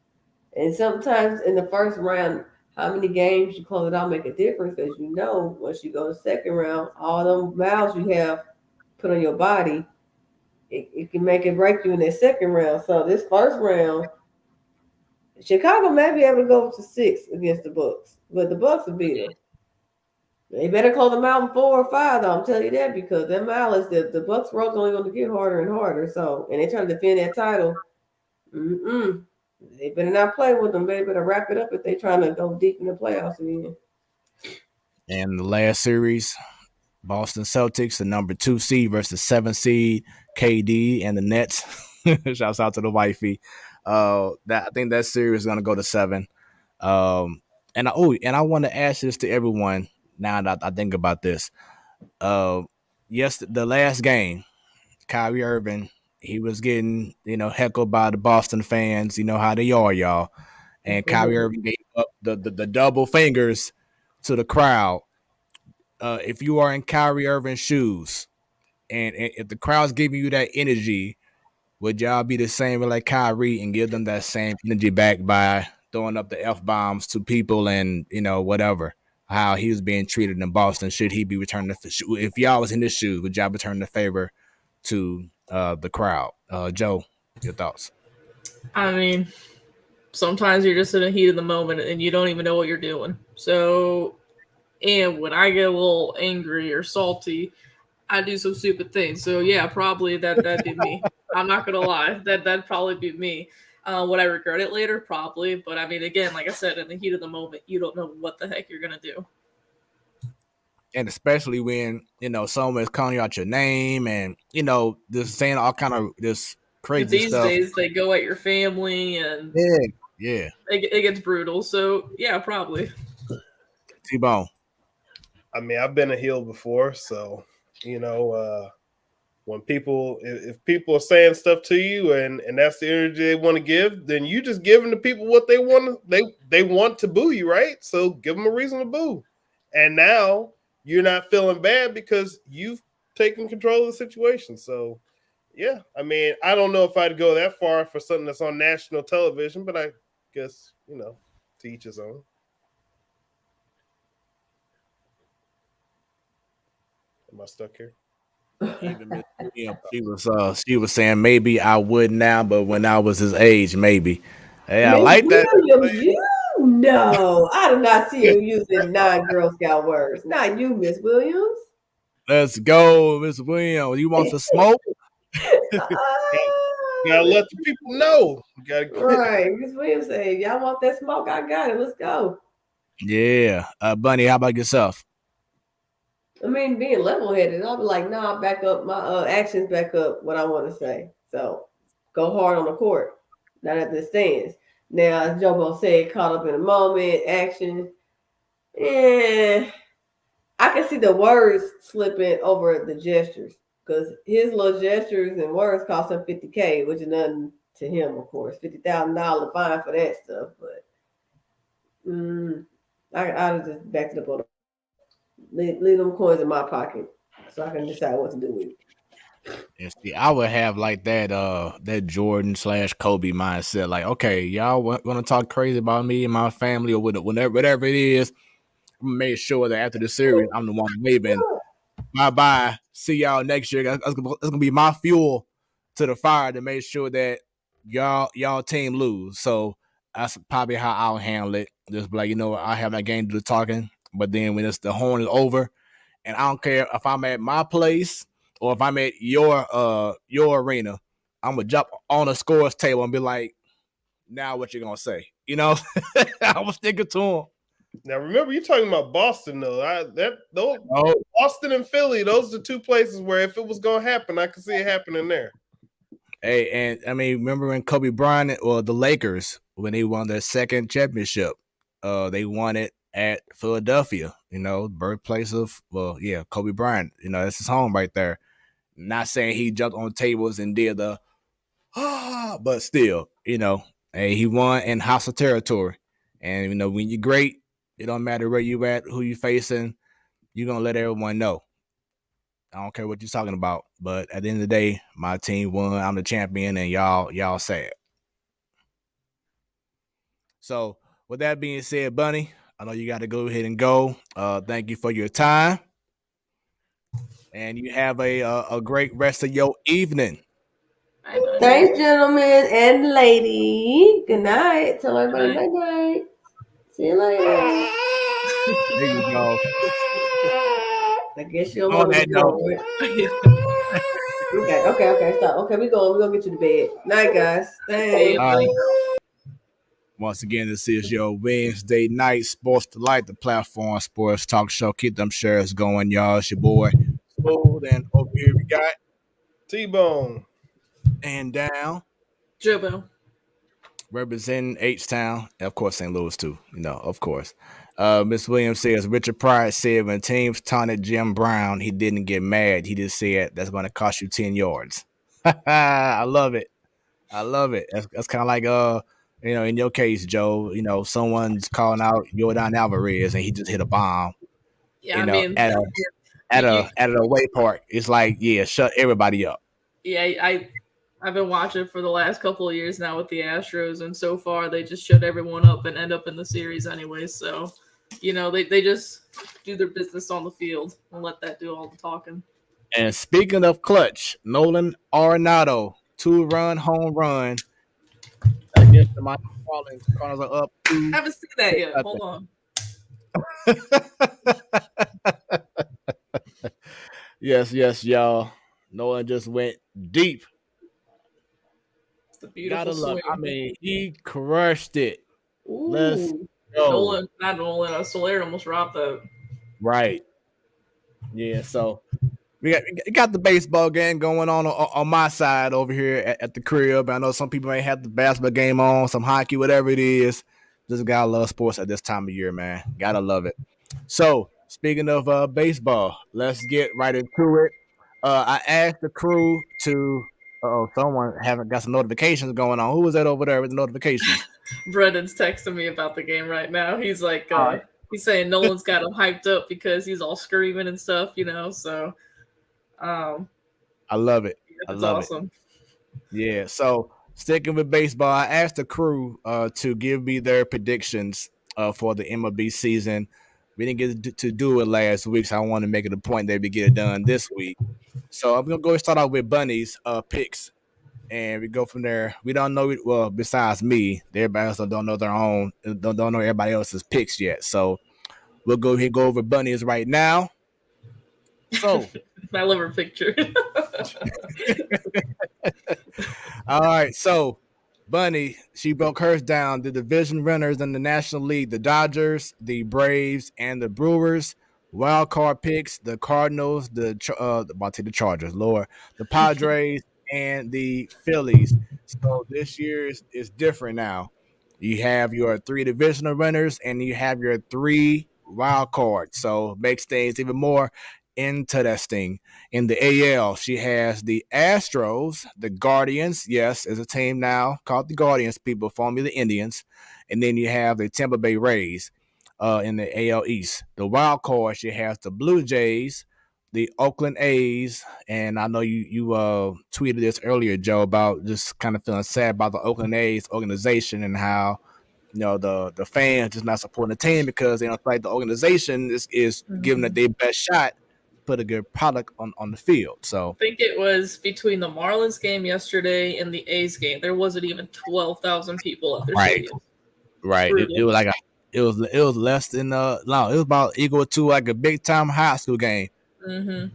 And sometimes in the first round, how many games you close it out make a difference, because you know once you go to the 2nd round, all them miles you have put on your body, it can make it break you in that 2nd round. So this first round, Chicago may be able to go to 6 against the Bucks, but the Bucks will beat them. They better close them out in 4 or 5, though. I'm telling you that because them mileage, the Bucks road's only going to get harder and harder. So, and they trying to defend that title. They better not play with them. They better wrap it up if they trying to go deep in the playoffs again. And the last series, Boston Celtics, the number 2 seed versus 7 seed KD and the Nets. Shouts out to the wifey. I think that series is gonna go to 7. And I want to ask this to everyone now that I think about this. Yes, the last game, Kyrie Irving, he was getting heckled by the Boston fans. You know how they are, y'all. And Kyrie Irving gave up the double fingers to the crowd. If you are in Kyrie Irving's shoes, and if the crowd's giving you that energy, would y'all be the same like Kyrie and give them that same energy back by throwing up the F-bombs to people and whatever? How he was being treated in Boston? Should he be returning if y'all was in his shoes? Would y'all return the favor to the crowd? Joe, your thoughts? I mean, sometimes you're just in the heat of the moment and you don't even know what you're doing. So, and when I get a little angry or salty, I do some stupid things. So yeah, probably that'd be me. I'm not gonna lie, that'd probably be me. Would I regret it later? Probably. But I mean, again, like I said, in the heat of the moment, you don't know what the heck you're gonna do. And especially when someone's calling out your name and just saying all kind of this crazy stuff. These days, they go at your family and yeah, it gets brutal. So yeah, probably. T-Bone. I mean, I've been a heel before, so when if people are saying stuff to you and that's the energy they want to give, then you just giving the people what they want. They want to boo you, right? So give them a reason to boo. And now you're not feeling bad because you've taken control of the situation. So yeah, I mean, I don't know if I'd go that far for something that's on national television, but I guess to each his own. Am I stuck here? Even she was saying maybe I would now, but when I was his age, maybe. Hey, I like that. I do not see you using non-Girl Scout words. Not you, Miss Williams. Let's go, Miss Williams. You want some smoke? Gotta let the people know. Right, Miss Williams say, y'all want that smoke? I got it. Let's go. Yeah, Bunny. How about yourself? I mean, being level-headed, I'll be like, nah, back up my actions, back up what I want to say. So go hard on the court, not at the stands. Now, as Jobo said, caught up in a moment, action. I can see the words slipping over the gestures because his little gestures and words cost him $50K, which is nothing to him, of course. $50,000 fine for that stuff, but I'll just back it up on. Leave them coins in my pocket so I can decide what to do with it. And see, I would have like that Jordan / Kobe mindset. Like, okay, y'all want to talk crazy about me and my family or whatever it is. I'm make sure that after the series, I'm the one waving bye. See y'all next year. That's gonna be my fuel to the fire to make sure that y'all team lose. So that's probably how I'll handle it. Just be like, I have my game to do the talking. But then when the horn is over, and I don't care if I'm at my place or if I'm at your arena, I'm gonna jump on the scores table and be like, now what you gonna say? I was sticking to him. Now remember, you're talking about Boston though. Boston and Philly, those are the two places where if it was gonna happen, I could see it happening there. Hey, and I mean, remember when Kobe Bryant or the Lakers when they won their second championship? They won it at Philadelphia, birthplace of Kobe Bryant. That's his home right there. Not saying he jumped on tables and did the but still, hey, he won in hostile territory. And when you're great, it don't matter where you at, who you facing, you're gonna let everyone know. I don't care what you're talking about. But at the end of the day, my team won. I'm the champion, and y'all sad. So with that being said, Bunny, I know you got to go ahead and go. Thank you for your time. And you have a great rest of your evening. Thanks, gentlemen and lady. Good night. Tell everybody Good night night. See you later. There you go. I guess you'll want to go. Okay. Stop. Okay, we're gonna get you to bed. Night, guys. Thanks. Once again, this is your Wednesday night Sports Delight, the platform sports talk show. Keep them shares going, y'all. It's your boy Smoooth, and over here we got T-Bone and down. Jobo. Representing H-Town, of course, St. Louis too. Of course. Miss Williams says Richard Pryor said when teams taunted Jim Brown, he didn't get mad. He just said that's going to cost you 10 yards. I love it. That's kind of like in your case, Joe. Someone's calling out Jordan Alvarez and he just hit a bomb. Yeah, I mean, at a away park. It's like, yeah, shut everybody up. Yeah, I've been watching for the last couple of years now with the Astros, and so far they just shut everyone up and end up in the series anyway. So, they just do their business on the field and let that do all the talking. And speaking of clutch, Nolan Arenado, 2-run home run against the Miami Marlins. Cardinals are up. I haven't seen that yet. Hold on. Yes, y'all. Nolan just went deep. It's a beautiful swing. I mean, he crushed it. Ooh. Let's go. Nolan, Soler almost robbed that. Right. Yeah, so we got the baseball game going on my side over here at the crib. I know some people may have the basketball game on, some hockey, whatever it is. Just gotta love sports at this time of year, man. Gotta love it. So, speaking of baseball, let's get right into it. I asked the crew to. Someone haven't got some notifications going on. Who was that over there with the notifications? Brendan's texting me about the game right now. He's like, he's saying Nolan's got him hyped up because he's all screaming and stuff, So, I love it. I love awesome. It. Yeah. So sticking with baseball, I asked the crew to give me their predictions for the MLB season. We didn't get to do it last week, so I want to make it a point that we get it done this week. So I'm gonna go and start off with Bunny's picks, and we go from there. We don't know it well. Besides me, everybody else don't know their own. Don't know everybody else's picks yet. So we'll go ahead and go over Bunny's right now. So I love her picture. All right, so Bunny, she broke hers down. The division winners in the National League: the Dodgers, the Braves, and the Brewers. Wild card picks: the Cardinals, the Chargers, Lord, the Padres, and the Phillies. So this year is different now. You have your 3 divisional winners and you have your 3 wild cards. So makes things even more interesting. In the AL, she has the Astros, the Guardians. Yes, is a team now called the Guardians. People formerly the Indians, and then you have the Tampa Bay Rays. In the AL East. The wild card, she has the Blue Jays, the Oakland A's, and I know you tweeted this earlier, Joe, about just kind of feeling sad about the Oakland A's organization and how the fans just not supporting the team because they don't feel like the organization is giving it their best shot, put a good product on the field. So I think it was between the Marlins game yesterday and the A's game. There wasn't even 12,000 people at their stadium. Right. It was like it was less than it was about equal to like a big time high school game. Mm-hmm.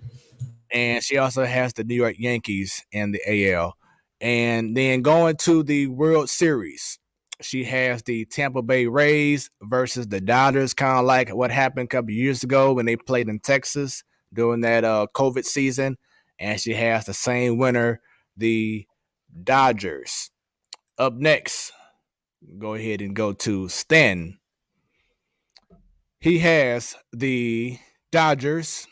And she also has the New York Yankees and the AL. And then going to the World Series, she has the Tampa Bay Rays versus the Dodgers, kind of like what happened a couple of years ago when they played in Texas during that COVID season. And she has the same winner, the Dodgers. Up next, go ahead and go to Stan. He has the Dodgers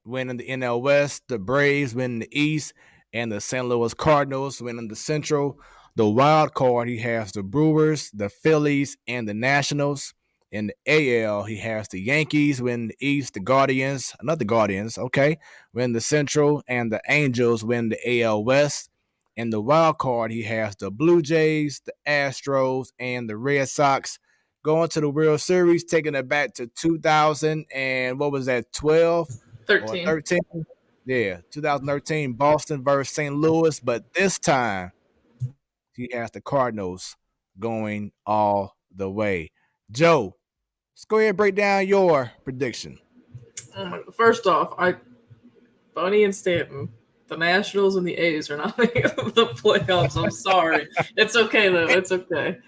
winning the NL West, the Braves winning the East, and the St. Louis Cardinals winning the Central. The wild card, he has the Brewers, the Phillies, and the Nationals. In the AL, he has the Yankees win the East, the Guardians, not the Guardians, okay, win the Central, and the Angels win the AL West. In the wild card, he has the Blue Jays, the Astros, and the Red Sox. Going to the World Series, taking it back to 2000 and what was that, 12? 13. Yeah, 2013 Boston versus St. Louis, but this time he has the Cardinals going all the way. Joe, let's go ahead and break down your prediction. First off, Bunny and Stanton, the Nationals and the A's are not making the playoffs. I'm sorry. It's okay though. It's okay.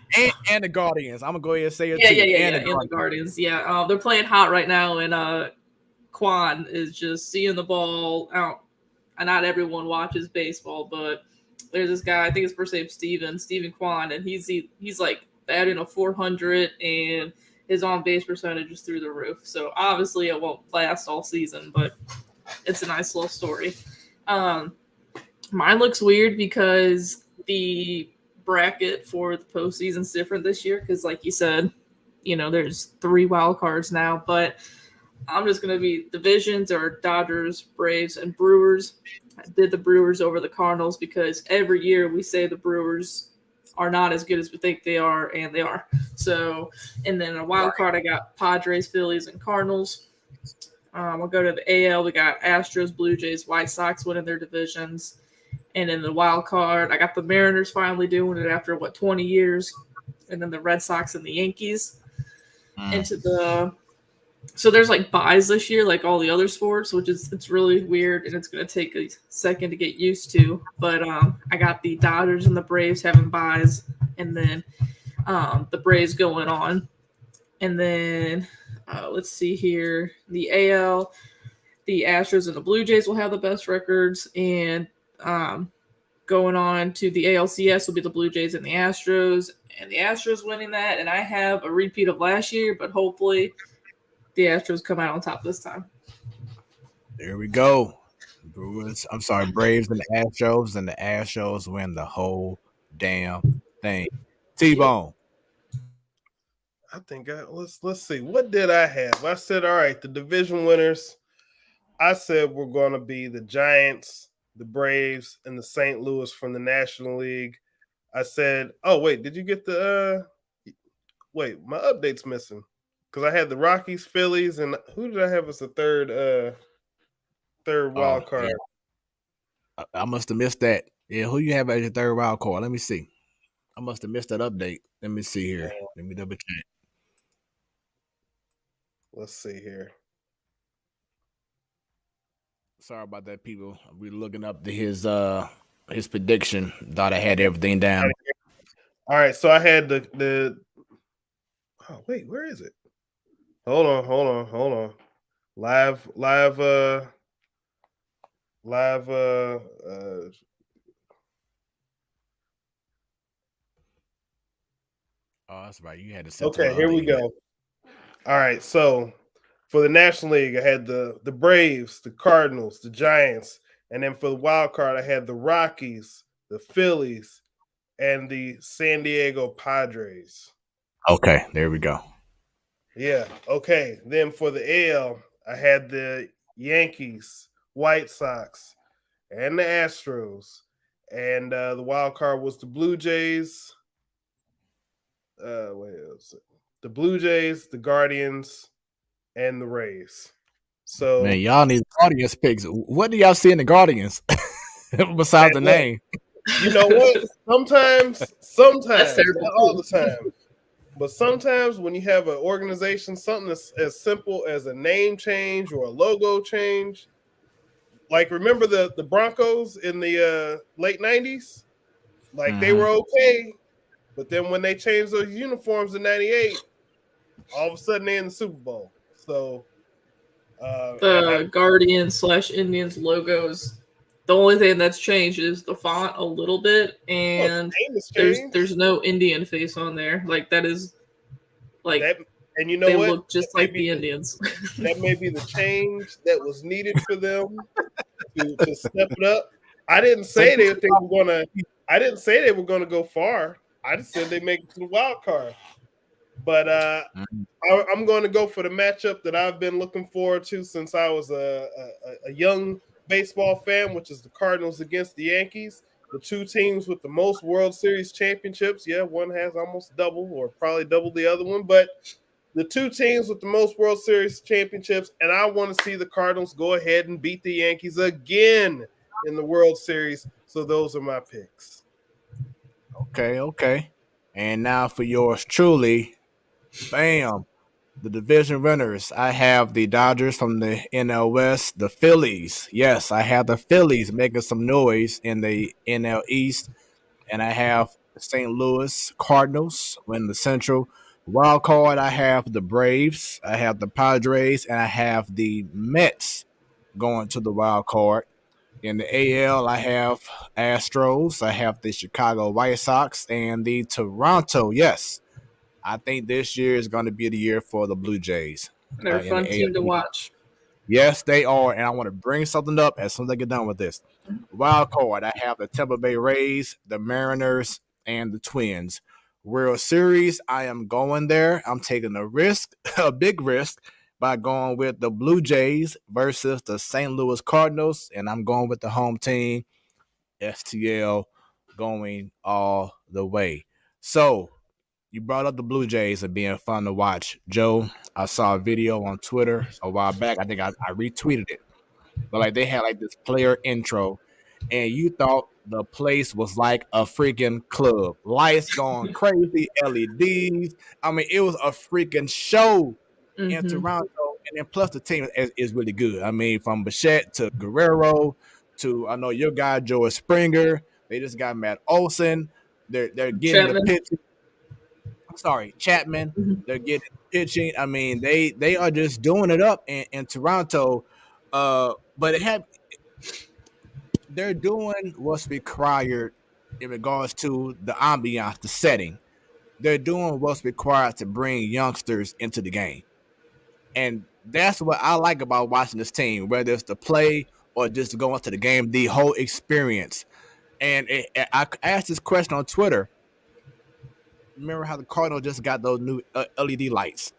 And the Guardians. I'm gonna go ahead and say it Yeah, too. and the Guardians. Yeah, they're playing hot right now, and Quan is just seeing the ball out. And not everyone watches baseball, but there's this guy. I think his first name's Steven Quan, and he's like batting a 400, and his on base percentage is through the roof. So obviously, it won't last all season, but it's a nice little story. Mine looks weird because the bracket for the postseason's different this year because, like you said, there's 3 wild cards now, but I'm just going to be divisions or Dodgers, Braves, and Brewers. I did the Brewers over the Cardinals because every year we say the Brewers are not as good as we think they are, and they are. So, and then a wild card, I got Padres, Phillies, and Cardinals. We'll go to the AL. We got Astros, Blue Jays, White Sox winning their divisions. And in the wild card, I got the Mariners finally doing it after, 20 years. And then the Red Sox and the Yankees. So there's like buys this year, like all the other sports, it's really weird, and it's going to take a second to get used to. But I got the Dodgers and the Braves having buys, and then the Braves going on. And then let's see here. The AL, the Astros and the Blue Jays will have the best records. And going on to the ALCS will be the Blue Jays and the Astros. And the Astros winning that. And I have a repeat of last year, but hopefully the Astros come out on top this time. There we go. Braves and the Astros win the whole damn thing. T-Bone. I think let's see. What did I have? I said, all right, the division winners. I said we're going to be the Giants, the Braves, and the St. Louis from the National League. I said, oh, wait, did you get the wait, my update's missing. Because I had the Rockies, Phillies, and who did I have as the third wild card? Yeah. I must have missed that. Yeah, who you have as your third wild card? Let me see. I must have missed that update. Let me see here. Let me double check. Let's see here. Sorry about that, people. We're looking up his prediction. Thought I had everything down. All right, so I had the. Oh wait, where is it? Hold on. Live. Oh, that's right. You had to set. Okay, here we go. All right, so for the National League, I had the Braves, the Cardinals, the Giants, and then for the wild card, I had the Rockies, the Phillies, and the San Diego Padres. Okay, there we go. Yeah, okay. Then for the AL, I had the Yankees, White Sox, and the Astros. And the wild card was the Blue Jays. The Blue Jays, the Guardians, and the Rays. So man, y'all need Guardians picks. What do y'all see in the Guardians besides the name? You know what? Sometimes, not all the time. But sometimes when you have an organization, something as simple as a name change or a logo change, like remember the Broncos in the late 90s? Like they were okay, but then when they changed those uniforms in 98, all of a sudden they're in the Super Bowl. So the Guardians/Indians logos, the only thing that's changed is the font a little bit, and there's no Indian face on there. Like that is like that, and you know they what? look just like the Indians. That may be the change that was needed for them to step it up. I didn't say they were gonna. I didn't say they were gonna go far. I just said they make it to the wild card. But I'm going to go for the matchup that I've been looking forward to since I was a young baseball fan, which is the Cardinals against the Yankees, the two teams with the most World Series championships. Yeah, one has almost double or probably double the other one, but the two teams with the most World Series championships, and I want to see the Cardinals go ahead and beat the Yankees again in the World Series. So those are my picks. Okay. And now for yours truly, bam, the division winners. I have the Dodgers from the NL West, the Phillies. Yes, I have the Phillies making some noise in the NL East, and I have the St. Louis Cardinals win the Central. Wild card, I have the Braves, I have the Padres, and I have the Mets going to the wild card. In the AL, I have Astros, I have the Chicago White Sox, and the Toronto. Yes, I think this year is going to be the year for the Blue Jays. They're a In fun the AL. team to watch. Yes, they are, and I want to bring something up as soon as I get done with this. Wild card, I have the Tampa Bay Rays, the Mariners, and the Twins. World Series, I am going there. I'm taking a risk, a big risk, by going with the Blue Jays versus the St. Louis Cardinals, and I'm going with the home team, STL, going all the way. So, you brought up the Blue Jays and being fun to watch. Joe, I saw a video on Twitter a while back. I think I retweeted it. But like they had like this player intro, and you thought the place was like a freaking club. Lights going crazy, LEDs. I mean, it was a freaking show in Toronto. And then plus the team is really good. I mean, from Bichette to Guerrero to I know your guy George Springer. They just got Matt Olson. They're getting Chapman. the pitch. Chapman. They're getting pitching. I mean, they are just doing it up in Toronto. But they're doing what's required in regards to the ambiance, the setting. They're doing what's required to bring youngsters into the game. And that's what I like about watching this team, whether it's the play or just going to the game, the whole experience. And I asked this question on Twitter. Remember how the Cardinals just got those new LED lights,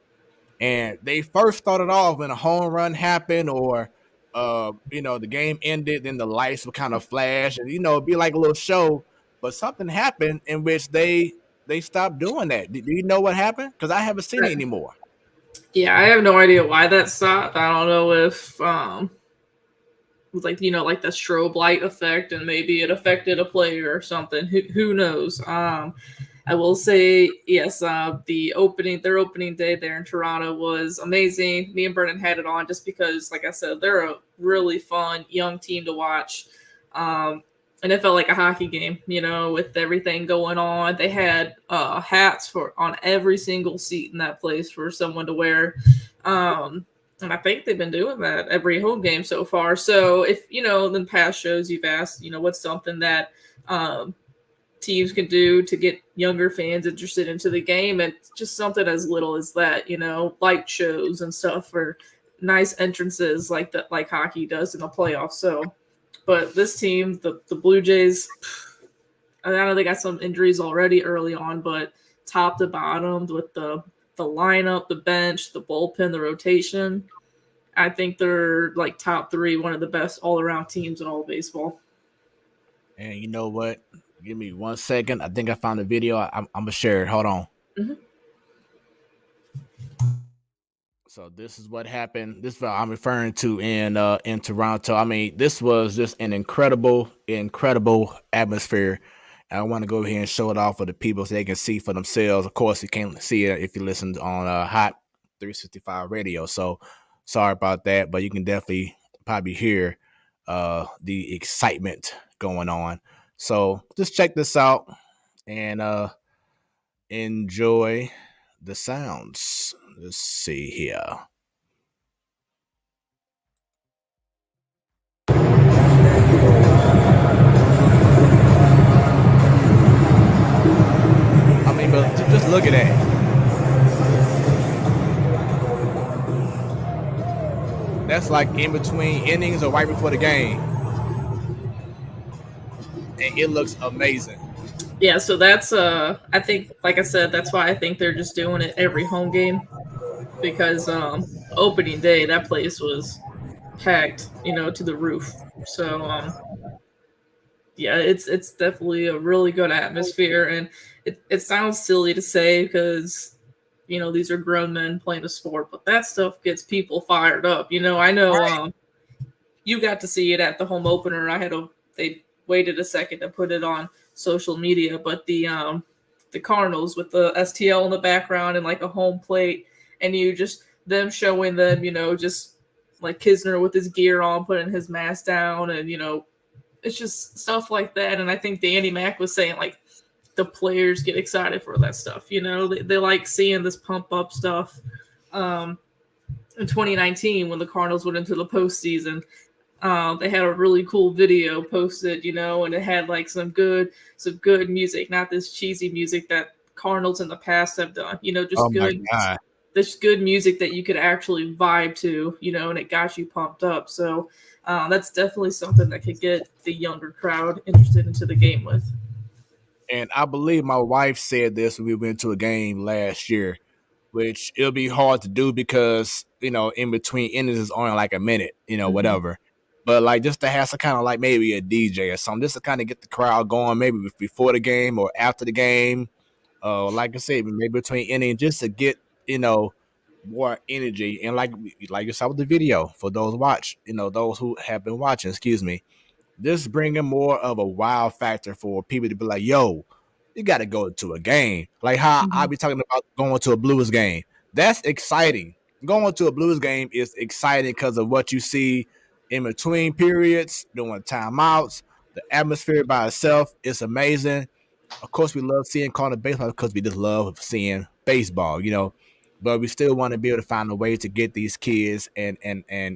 and they first started off when a home run happened, or the game ended, then the lights would kind of flash, and it'd be like a little show. But something happened in which they stopped doing that. Do you know what happened? Because I haven't seen it anymore. Yeah, I have no idea why that stopped. I don't know if it was like the strobe light effect, and maybe it affected a player or something. Who knows? I will say, yes, their opening day there in Toronto was amazing. Me and Brennan had it on just because, like I said, they're a really fun young team to watch. And it felt like a hockey game, with everything going on. They had hats on every single seat in that place for someone to wear. And I think they've been doing that every home game so far. So if, in past shows you've asked, what's something that teams can do to get younger fans interested into the game, and just something as little as that, light shows and stuff for nice entrances like hockey does in the playoffs. So, but this team, the Blue Jays, I know they got some injuries already early on, but top to bottom with the lineup, the bench, the bullpen, the rotation, I think they're like top three, one of the best all-around teams in all of baseball. And you know what? Give me 1 second. I think I found the video. I'm gonna share it. Hold on. So this is what happened. This is what I'm referring to in Toronto. I mean, this was just an incredible atmosphere. I want to go ahead and show it off for the people so they can see for themselves. Of course, you can't see it if you listen on Hot 365 radio. So sorry about that, but you can definitely probably hear the excitement going on. So just check this out and enjoy the sounds. Let's see here. I mean, but just look at that. That's like in between innings or right before the game. And it looks amazing. Yeah, so that's I think, like I said, that's why I think they're just doing it every home game, because opening day that place was packed, to the roof. So yeah, it's definitely a really good atmosphere, and it sounds silly to say because these are grown men playing a sport, but that stuff gets people fired up. I know you got to see it at the home opener. They waited a second to put it on social media, but the Cardinals with the STL in the background and like a home plate, and them showing them, just like Kisner with his gear on, putting his mask down, and it's just stuff like that. And I think Danny Mac was saying like the players get excited for that stuff. They like seeing this pump up stuff. In 2019, when the Cardinals went into the postseason, they had a really cool video posted, and it had like some good music, not this cheesy music that Cardinals in the past have done. This good music that you could actually vibe to, and it got you pumped up. So that's definitely something that could get the younger crowd interested into the game with. And I believe my wife said this when we went to a game last year, which it'll be hard to do because, in between innings is only like a minute, whatever. But like just to have some kind of like maybe a DJ or something, just to kind of get the crowd going, maybe before the game or after the game. Like I said, maybe between innings, just to get, more energy. And like you saw with the video, for those those who have been watching, this bringing more of a wow factor for people to be like, yo, you got to go to a game. Like how I be talking about going to a Blues game. That's exciting. Going to a Blues game is exciting because of what you see in between periods, doing timeouts, the atmosphere by itself is amazing. Of course, we love seeing Cardinal baseball because we just love seeing baseball, But we still want to be able to find a way to get these kids and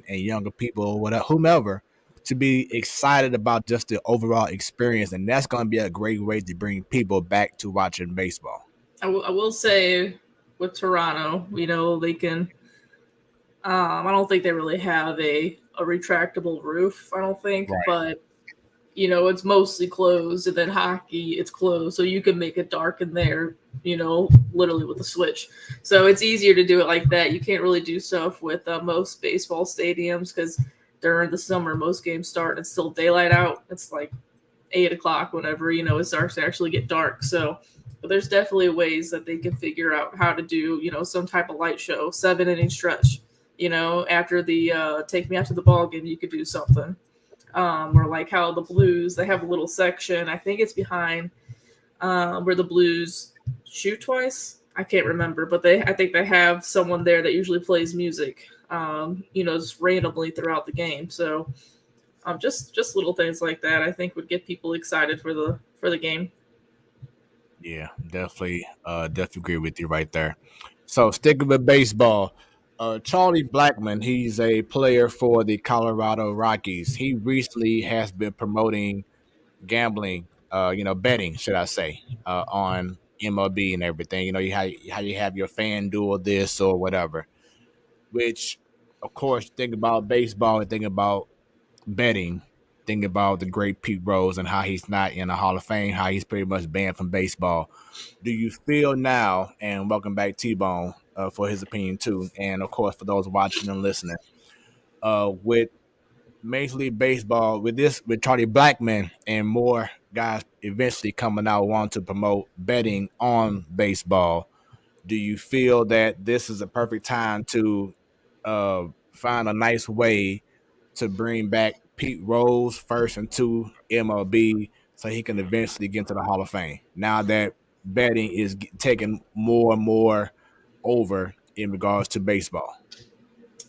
younger people, whatever, whomever, to be excited about just the overall experience, and that's going to be a great way to bring people back to watching baseball. I will say with Toronto, they can. I don't think they really have a retractable roof. I don't think, right. But it's mostly closed, and then hockey, it's closed, so you can make it dark in there, literally with a switch. So it's easier to do it like that. You can't really do stuff with most baseball stadiums because during the summer, most games start and it's still daylight out. It's like 8 o'clock whenever, it starts to actually get dark. So but there's definitely ways that they can figure out how to do, some type of light show, 7-inning stretch, after the take me out to the ball game, you could do something. Or like how the Blues, they have a little section, I think it's behind where the Blues shoot twice. I can't remember, but I think they have someone there that usually plays music, just randomly throughout the game. So just little things like that I think would get people excited for the game. Yeah, definitely agree with you right there. So sticking with baseball, Charlie Blackman, he's a player for the Colorado Rockies. He recently has been promoting gambling, betting, should I say, on MLB and everything. How you have your FanDuel this or whatever. Which, of course, think about baseball and think about betting. Think about the great Pete Rose and how he's not in the Hall of Fame, how he's pretty much banned from baseball. Do you feel now, and welcome back T-Bone for his opinion too, and of course for those watching and listening, with Major League Baseball, with Charlie Blackman and more guys eventually coming out wanting to promote betting on baseball, do you feel that this is a perfect time to find a nice way to bring back Pete Rose first into MLB so he can eventually get into the Hall of Fame now that betting is taking more and more over in regards to baseball?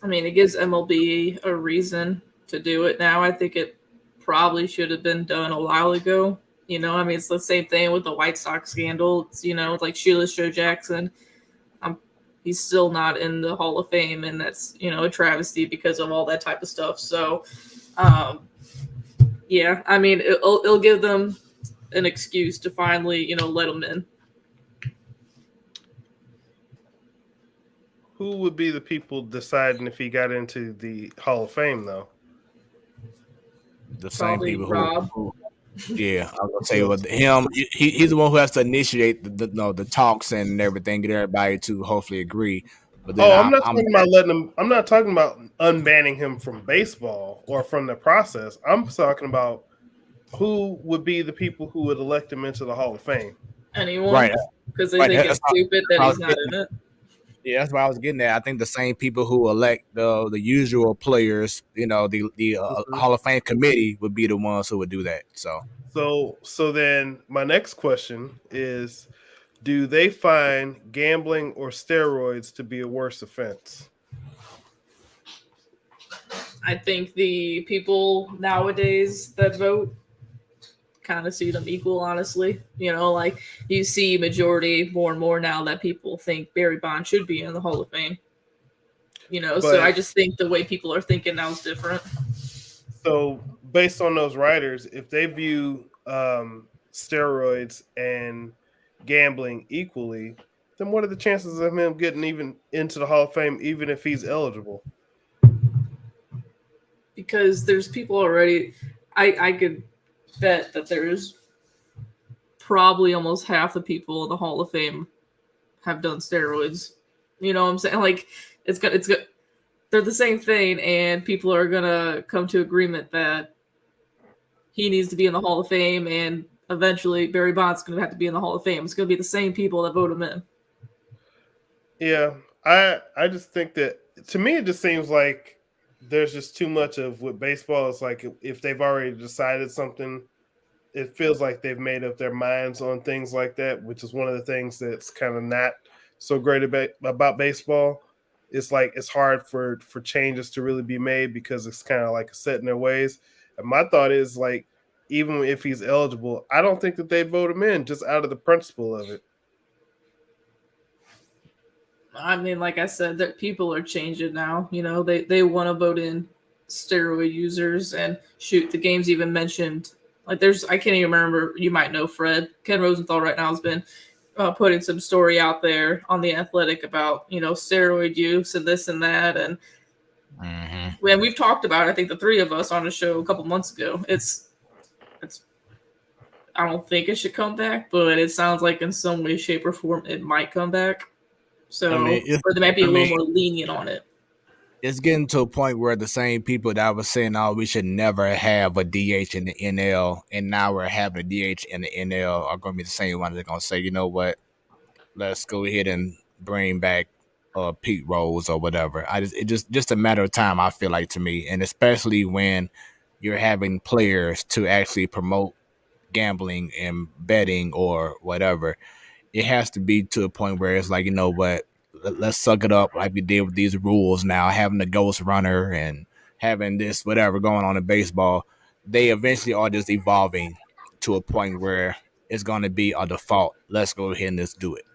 I mean, it gives MLB a reason to do it now. I think it probably should have been done a while ago. It's the same thing with the White Sox scandal. It's, like Sheila Joe Jackson. He's still not in the Hall of Fame, and that's, a travesty because of all that type of stuff. So, yeah, I mean, it'll give them an excuse to finally, let him in. Who would be the people deciding if he got into the Hall of Fame, though? The Probably same people Rob. Yeah, I was gonna say with him. He's the one who has to initiate the talks and everything, get everybody to hopefully agree. But then I'm not talking about letting him. I'm not talking about unbanning him from baseball or from the process. I'm talking about who would be the people who would elect him into the Hall of Fame. Anyone, right? Because they think it's stupid that he's not in it. Yeah, that's what I was getting at. I think the same people who elect the usual players, the Hall of Fame committee would be the ones who would do that. So then my next question is, do they find gambling or steroids to be a worse offense? I think the people nowadays that vote kind of see them equal, honestly. Like you see majority more and more now that people think Barry Bonds should be in the Hall of Fame. So I just think the way people are thinking now is different. So based on those writers, if they view steroids and gambling equally, then what are the chances of him getting even into the Hall of Fame, even if he's eligible? Because there's people already. I could bet that there's probably almost half the people in the Hall of Fame have done steroids. You know what I'm saying? Like it's good. They're the same thing, and people are gonna come to agreement that he needs to be in the Hall of Fame, and eventually Barry Bonds is gonna have to be in the Hall of Fame. It's gonna be the same people that vote him in. Yeah, I just think that, to me it just seems like there's just too much of what baseball is like. If they've already decided something, it feels like they've made up their minds on things like that, which is one of the things that's kind of not so great about baseball. It's like it's hard for changes to really be made because it's kind of like set in their ways. And my thought is, like, even if he's eligible, I don't think that they'd vote him in just out of the principle of it. I mean, like I said, that people are changing now. They want to vote in steroid users, and shoot, the game's even mentioned. Like, I can't even remember. You might know Fred Ken Rosenthal right now has been putting some story out there on the Athletic about steroid use and this and that, and when we've talked about it, I think the three of us on a show a couple months ago. It's I don't think it should come back, but it sounds like in some way, shape, or form it might come back. So, or they might be a little more lenient on it. It's getting to a point where the same people that were saying, "Oh, we should never have a DH in the NL," and now we're having a DH in the NL, are going to be the same ones that are going to say, "You know what? Let's go ahead and bring back Pete Rose or whatever." It's just a matter of time, I feel like, to me, and especially when you're having players to actually promote gambling and betting or whatever. It has to be to a point where it's like, you know what, let's suck it up like we did with these rules now, having the ghost runner and having this whatever going on in baseball. They eventually are just evolving to a point where it's going to be a default. Let's go ahead and just do it.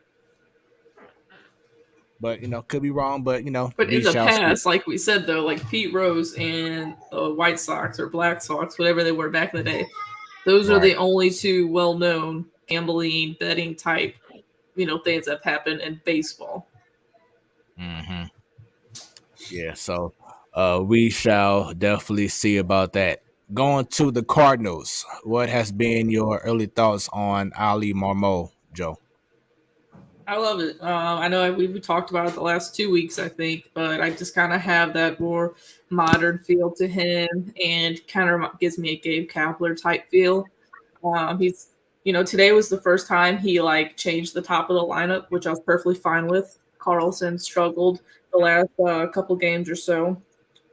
But could be wrong. But But we in the shall past, see. like we said though, like Pete Rose and the White Sox or Black Sox, whatever they were back in the day, those are the only two well-known gambling betting type things that happen in baseball. Mm-hmm. Yeah, so we shall definitely see about that. Going to the Cardinals, what has been your early thoughts on Ali Marmol, Joe? I love it. I know we talked about it the last 2 weeks, I think, but I just kind of have that more modern feel to him, and kind of gives me a Gabe Kapler type feel. He's, today was the first time he like changed the top of the lineup, which I was perfectly fine with. Carlson struggled the last couple games or so,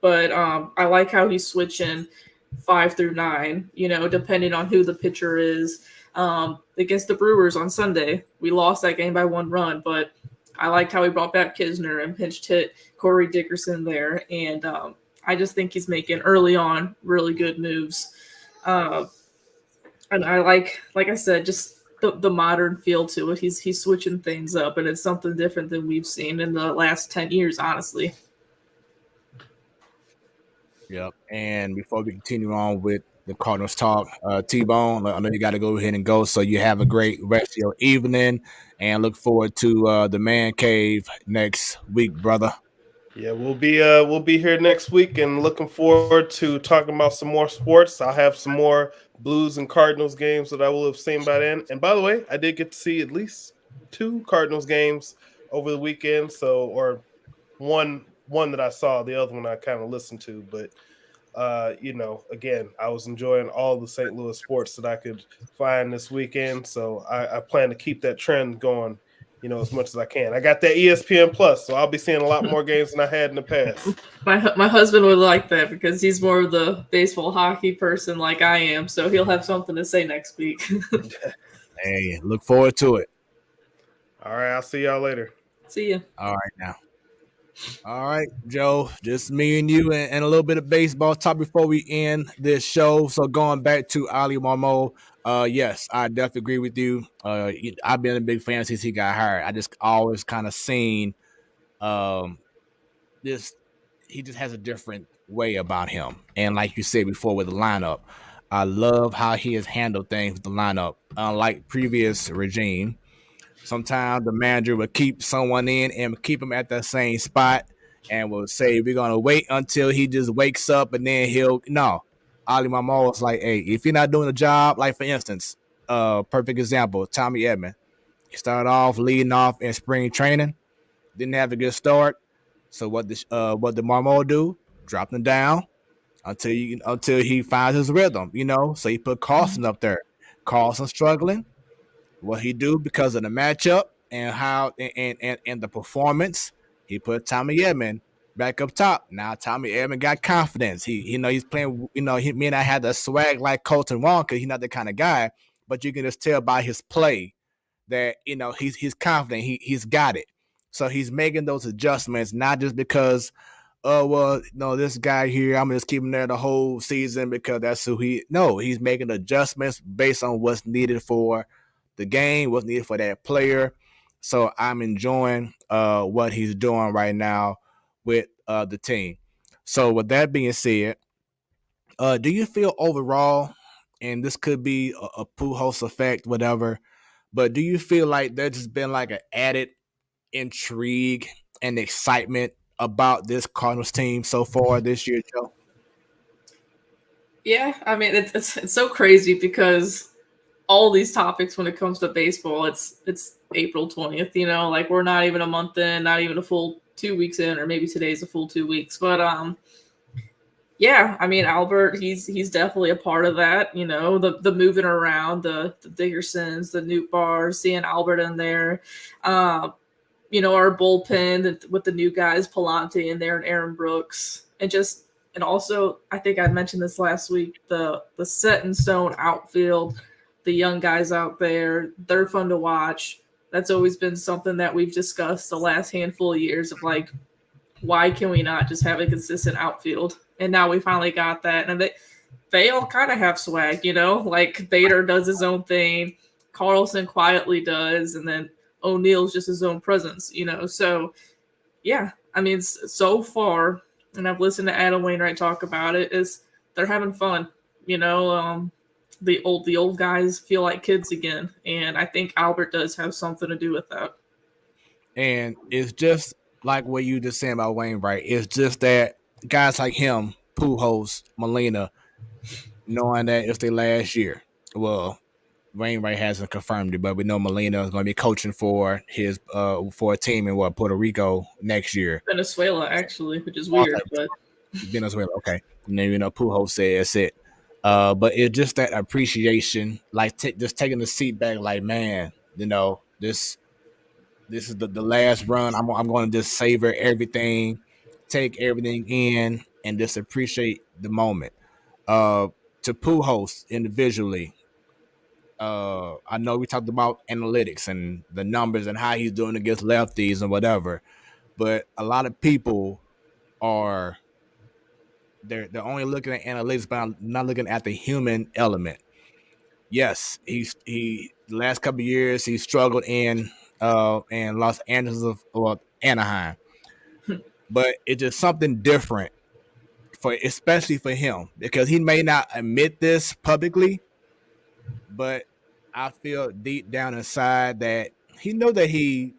but I like how he's switching 5 through 9. Depending on who the pitcher is. Against the Brewers on Sunday, we lost that game by 1 run, but I liked how he brought back Kisner and pinch hit Corey Dickerson there, and I just think he's making early on really good moves. And I like I said, just the modern feel to it. He's switching things up, and it's something different than we've seen in the last 10 years, honestly. Yep. And before we continue on with the Cardinals talk, T-Bone, I know you got to go ahead and go. So you have a great rest of your evening, and look forward to the Man Cave next week, brother. Yeah, we'll be here next week, and looking forward to talking about some more sports. I'll have some more Blues and Cardinals games that I will have seen by then. And by the way, I did get to see at least 2 Cardinals games over the weekend. So, or one that I saw, the other one I kind of listened to. But again, I was enjoying all the St. Louis sports that I could find this weekend. So I plan to keep that trend going as much as I can. I got that ESPN Plus, so I'll be seeing a lot more games than I had in the past. My husband would like that because he's more of the baseball hockey person like I am, so he'll have something to say next week. Hey, look forward to it. All right, I'll see y'all later. See ya. All right, now. All right, Joe, just me and you and a little bit of baseball talk before we end this show. So going back to Ali Marmol, yes, I definitely agree with you. I've been a big fan since he got hired. I just always kind of seen this. He just has a different way about him. And like you said before with the lineup, I love how he has handled things with the lineup. Unlike previous regime, sometimes the manager will keep someone in and keep him at the same spot and will say, we're going to wait until he just wakes up and then no. Ali Marmol was like, hey, if you're not doing the job, like for instance, perfect example, Tommy Edman. He started off leading off in spring training, didn't have a good start. So what did Marmol do? Dropped him down until he finds his rhythm, So he put Carlson up there. Carlson struggling. What he do because of the matchup and how and the performance, he put Tommy Edman back up top. Now Tommy Edman got confidence. He's playing. He may not have the swag like Colton Wong because he's not the kind of guy, but you can just tell by his play that he's confident. He's got it. So he's making those adjustments not just because, this guy here, I'm just keep him there the whole season because that's who he's making adjustments based on what's needed for the game, what's needed for that player. So I'm enjoying what he's doing right now with the team. So with that being said, do you feel overall, and this could be a Pujols effect, whatever, but do you feel like there's just been like an added intrigue and excitement about this Cardinals team so far this year, Joe? Yeah, I mean it's so crazy because all these topics when it comes to baseball, it's April 20th, like we're not even a month in, not even a full 2 weeks in, or maybe today's a full 2 weeks. But yeah, I mean Albert, he's definitely a part of that, the moving around, the Dickersons, the Newt Bars, seeing Albert in there. Our bullpen with the new guys, Palante in there and Aaron Brooks. And also, I think I mentioned this last week, the set in stone outfield, the young guys out there, they're fun to watch. That's always been something that we've discussed the last handful of years of like, why can we not just have a consistent outfield? And now we finally got that. And they all kind of have swag, like Bader does his own thing, Carlson quietly does, and then O'Neill's just his own presence, So, yeah, I mean, so far, and I've listened to Adam Wainwright talk about it, is they're having fun, the old guys feel like kids again, and I think Albert does have something to do with that. And it's just like what you just saying about Wainwright. It's just that guys like him, Pujols, Molina, knowing that it's their last year. Well, Wainwright hasn't confirmed it, but we know Molina is going to be coaching for his for a team in Puerto Rico next year. Venezuela, actually, which is weird, but Venezuela, okay. And then Pujols says it. But it's just that appreciation, like just taking the seat back, like, man, this is the last run. I'm going to just savor everything, take everything in, and just appreciate the moment. To Pujols individually, I know we talked about analytics and the numbers and how he's doing against lefties and whatever, but a lot of people they're only looking at analytics, but not looking at the human element. Yes, the last couple of years he struggled in Los Angeles or Anaheim, but it's just something different especially for him, because he may not admit this publicly, but I feel deep down inside that he know that he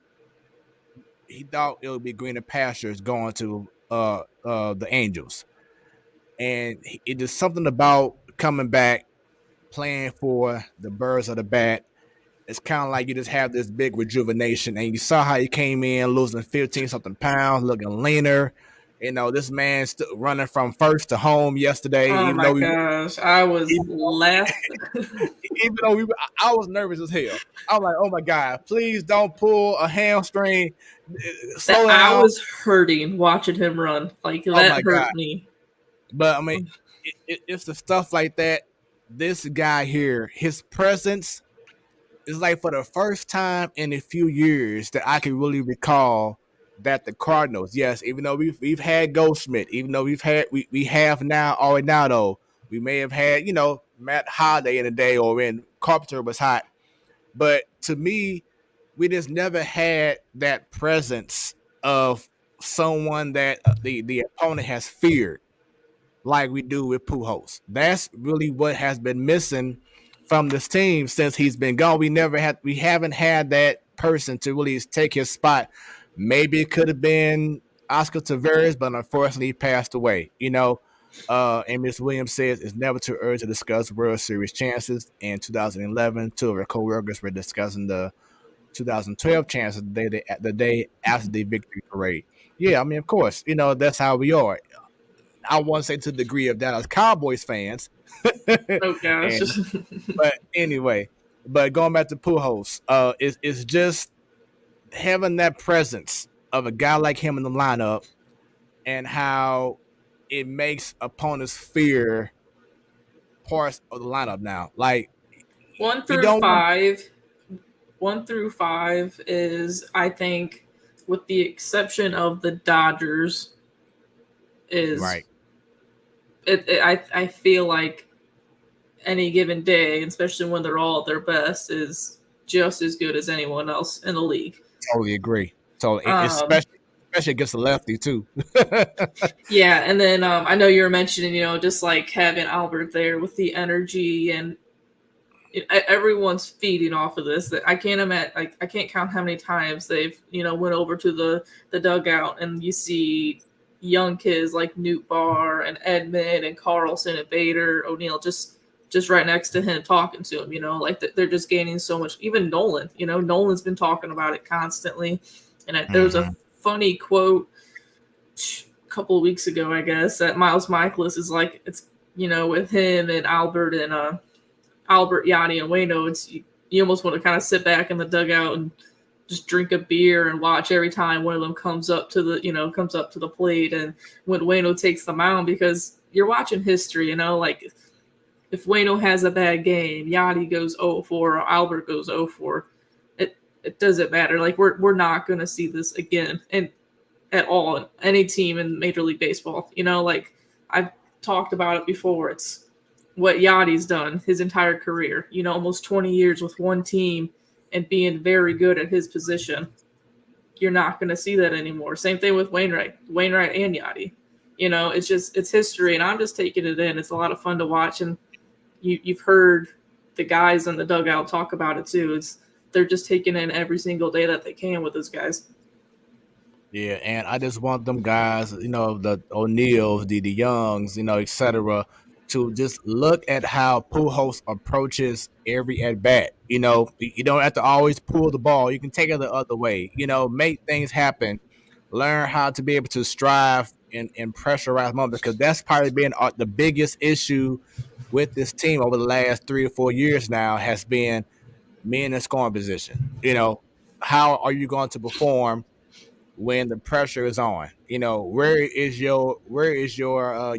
thought it would be greener pastures going to the Angels, and it is something about coming back, playing for the Birds of the Bat. It's kind of like you just have this big rejuvenation, and you saw how he came in losing 15 something pounds, looking leaner, This man's running from first to home yesterday. Oh even my though gosh, I was laughing. Even though I was nervous as hell. I'm like, oh my God, please don't pull a hamstring. Slow That I down. was hurting watching him run. Like that hurt me. But I mean, it's the stuff like that. This guy here, his presence is like for the first time in a few years that I can really recall that the Cardinals, yes, even though we've had Goldschmidt, even though we have now already now though, we may have had, Matt Holiday in the day or when Carpenter was hot. But to me, we just never had that presence of someone that the opponent has feared like we do with Pujols. That's really what has been missing from this team since he's been gone. We haven't had that person to really take his spot. Maybe it could have been Oscar Taveras, but unfortunately he passed away. And Ms. Williams says it's never too early to discuss World Series chances. In 2011, two of her co-workers were discussing the 2012 chances the day after the victory parade. Yeah, I mean, of course, that's how we are. I won't say to the degree of Dallas Cowboys fans. Oh gosh. But anyway, going back to Pujols, it's just having that presence of a guy like him in the lineup and how it makes opponents fear parts of the lineup now. Like 1 through 5. 1 through 5 is, I think, with the exception of the Dodgers, is right. I feel like any given day, especially when they're all at their best, is just as good as anyone else in the league. Totally agree. Totally, especially against the lefty too. Yeah, and then I know you were mentioning, just like having Albert there with the energy, and everyone's feeding off of this. I can't imagine. I can't count how many times they've went over to the dugout and you see young kids like Newt Barr and Edmund and Carlson and Bader O'Neill just right next to him talking to him. Like they're just gaining so much. Even Nolan, Nolan's been talking about it constantly. And there was a funny quote a couple of weeks ago, I guess, that Miles Michaelis is like, it's with him and Albert and Albert, Yachty, and Waino, it's you almost want to kind of sit back in the dugout and just drink a beer and watch every time one of them comes up to the plate, and when Waino takes the mound, because you're watching history, like if Waino has a bad game, Yachty goes 0-4 or Albert goes 0-4, it doesn't matter. Like we're not going to see this again and at all in any team in Major League Baseball. Like I've talked about it before. It's what Yachty's done his entire career, almost 20 years with one team and being very good at his position. You're not going to see that anymore. Same thing with Wainwright and Yachty. It's history, and I'm just taking it in. It's a lot of fun to watch, and you've heard the guys in the dugout talk about it too. They're just taking in every single day that they can with those guys. Yeah, and I just want them guys, the O'Neills, the Youngs, etc., to just look at how Pujols approaches every at bat. You don't have to always pull the ball. You can take it the other way. Make things happen. Learn how to be able to strive and pressurize moments, because that's probably been the biggest issue with this team over the last 3 or 4 years now has been men in scoring position. How are you going to perform when the pressure is on? Where is your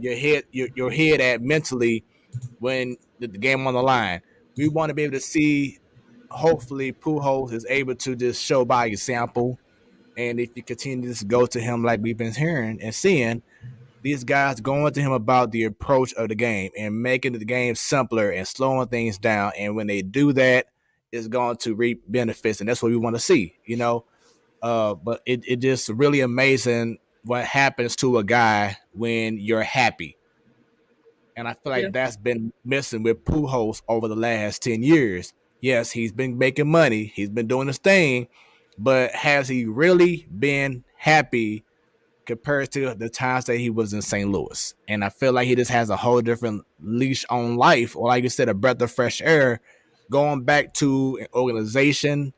head at mentally when the game on the line? We want to be able to see. Hopefully, Pujols is able to just show by example, and if you continue to go to him like we've been hearing and seeing, these guys going to him about the approach of the game and making the game simpler and slowing things down. And when they do that, it's going to reap benefits, and that's what we want to see. But it just really amazing what happens to a guy when you're happy. And I feel like that's been missing with Pujols over the last 10 years. Yes, he's been making money. He's been doing his thing. But has he really been happy compared to the times that he was in St. Louis? And I feel like he just has a whole different leash on life, or like you said, a breath of fresh air, going back to an organization,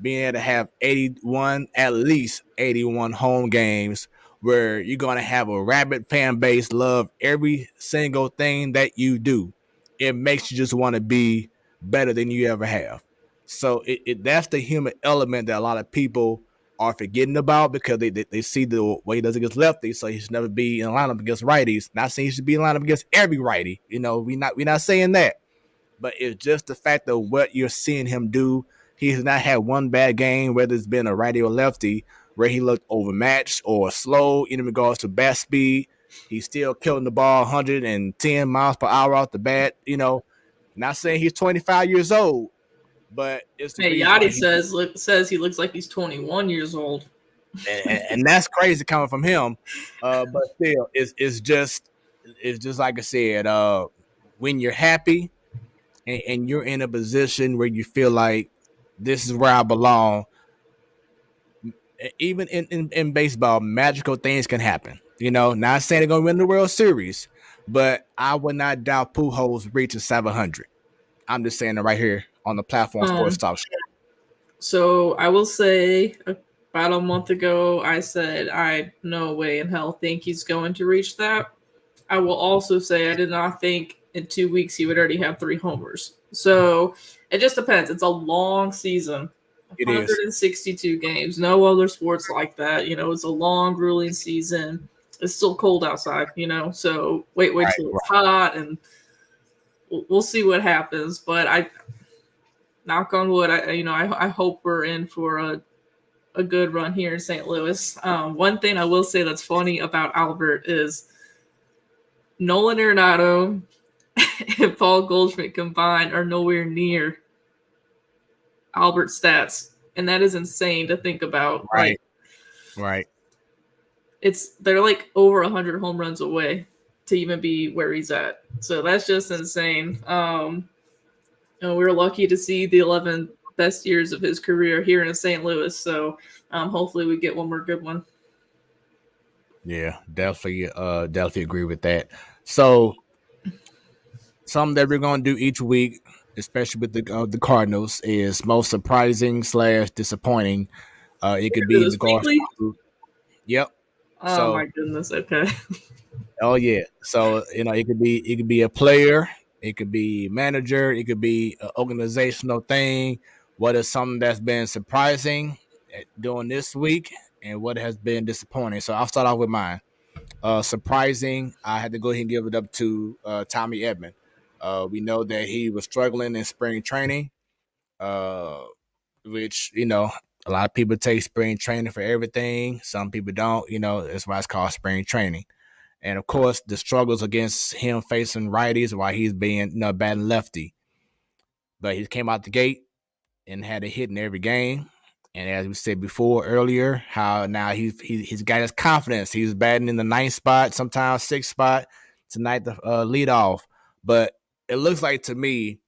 being able to have at least 81 home games where you're gonna have a rabid fan base love every single thing that you do. It makes you just want to be better than you ever have. So that's the human element that a lot of people are forgetting about because they see the way he does against lefties, so he should never be in a lineup against righties. Not saying he should be in a lineup against every righty. We're not saying that. But it's just the fact of what you're seeing him do. He has not had one bad game, whether it's been a righty or lefty, where he looked overmatched or slow in regards to bat speed. He's still killing the ball 110 miles per hour off the bat. Not saying he's 25 years old, but it's the Hey, Yachty says he looks like he's 21 years old. And that's crazy coming from him. But still, it's just like I said, when you're happy and you're in a position where you feel like this is where I belong, even in baseball, magical things can happen. Not saying they're going to win the World Series, but I would not doubt Pujols reaching 700. I'm just saying it right here on the platform Sportstalk show. So I will say about a month ago, I said I no way in hell think he's going to reach that. I will also say I did not think in 2 weeks he would already have 3 homers. So it just depends. It's a long season. 162 games. No other sports like that. It's a long, grueling season. It's still cold outside, so wait till it's hot, and we'll see what happens. But I knock on wood, I hope we're in for a good run here in St. Louis. One thing I will say that's funny about Albert is Nolan Arenado and Paul Goldschmidt combined are nowhere near Albert's stats, and that is insane to think about. Right. They're like over 100 home runs away to even be where he's at. So that's just insane. We were lucky to see the 11 best years of his career here in St. Louis. So hopefully we get one more good one. Yeah, definitely agree with that. So something that we're going to do each week, especially with the Cardinals, is most surprising / disappointing. It could be in regards to, yep. Oh my goodness. Okay. Oh yeah. So it could be a player, it could be manager, it could be an organizational thing. What is something that's been surprising during this week, and what has been disappointing? So I'll start off with mine. Surprising, I had to go ahead and give it up to Tommy Edman. We know that he was struggling in spring training, which a lot of people take spring training for everything. Some people don't. That's why it's called spring training. And of course, the struggles against him facing righties while he's being batting lefty. But he came out the gate and had a hit in every game. And as we said earlier, how now he's got his confidence. He's batting in the 9th spot, sometimes 6th spot. Tonight the lead off. But it looks like to me,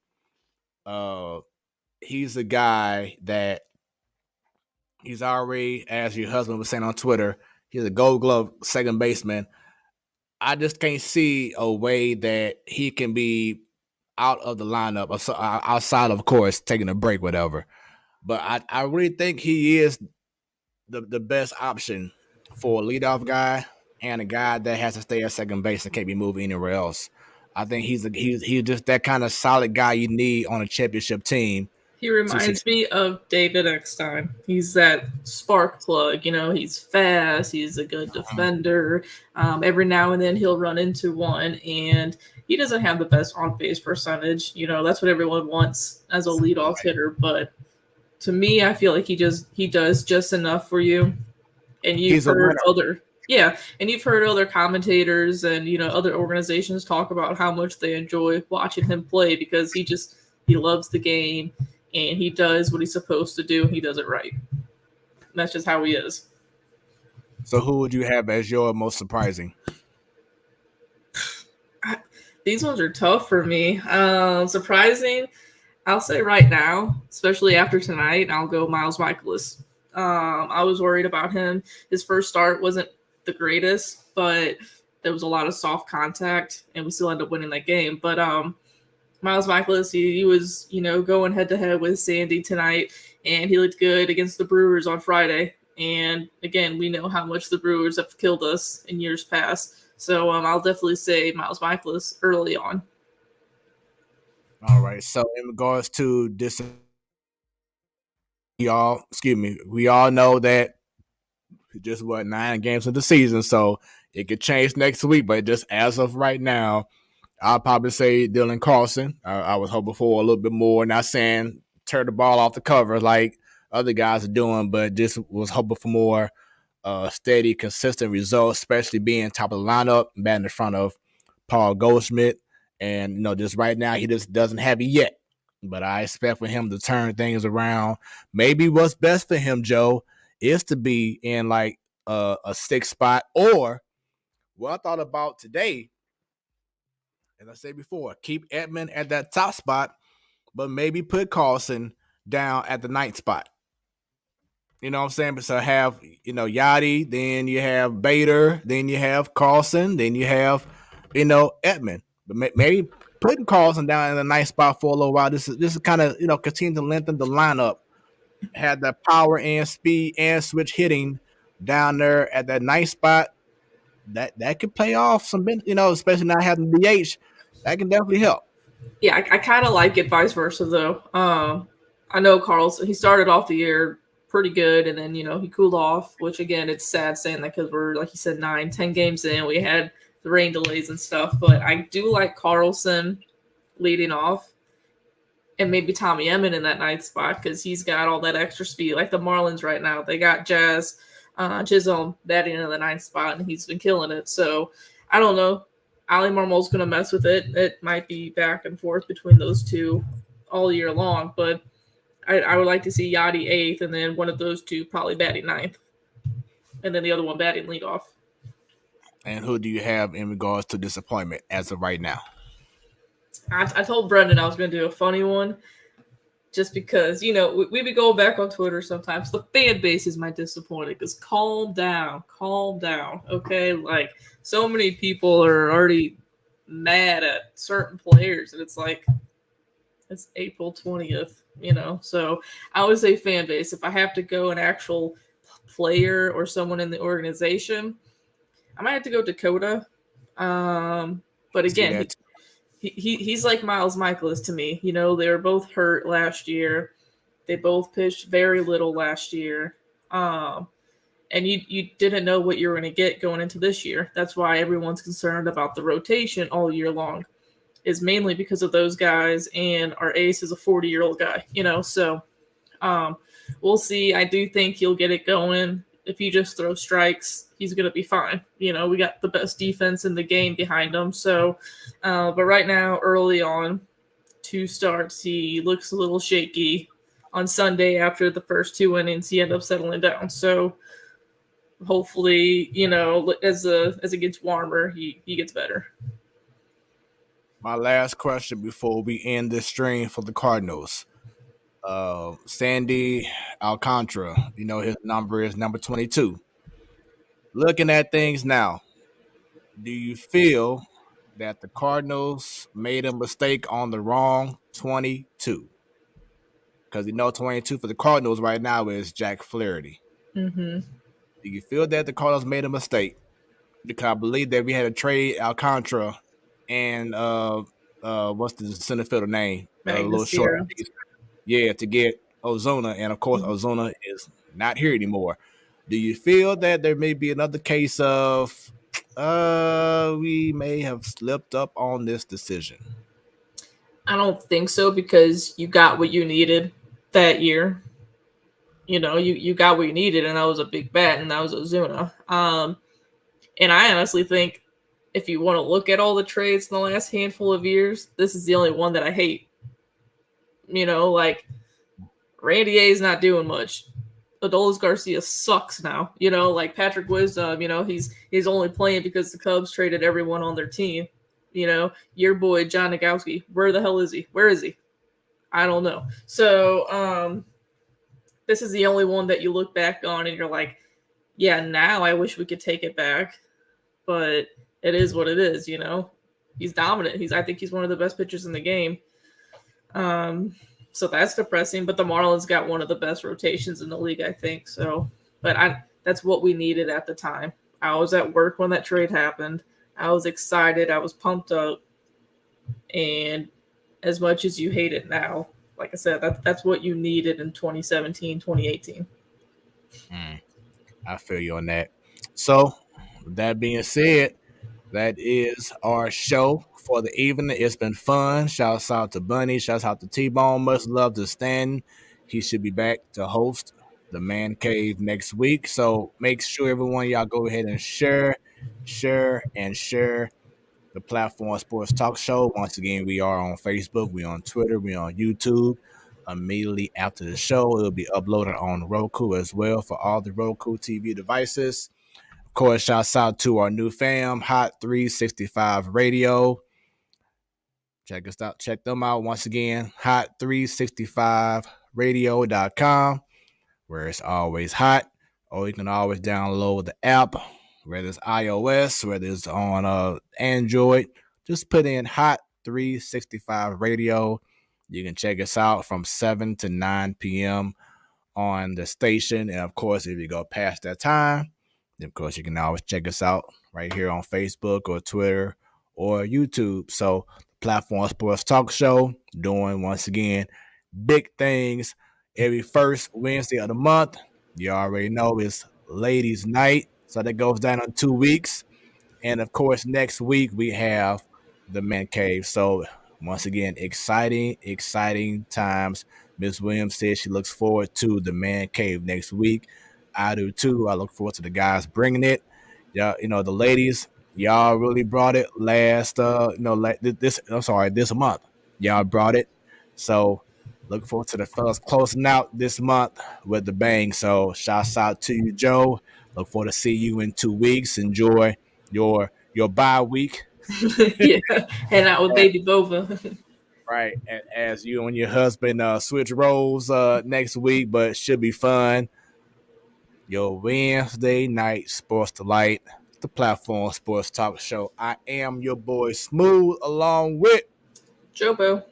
he's a guy that he's already, as your husband was saying on Twitter, he's a Gold Glove second baseman. I just can't see a way that he can be out of the lineup, outside of course taking a break, whatever. But I really think he is the best option for a leadoff guy and a guy that has to stay at second base and can't be moved anywhere else. I think he's just that kind of solid guy you need on a championship team. He reminds me of David Eckstein. He's that spark plug. He's fast. He's a good defender. Every now and then he'll run into one, and he doesn't have the best on-base percentage. That's what everyone wants as a leadoff hitter. But to me, I feel like he does just enough for you. And you've heard other commentators and other organizations talk about how much they enjoy watching him play because he loves the game. And he does what he's supposed to do. He does it right. And that's just how he is. So who would you have as your most surprising? These ones are tough for me. Surprising, I'll say right now, especially after tonight, I'll go Miles Mikolas. I was worried about him. His first start wasn't the greatest, but there was a lot of soft contact, and we still ended up winning that game. But Miles Mikolas, he was, going head-to-head with Sandy tonight, and he looked good against the Brewers on Friday. And again, we know how much the Brewers have killed us in years past. So I'll definitely say Miles Michaelis early on. All right. So in regards to this, we all know that just 9 games of the season, so it could change next week. But just as of right now, I'll probably say Dylan Carlson. I was hoping for a little bit more. Not saying tear the ball off the cover like other guys are doing, but just was hoping for more steady, consistent results, especially being top of the lineup, batting in front of Paul Goldschmidt. And, just right now, he just doesn't have it yet. But I expect for him to turn things around. Maybe what's best for him, Joe, is to be in like a 6th spot, or what I thought about today, as I said before, keep Edman at that top spot, but maybe put Carlson down at the 9th spot. You know what I'm saying? So have, Yachty, then you have Bader, then you have Carlson, then you have, Edman. But maybe putting Carlson down in the 9th spot for a little while. This is kind of, continue to lengthen the lineup. Had the power and speed and switch hitting down there at that 9th spot. That could pay off some, especially not having DH. That can definitely help. Yeah, I kind of like it vice versa, though. I know Carlson, he started off the year pretty good, and then, he cooled off, which, again, it's sad saying that because we're, like you said, 9-10 games in. We had the rain delays and stuff, but I do like Carlson leading off, and maybe Tommy Edman in that 9th spot because he's got all that extra speed. Like the Marlins right now, they got Chisholm batting in the 9th spot, and he's been killing it. So I don't know. Ali Marmol's going to mess with it. It might be back and forth between those two all year long, but I would like to see Yachty 8th, and then one of those two probably batting 9th, and then the other one batting leadoff. And who do you have in regards to disappointment as of right now? I told Brendan I was going to do a funny one just because, we be going back on Twitter sometimes. The fan base is my disappointed because calm down, okay? Like, so many people are already mad at certain players, and it's like, it's April 20th, So I would say fan base. If I have to go an actual player or someone in the organization, I might have to go Dakota. But again, he's like Miles Michaelis to me. They were both hurt last year. They both pitched very little last year. And you didn't know what you were going to get going into this year. That's why everyone's concerned about the rotation all year long, is mainly because of those guys, and our ace is a 40-year-old guy, So we'll see. I do think he'll get it going. If he just throws strikes, he's going to be fine. We got the best defense in the game behind him. So, but right now, early on, 2 starts, he looks a little shaky. On Sunday, after the first 2 innings, he ended up settling down. So hopefully, as it gets warmer, he gets better. My last question before we end this stream for the Cardinals. Sandy Alcantara, his number is number 22. Looking at things now, do you feel that the Cardinals made a mistake on the wrong 22? Because 22 for the Cardinals right now is Jack Flaherty. Mm-hmm. Do you feel that the Cardinals made a mistake? Because I believe that we had to trade Alcantara and what's the center fielder name? A little short. Yeah, to get Ozuna, and of course Ozuna is not here anymore. Do you feel that there may be another case of we may have slipped up on this decision? I don't think so, because you got what you needed that year. You got what you needed, and that was a big bat, and that was Ozuna. And I honestly think if you want to look at all the trades in the last handful of years, this is the only one that I hate. Like Randy A is not doing much. Adolis Garcia sucks now. Like Patrick Wisdom, he's only playing because the Cubs traded everyone on their team. Your boy John Nagowski, where the hell is he? Where is he? I don't know. So this is the only one that you look back on and you're like, yeah, now I wish we could take it back. But it is what it is, He's dominant. I think he's one of the best pitchers in the game. So that's depressing. But the Marlins got one of the best rotations in the league, I think. So But that's what we needed at the time. I was at work when that trade happened. I was excited. I was pumped up. And as much as you hate it now, like I said, that's what you needed in 2017, 2018. I feel you on that. So, with that being said, that is our show for the evening. It's been fun. Shouts out to Bunny. Shouts out to T-Bone. Much love to Stan. He should be back to host the Man Cave next week. So make sure everyone y'all go ahead and share the Platform Sports Talk Show. Once again, we are on Facebook, we on Twitter, we on YouTube. Immediately after the show, it'll be uploaded on Roku as well for all the Roku TV devices. Of course, shouts out to our new fam, Hot 365 Radio. Check us out. Check them out once again, hot365radio.com, where it's always hot. Or you can always download the app, whether it's iOS, whether it's on Android. Just put in Hot 365 Radio. You can check us out from 7 to 9 p.m. on the station. And of course, if you go past that time, then of course you can always check us out right here on Facebook or Twitter or YouTube. So Platform Sports Talk Show doing, once again, big things every first Wednesday of the month. You already know it's Ladies Night, so that goes down in 2 weeks. And of course, next week we have the Man Cave. So once again, exciting times. Ms. Williams says she looks forward to the Man Cave next week. I do too. I look forward to the guys bringing it. Yeah, the ladies, y'all really brought it this month. Y'all brought it. So look forward to the fellas closing out this month with the bang. So shouts out to you, Joe. Look forward to see you in 2 weeks. Enjoy your bye week. Yeah, hang out with baby Bova. Right, as you and your husband switch roles next week, but should be fun. Your Wednesday night sports delight, the Platform Sports Talk Show. I am your boy Smooth, along with Jobo.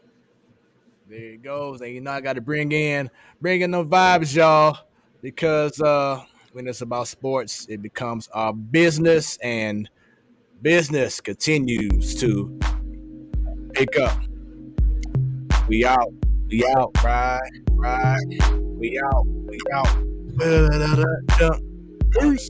There it goes, and I got to bring in the vibes, y'all, because when it's about sports, it becomes our business, and business continues to pick up. We out, ride, we out. Peace.